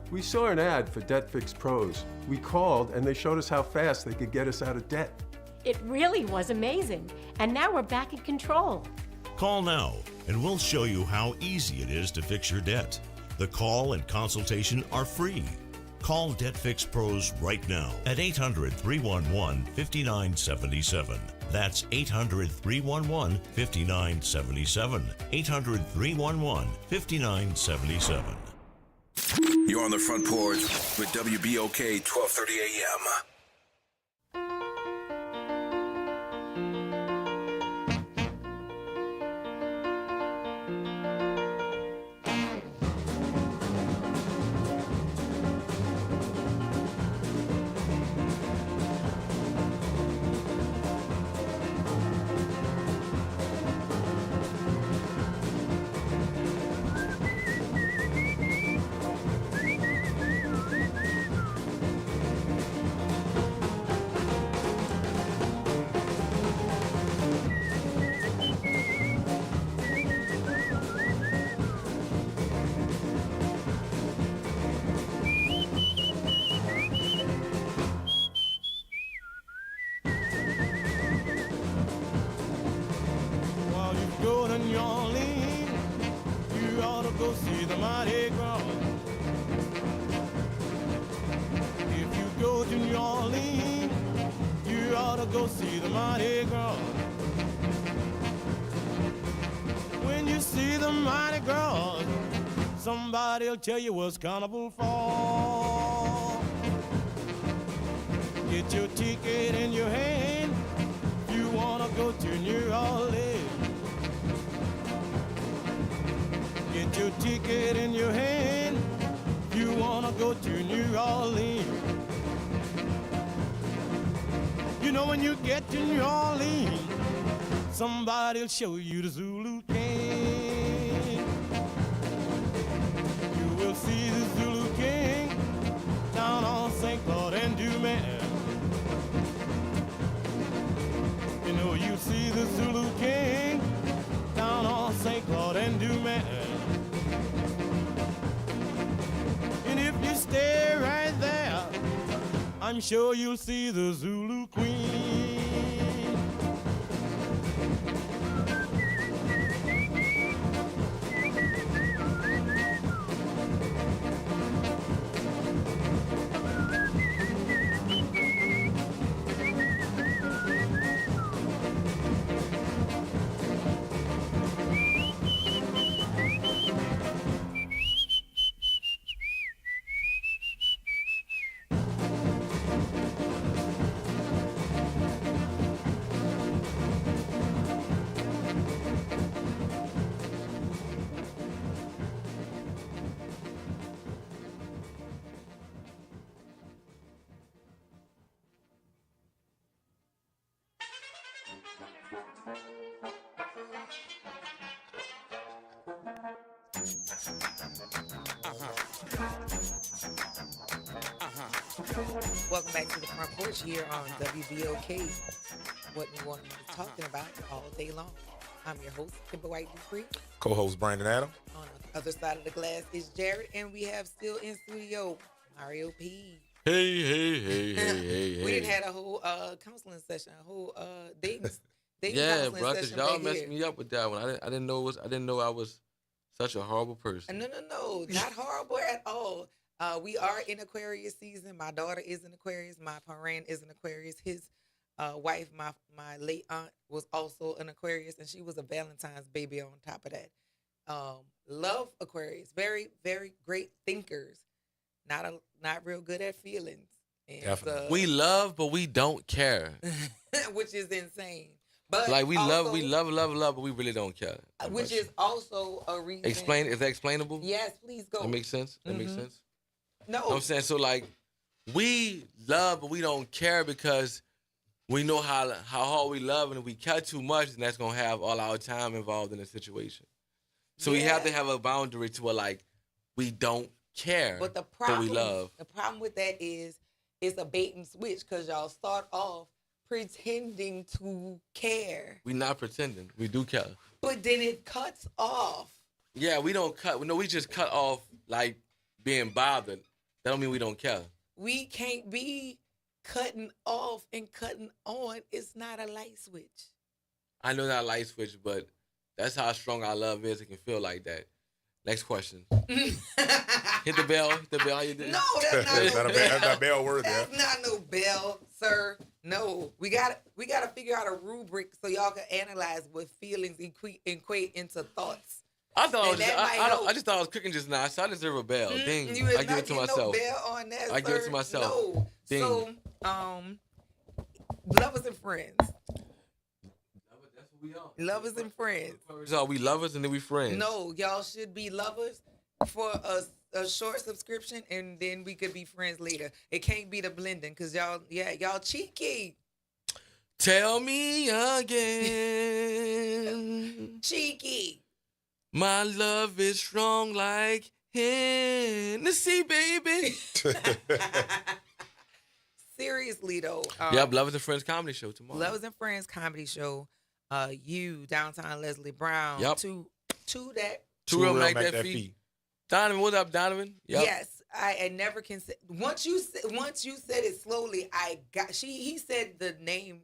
We saw an ad for Debt Fix Pros. We called, and they showed us how fast they could get us out of debt. It really was amazing, and now we're back in control. Call now, and we'll show you how easy it is to fix your debt. The call and consultation are free. Call Debt Fix Pros right now at 800-311-5977. That's 800-311-5977. 800-311-5977. You're on the Front Porch with WBOK 1230 AM. wanna go see the Mardi Gras. When you see the Mardi Gras, somebody'll tell you what's carnival for. Get your ticket in your hand if you wanna go to New Orleans. Get your ticket in your hand if you wanna go to New Orleans. You know when you get to New Orleans, somebody'll show you the Zulu King. You will see the Zulu King down on St. Claude and Dumas. You know you see the Zulu King down on St. Claude and Dumas. And if you stay right there, I'm sure you'll see the Zulu Queen. Welcome back to the Front Porch here on WBOK. What New Orleans is talking about all day long. I'm your host, Kimber White Dupree. Co-host Brandon Adam. On the other side of the glass is Jared, and we have still in studio Mario P. Hey, hey, hey, hey, hey. We didn't have a whole counseling session, a whole dating yeah, counseling bro, because session. y'all right messed here. me up with that one. I didn't know I was such a horrible person. No, not horrible at all. We are in Aquarius season. My daughter is an Aquarius. My parent is an Aquarius. His wife, my late aunt, was also an Aquarius, and she was a Valentine's baby on top of that. Love Aquarius. Very, very great thinkers. Not real good at feelings. And, Definitely. We love, but we don't care. which is insane. But Like we also, love, but we really don't care. which is also a reason. Is that explainable? Yes, please go. That makes sense. That makes sense. No. You know what I'm saying? So like we love but we don't care because we know how hard we love, and if we care too much, then that's gonna have all our time involved in the situation. So we have to have a boundary to where like we don't care, But the but problem, we love. the problem with that is it's a bait and switch because y'all start off pretending to care, We not pretending. We do care. but then it cuts off. Yeah, we don't cut. No, we just cut off like being bothered. That don't mean we don't care. We can't be cutting off and cutting on. It's not a light switch. I know not a light switch, but that's how strong our love is. It can feel like that. Next question. Hit the bell. Hit the bell. How you doing? No, that's not no bell. That's not bell worthy. That's not no bell, sir. No, we gotta figure out a rubric so y'all can analyze what feelings equate into thoughts. I thought And that might help. I just thought I was cooking just now, so I deserve a bell. Ding. You is I give not it to getting myself. No bell on that, I give it to sir. myself. No. Ding. So, lovers and friends. That's what we are. Lovers and friends. So we lovers and then we friends. No, y'all should be lovers for a short subscription, and then we could be friends later. It can't be the blending because y'all cheeky. Tell me again. Cheeky. My love is strong like Hennessy, baby. Seriously though. Yep, Lovers and Friends comedy show tomorrow. Lovers and Friends comedy show. You downtown Leslie Brown. Yep. To that. Two real make that feet. Donovan, what up, Donovan? Yep. Yes, I never can say. Once you said it slowly, he said the name.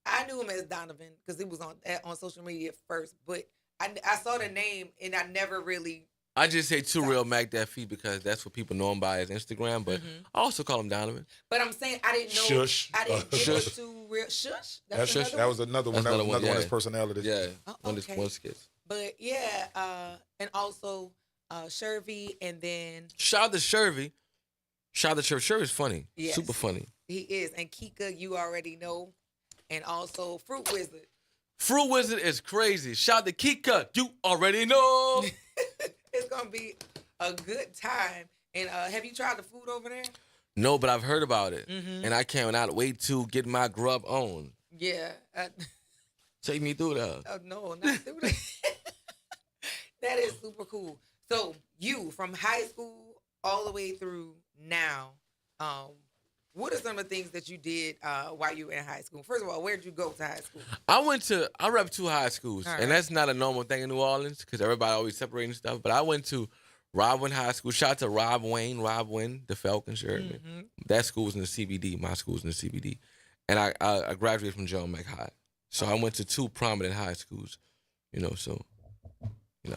I knew him as Donovan because it was on social media first, but I saw the name and I never really I just say Too Real Mac that feet because that's what people know him by his Instagram, but I also call him Donovan. But I'm saying I didn't know. Shush. I didn't get Shush. Too Real. Shush. That's Shush. That was another one. That's That was another one of yeah. his personalities. Yeah, okay. one skits. But yeah, and also Shervy, and then Shout out to Shervy. Shout out to Shervy. Shervy's funny. Yes. Super funny. he is, and Kika, you already know, and also Fruit Wizard. Fruit Wizard is crazy. Shout out to Kika. You already know. It's gonna be a good time. And have you tried the food over there? No, but I've heard about it, Mhm. and I cannot wait to get my grub on. Yeah. Take me through that. Oh, no, not through that. That is super cool. So you, from high school all the way through now, what are some of the things that you did while you were in high school? First of all, where did you go to high school? I rep 2 high schools, All right. and that's not a normal thing in New Orleans because everybody always separating stuff. But I went to Rob Wayne High School. Shout out to Rob Wayne, the Falcons. You heard me. That school was in the CBD. My school was in the CBD. And I graduated from John Mack High. So I went to 2 prominent high schools, so, you know what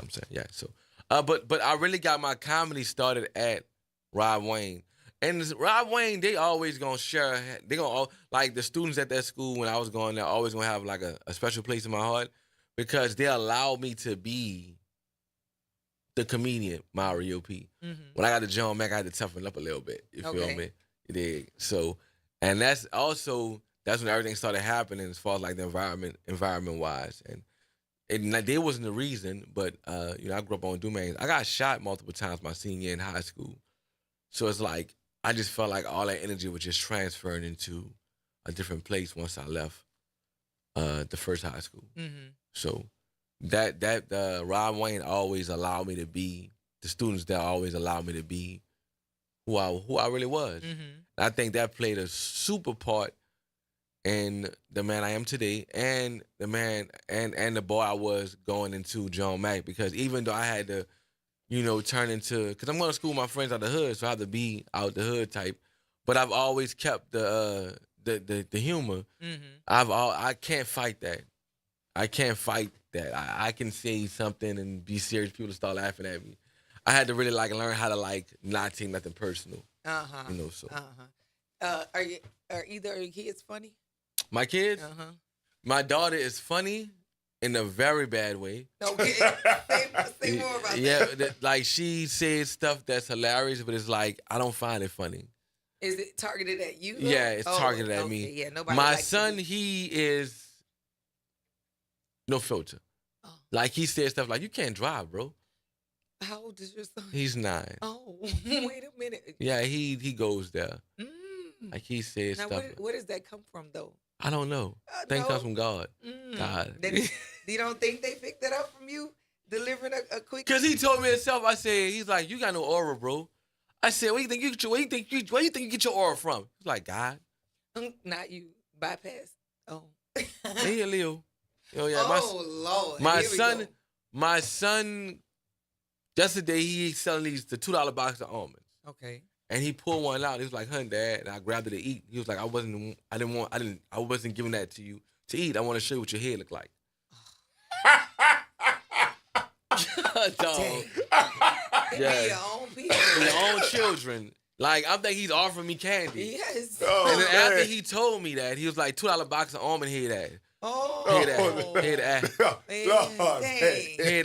I'm saying? Yeah, so. But I really got my comedy started at Rob Wayne. And Rob Wayne, they always gonna share. They gonna like the students at that school when I was going there always gonna have like a special place in my heart because they allowed me to be the comedian Mario P. When I got to John Mack, I had to toughen up a little bit. You feel me? You dig? So, and that's when everything started happening as far as like the environment wise, and there wasn't the reason, but I grew up on Dumaine. I got shot multiple times my senior year in high school, so it's like. I just felt like all that energy was just transferring into a different place once I left the first high school. So that Rob Wayne always allowed me to be the students that always allowed me to be who I really was. I think that played a super part in the man I am today and the man and the boy I was going into John Mack because even though I had to turn into, because I'm going to school with my friends out the hood, so I have to be out the hood type. But I've always kept the humor. I can't fight that. I can't fight that. I can say something and be serious. People start laughing at me. I had to really learn how to not take nothing personal. So. Are either of your kids funny? My kids? My daughter is funny. In a very bad way. Okay, say more about that. Yeah, she says stuff that's hilarious, but it's I don't find it funny. Is it targeted at you? Though? Yeah, it's targeted at me. Yeah, nobody. My son, he is no filter. He says stuff like, "You can't drive, bro." How old is your son? He's 9. Oh, wait a minute. Yeah, he goes there. He says now, stuff. Where does that come from, though? I don't know. Thing comes from God. God. You don't think they picked that up from you? Delivering a quick. Because he told me himself. I said, he's like, you got no aura, bro. I said, where you think you get your aura from? He's like, God. Not you. Bypass. Oh. Hey, Leo. Oh yeah. Lord. My son. Yesterday he selling the $2 box of almonds. Okay. And he pulled one out. He was like, "Hun, Dad," and I grabbed it to eat. He was like, I wasn't giving that to you to eat. I want to show you what your head look like. Dog. Yeah. Your own people. Your own children. I think he's offering me candy. Yes. And then after he told me that, he was like, $2 box of almond head at. Oh. Head at. Head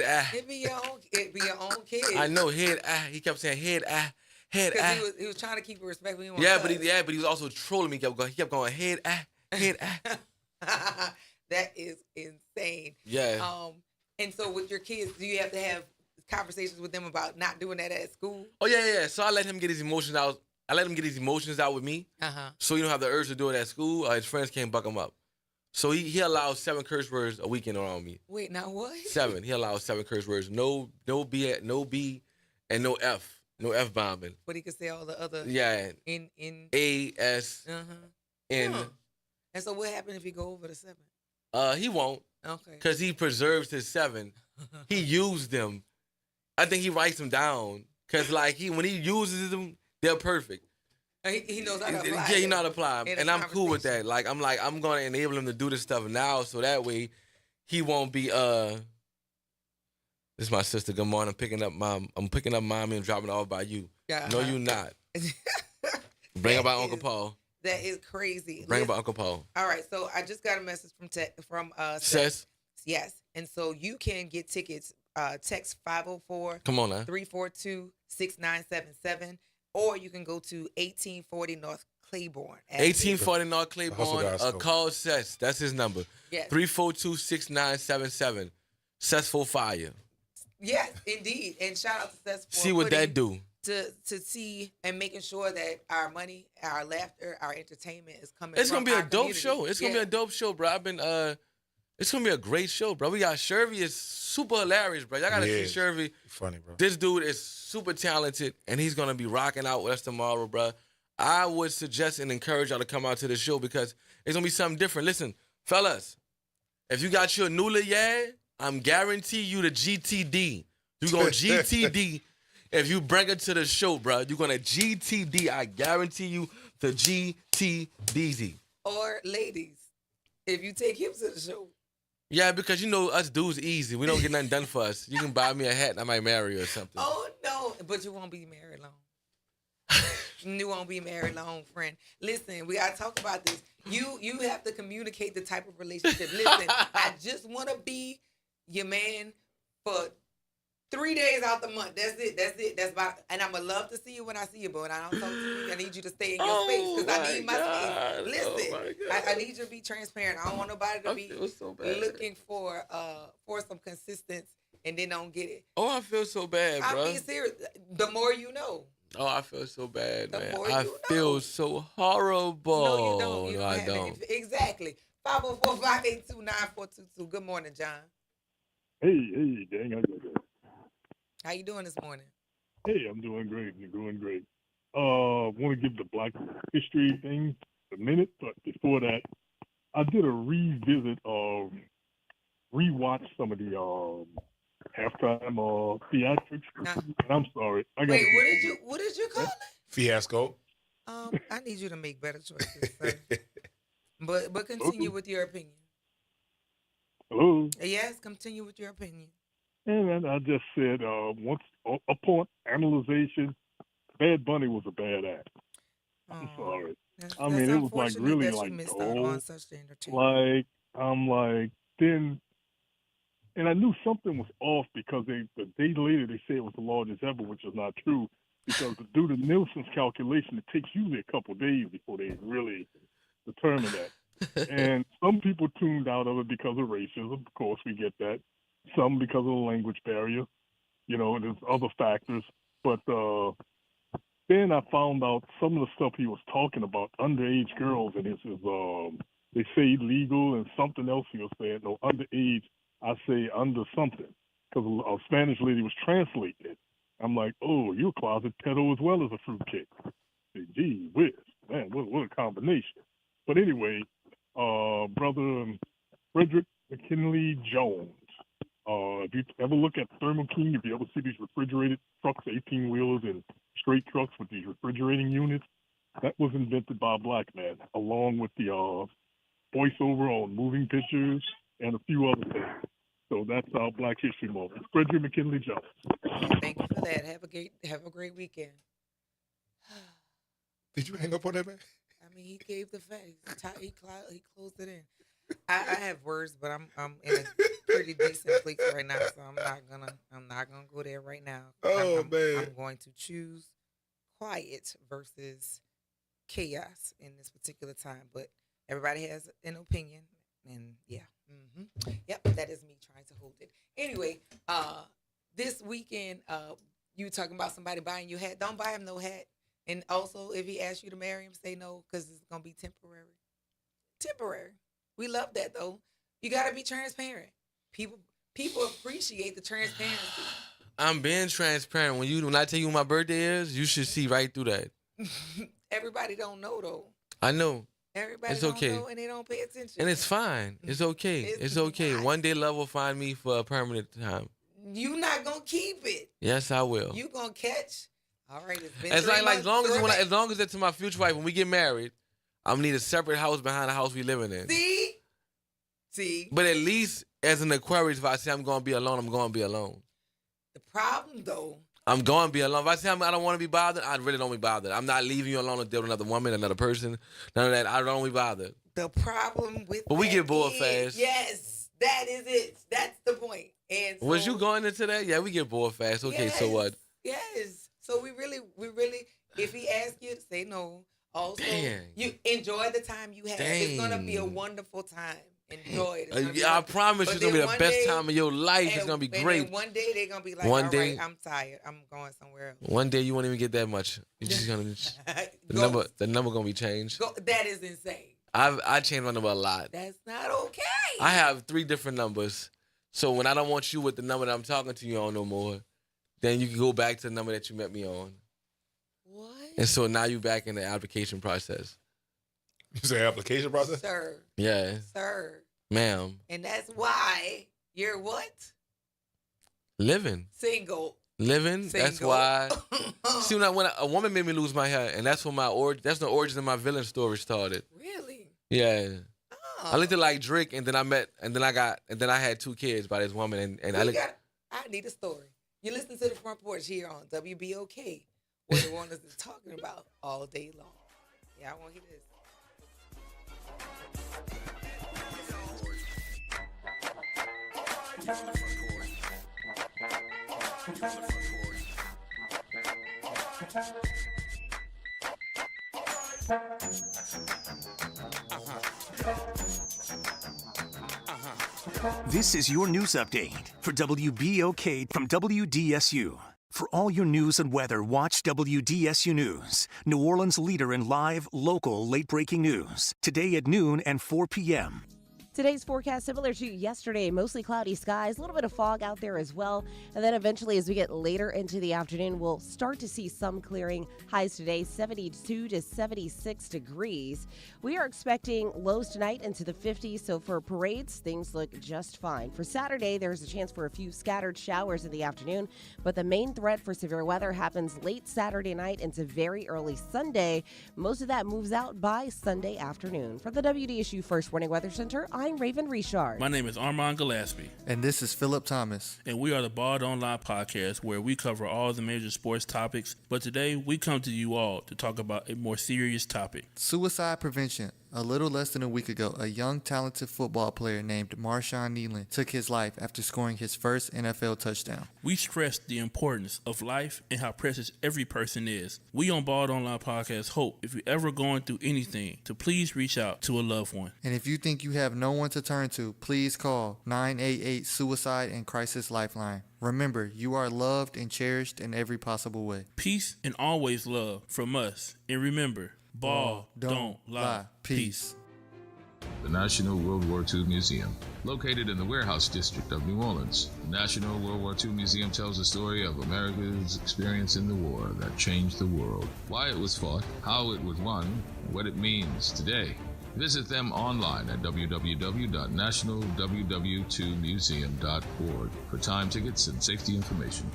at. It be your own kid. I know, head at. He kept saying head at. Head at. He was trying to keep it respectful. But he was also trolling me. He kept going head at. That is insane. Yeah. And so with your kids, do you have to have conversations with them about not doing that at school? Oh yeah. So I let him get his emotions out. With me. So you don't have the urge to do it at school. His friends can't buck him up. So he allows 7 curse words a weekend around me. Wait, now what? 7. He allows 7 curse words. No B, and no F. No F bombing. But he could say all the other. Yeah. In A, S, N. And so what happened if he go over the 7? He won't. Okay. Because he preserves his 7. He used them. I think he writes them down. Because when he uses them, they're perfect. He knows how to apply. Yeah, he knows how to apply them. And I'm cool with that. I'm going to enable him to do this stuff now so that way he won't be This is my sister. Good morning. I'm picking up mommy and dropping her off by you. Yeah. No, you not. Bring her by Uncle Paul. That is crazy. Bring her by Uncle Paul. All right, so I just got a message from Seth. Yes, and so you can get tickets. Text 504. Come on now. 342-6977, or you can go to 1840 North Claiborne. 1840 North Claiborne. Call Seth. That's his number. Yes. 342-6977. Cessful Fire. Yes, indeed. And shout out to Seth for see what that do. To see and making sure that our money, our laughter, our entertainment is coming. It's from gonna be a our dope community. show. It's gonna be a dope show, bro. It's gonna be a great show, bro. We got Shervy is super hilarious, bro. Y'all gotta see Shervy. Funny, bro. This dude is super talented, and he's gonna be rocking out with us tomorrow, bro. I would suggest and encourage y'all to come out to the show because it's gonna be something different. Listen, fellas, if you got your Nula Yad, I'm guarantee you the GTD. You gonna GTD if you bring it to the show, bro. You're gonna GTD. I guarantee you the GTDZ. Or ladies, if you take him to the show. Yeah, because you know us dudes easy. We don't get nothing done for us. You can buy me a hat and I might marry you or something. Oh no, but you won't be married long. You won't be married long, friend. Listen, we gotta talk about this. You have to communicate the type of relationship. Listen, I just want to be your man for 3 days out the month. That's it. That's about. And I'ma love to see you when I see you, but when I don't talk to you, I need you to stay in your space because I need my space. Listen, I need you to be transparent. I don't want nobody to be looking for some consistency and then don't get it. Oh, I feel so bad, bro. I mean, serious. The more you know. Oh, I feel so bad, man. I feel so horrible. No, you don't. No, I don't. Exactly. 504-582-9422. Good morning, John. Hey, gang. How you doing this morning? Hey, I'm doing great. I'm doing great. Want to give the Black History thing a minute, but before that, I did a rewatch some of the halftime theatrics. And I'm sorry. Wait, what did you call it? Fiasco. I need you to make better choices, sir. But continue with your opinion. Hello? Yes, continue with your opinion. And I just said, once upon analyzation, Bad Bunny was a bad act. I'm sorry. I mean, it was like really like then, and I knew something was off because the day later they said it was the largest ever, which is not true. Because due to Nielsen's calculation, it takes usually a couple of days before they really determine that. And some people tuned out of it because of racism. Of course, we get that. Some because of the language barrier. You know, and there's other factors. But then I found out some of the stuff he was talking about, underage girls, and his they say illegal and something else he was saying. No, underage, I say under something. Because a Spanish lady was translating it. I'm like, oh, you're a closet pedo as well as a fruitcake. Gee whiz, man, what a combination. But anyway, brother Frederick McKinley Jones. If you ever look at Thermo King, if you ever see these refrigerated trucks, 18-wheelers and straight trucks with these refrigerating units, that was invented by a black man, along with the voiceover on moving pictures and a few other things. So that's our Black History Month. Frederick McKinley Jones. Thank you for that. Have a great weekend. Did you hang up on that man? I mean, he gave the facts. He closed it in. I have words, but I'm in a pretty decent place right now, so I'm not gonna go there right now. Man, I'm going to choose quiet versus chaos in this particular time. But everybody has an opinion, and yeah. Yep, that is me trying to hold it. Anyway, this weekend, you talking about somebody buying you a hat. Don't buy him no hat. And also, if he asks you to marry him, say no, because it's going to be temporary. Temporary. We love that, though. You got to be transparent. People appreciate the transparency. I'm being transparent. When I tell you when my birthday is, you should see right through that. Everybody don't know, though. I know. Everybody it's don't okay. know, and they don't pay attention. And it's fine. It's okay. It's okay. Not. One day love will find me for a permanent time. You not going to keep it. Yes, I will. You going to catch. All right, it's been it's 3 like months. as long as it's to my future wife, when we get married, I'm gonna need a separate house behind the house we living in. See. But at least as an Aquarius, if I say I'm gonna be alone, I'm gonna be alone. The problem, though. I'm going to be alone. If I say I don't want to be bothered, I really don't be bothered. I'm not leaving you alone to deal with another woman, another person. None of that. I don't be bothered. The problem with But we that get bored is- fast. Yes, that is it. That's the point. And so, Was you going into that? Yeah, we get bored fast. Okay, so what? Yes. So we really, if he asks you to say no, also Dang. you enjoy the time you have. It's gonna be a wonderful time. Enjoy it. I promise you, it's going to be the best time of your life. It's going to be And great. then one day they're gonna be like, One all day- right, I'm tired. I'm going somewhere else. One day you won't even get that much. You're just going to... The number going to be changed. That is insane. I change my number a lot. That's not okay. I have 3 different numbers. So when I don't want you with the number that I'm talking to you on no more, then you can go back to the number that you met me on. What? And so now you back in the application process. You say application process? Sir. Yeah. Sir. Ma'am. And that's why you're what? Living. Single. Living. That's Single. why. See, when a woman made me lose my hair, and that's when that's the origin of my villain story started. Really? Yeah. I looked at like Drake, and then I had 2 kids by this woman, and I need a story. You listen to the Front Porch here on WBOK, where the one is talking about all day long. Yeah, I want to hear this. This is your news update for WBOK from WDSU. For all your news and weather, watch WDSU News, New Orleans' leader in live, local, late-breaking news. Today at noon and 4 p.m. Today's forecast similar to yesterday, mostly cloudy skies, a little bit of fog out there as well. And then eventually as we get later into the afternoon, we'll start to see some clearing. Highs today 72 to 76 degrees. We are expecting lows tonight into the 50s, so for parades, things look just fine. For Saturday, there's a chance for a few scattered showers in the afternoon, but the main threat for severe weather happens late Saturday night into very early Sunday. Most of that moves out by Sunday afternoon. For the WDSU First Warning Weather Center, I'm Raven Richard. My name is Armand Gillespie. And this is Philip Thomas. And we are the Bald Online Podcast, where we cover all the major sports topics. But today, we come to you all to talk about a more serious topic. Suicide prevention. A little less than a week ago, a young, talented football player named Marshawn Nealon took his life after scoring his first NFL touchdown. We stress the importance of life and how precious every person is. We on Bald Online Podcast hope if you're ever going through anything, to please reach out to a loved one. And if you think you have no one to turn to, please call 988 Suicide and Crisis Lifeline. Remember, you are loved and cherished in every possible way. Peace and always love from us. And remember, Ball don't lie. Peace. The National World War II Museum, located in the Warehouse District of New Orleans. The National World War II Museum tells the story of America's experience in the war that changed the world, why it was fought, how it was won, and what it means today. Visit them online at www.nationalww2museum.org for time tickets and safety information.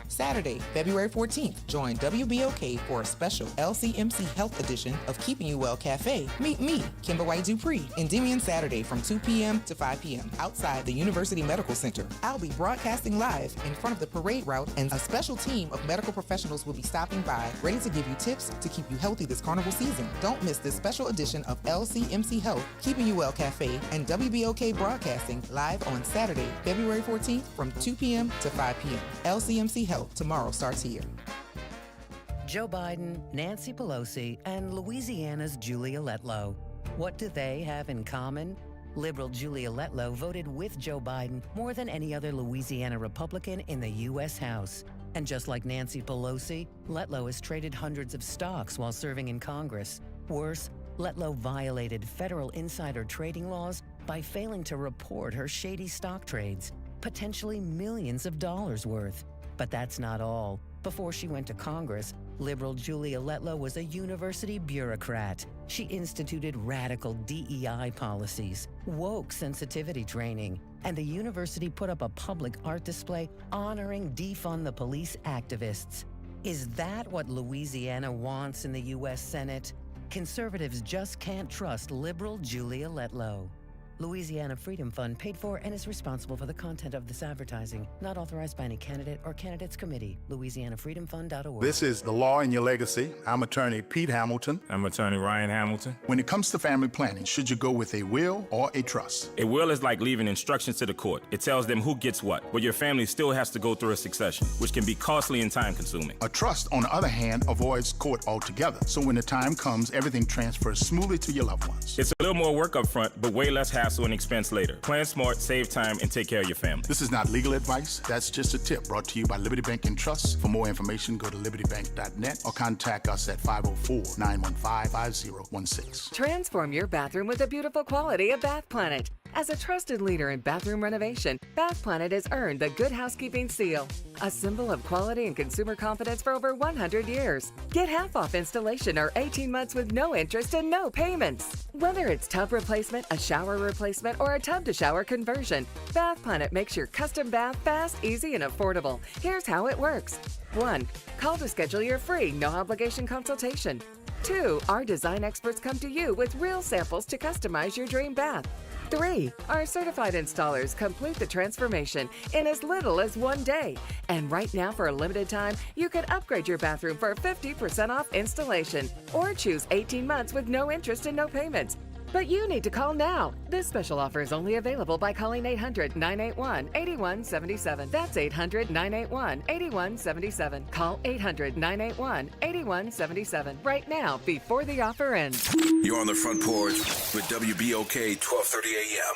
Saturday, February 14th, join WBOK for a special LCMC Health edition of Keeping You Well Cafe. Meet me, Kimber White Dupree, Endymion Saturday from 2 p.m. to 5 p.m. outside the University Medical Center. I'll be broadcasting live in front of the parade route, and a special team of medical professionals will be stopping by, ready to give you tips to keep you healthy this carnival season. Don't miss this special edition of LCMC Health, Keeping You Well Cafe, and WBOK Broadcasting live on Saturday, February 14th from 2 p.m. to 5 p.m. LCMC Health. Tomorrow starts here. Joe Biden, Nancy Pelosi, and Louisiana's Julia Letlow. What do they have in common? Liberal Julia Letlow voted with Joe Biden more than any other Louisiana Republican in the U.S. House. And just like Nancy Pelosi, Letlow has traded hundreds of stocks while serving in Congress. Worse, Letlow violated federal insider trading laws by failing to report her shady stock trades, potentially millions of dollars worth. But that's not all. Before she went to Congress, liberal Julia Letlow was a university bureaucrat. She instituted radical DEI policies, woke sensitivity training, and the university put up a public art display honoring defund the police activists. Is that what Louisiana wants in the U.S. Senate? Conservatives just can't trust liberal Julia Letlow. Louisiana Freedom Fund paid for and is responsible for the content of this advertising. Not authorized by any candidate or candidates committee. LouisianaFreedomFund.org. This is The Law in Your Legacy. I'm attorney Pete Hamilton. I'm attorney Ryan Hamilton. When it comes to family planning, should you go with a will or a trust? A will is like leaving instructions to the court. It tells them who gets what, but your family still has to go through a succession, which can be costly and time-consuming. A trust, on the other hand, avoids court altogether. So when the time comes, everything transfers smoothly to your loved ones. It's a little more work up front, but way less hassle and expense later. Plan smart, save time, and take care of your family. This is not legal advice. That's just a tip brought to you by Liberty Bank and Trust. For more information, go to libertybank.net or contact us at 504-915-5016. Transform your bathroom with the beautiful quality of Bath Planet. As a trusted leader in bathroom renovation, Bath Planet has earned the Good Housekeeping seal, a symbol of quality and consumer confidence for over 100 years. Get half off installation or 18 months with no interest and no payments. Whether it's tub replacement, a shower replacement, or a tub-to-shower conversion, Bath Planet makes your custom bath fast, easy, and affordable. Here's how it works. 1. Call to schedule your free, no-obligation consultation. 2. Our design experts come to you with real samples to customize your dream bath. 3. Our certified installers complete the transformation in as little as 1 day. And right now, for a limited time, you can upgrade your bathroom for 50% off installation or choose 18 months with no interest and no payments. But you need to call now. This special offer is only available by calling 800-981-8177. That's 800-981-8177. Call 800-981-8177 right now before the offer ends. You're on the Front Porch with WBOK 1230 AM.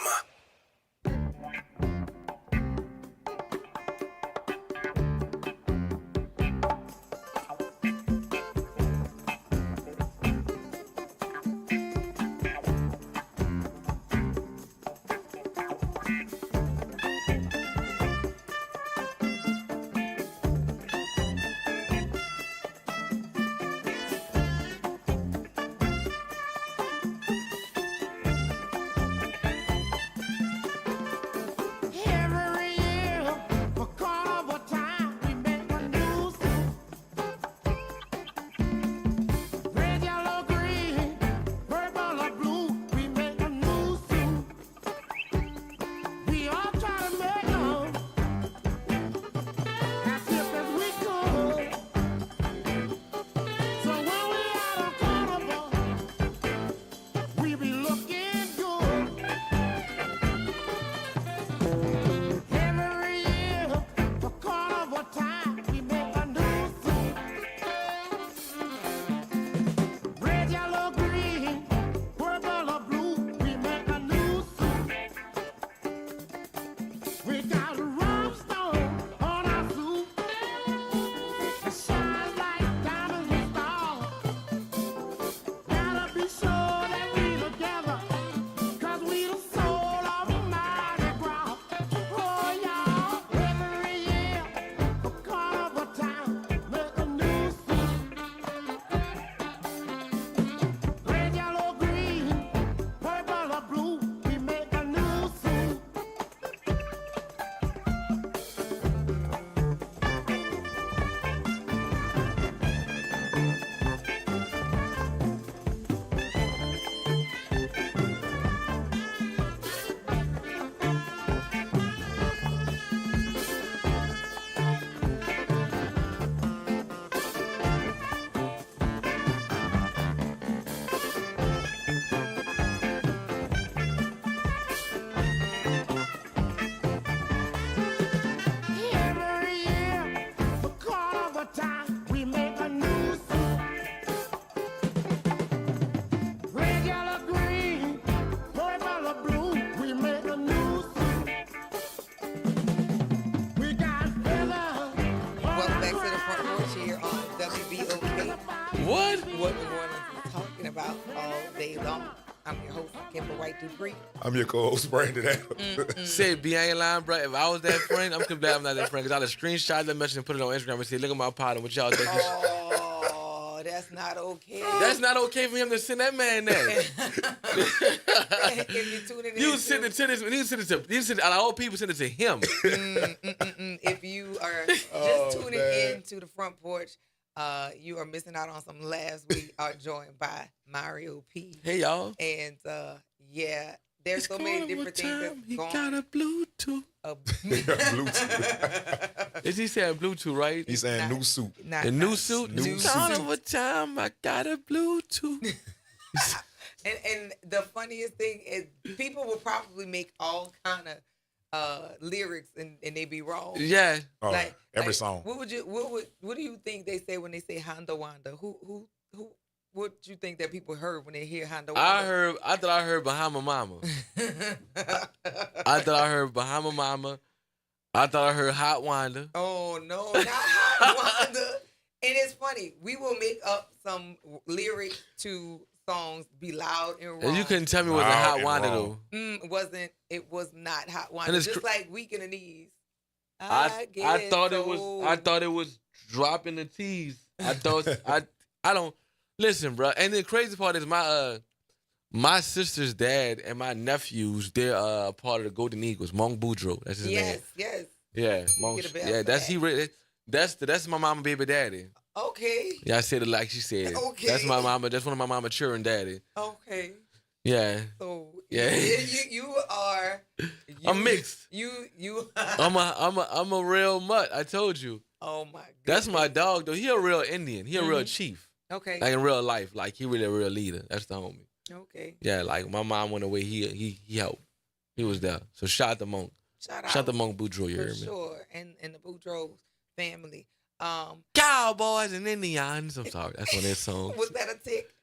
Dupree. I'm your co-host, Brandon Adams. Say, B, I ain't lying, bro. If I was that friend, I'm glad I'm not that friend. Because I'd have screenshot that message and put it on Instagram and say, look at my partner, what y'all think. Oh, that's not okay. That's not okay for him to send that man that. If you tune it in, you send it to this. You send it to all people. Send it to him. If you are just tuning in to the Front Porch, you are missing out on some laughs. We are joined by Mario P. Hey, y'all. And yeah, there's so many different things that's He gone. got a Bluetooth. Bluetooth. Is he saying Bluetooth, right? He's saying new suit. The new suit? New Carnival time, I got a Bluetooth. And the funniest thing is people will probably make all kind of lyrics and they be wrong. Yeah. Oh, every song. What do you think they say when they say Honda Wanda? Who what do you think that people heard when they hear Honda Wanda? I thought I heard Bahama Mama. I thought I heard Bahama Mama. I thought I heard Hot Wanda. Oh no, not Hot Wanda. And it's funny, we will make up some lyric to songs be loud and wrong. And you couldn't tell me it wasn't Hot Wanda though. It was not Hot Wanda. And it's Just like Weak in the Knees. I thought it was dropping the T's. I thought I don't listen, bro. And the crazy part is my sister's dad and my nephews, they're part of the Golden Eagles. Monk Boudreaux, that's his name. Yes. Yeah, Monk. Yeah, that's my mama, baby daddy. Okay. Yeah, I said it like she said. Okay. That's my mama. That's one of my mama children daddy. Okay. Yeah. So yeah, you are. I'm mixed. You. I'm a real mutt. I told you. Oh my God. That's my dog though. He a real Indian. He a real chief. Okay. Like in real life, like he really a real leader. That's the homie. Okay. Yeah, like my mom went away. He helped. He was there. So shout out to Monk. Shout out to Monk Boudreaux. You heard me? Sure. And the Boudreaux family. Cowboys and Indians. I'm sorry. That's one of their songs. Was that a tick?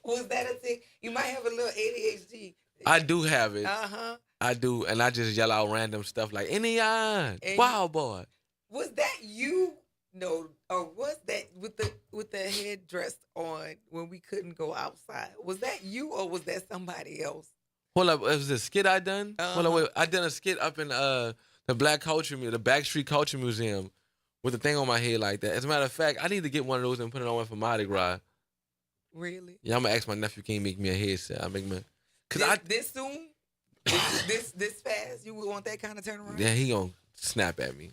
Was that a tick? You might have a little ADHD. I do have it. Uh-huh. I do. And I just yell out random stuff like Indian, Wild Boy. Was that you? No. Or was that with the headdress on when we couldn't go outside? Was that you or was that somebody else? Hold up. It was a skit I done? Hold up, wait. I done a skit up in the Backstreet Culture Museum with a thing on my head like that. As a matter of fact, I need to get one of those and put it on for Mardi Gras. Really? Yeah, I'm gonna ask my nephew, can he make me a headset? I'll make me. This soon? this fast? You would want that kind of turnaround? Yeah, he gonna snap at me.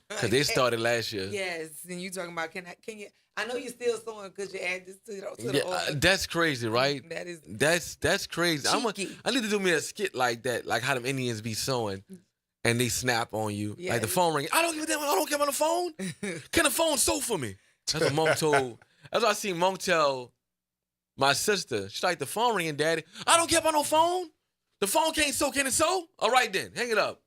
Cause they started last year. Yes, and you talking about can you? I know you're still sewing because you add this to the order. That's crazy, right? That's crazy. I need to do me a skit like that, like how them Indians be sewing. And they snap on you. Yeah. Like the phone ring. I don't give a damn. I don't care about the phone. Can the phone sew for me? That's what Monk told. That's what I seen Monk tell my sister. She's like, the phone ringing, daddy. I don't care about no phone. The phone can't sew. Can it sew? All right then. Hang it up.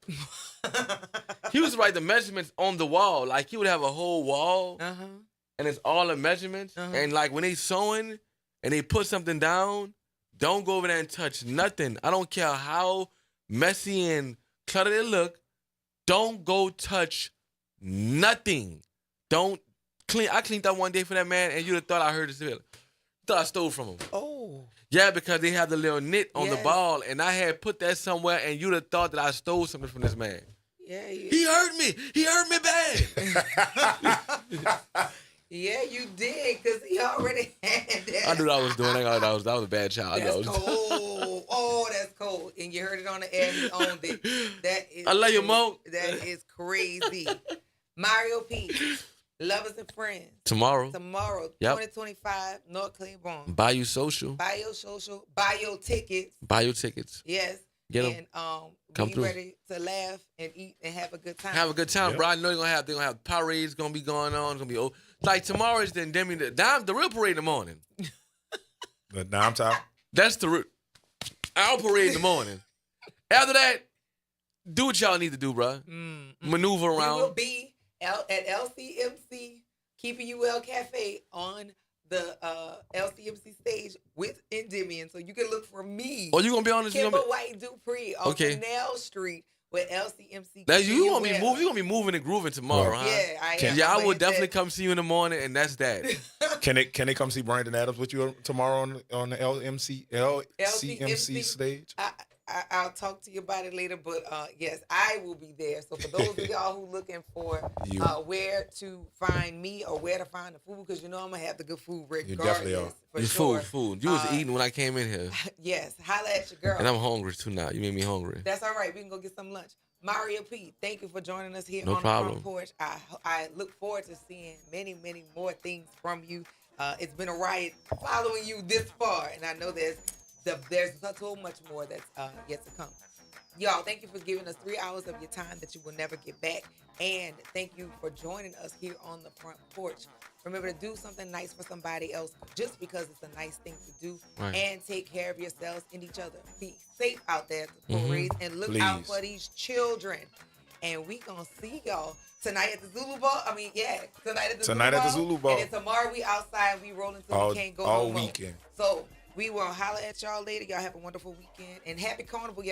He used to write the measurements on the wall. Like he would have a whole wall. And it's all the measurements. And like when they sewing and they put something down, don't go over there and touch nothing. I don't care how messy and cluttered it look. Don't go touch nothing. Don't clean. I cleaned up one day for that man, and you'd have thought I heard this. Thought I stole from him. Oh. Yeah, because they have the little knit on the ball, and I had put that somewhere, and you'd have thought that I stole something from this man. Yeah. He hurt me. He hurt me bad. Yeah, you did, because he already had that. I knew what I was doing. That was a bad child. That's cold. Oh, that's cold. And you heard it on the air. He owned it. That is. I love you, Mo. That is crazy. Mario P. Lovers and Friends. Tomorrow. 2025, North Claiborne. Buy you social. Buy your social. Buy your tickets. Buy your tickets. Yes. Get them. And Come be through. ready to laugh and eat and have a good time. Have a good time, bro. I know they're gonna have parades gonna be going on. It's gonna be like tomorrow is the real parade in the morning. The dime time. That's our parade in the morning. After that, do what y'all need to do, bro. Maneuver around. We will be at LCMC, Keeping You Well Cafe on the LCMC stage with Endymion. So you can look for me. Oh, you gonna be on this? Kimber White Dupree on Canal Street with LCMC. Now you gonna be moving. You gonna be moving and grooving tomorrow, huh? Yeah, I am. I will definitely come see you in the morning, and that's that. Can they come see Brandon Adams with you tomorrow on the LCMC stage? I'll talk to you about it later, but yes, I will be there. So for those of y'all who looking for where to find me or where to find the food, because you know I'm gonna have the good food regardless. You definitely are. For You sure. food. You was eating when I came in here. Yes, holla at your girl. And I'm hungry too now. You made me hungry. That's all right. We can go get some lunch. Mario P, thank you for joining us here No on problem. the Front Porch. I look forward to seeing many, many more things from you. It's been a riot following you this far, and I know there's there's so much more that's yet to come. Y'all, thank you for giving us 3 hours of your time that you will never get back. And thank you for joining us here on the Front Porch. Remember to do something nice for somebody else just because it's a nice thing to do. Right. And take care of yourselves and each other. Be safe out there at the parades and look Please. out for these children. And we gonna see y'all tonight at the Zulu Ball. Tonight at the Zulu Ball. And then tomorrow we outside. We rolling till we can't go all no more. weekend. So we will holler at y'all later. Y'all have a wonderful weekend and happy carnival, y'all.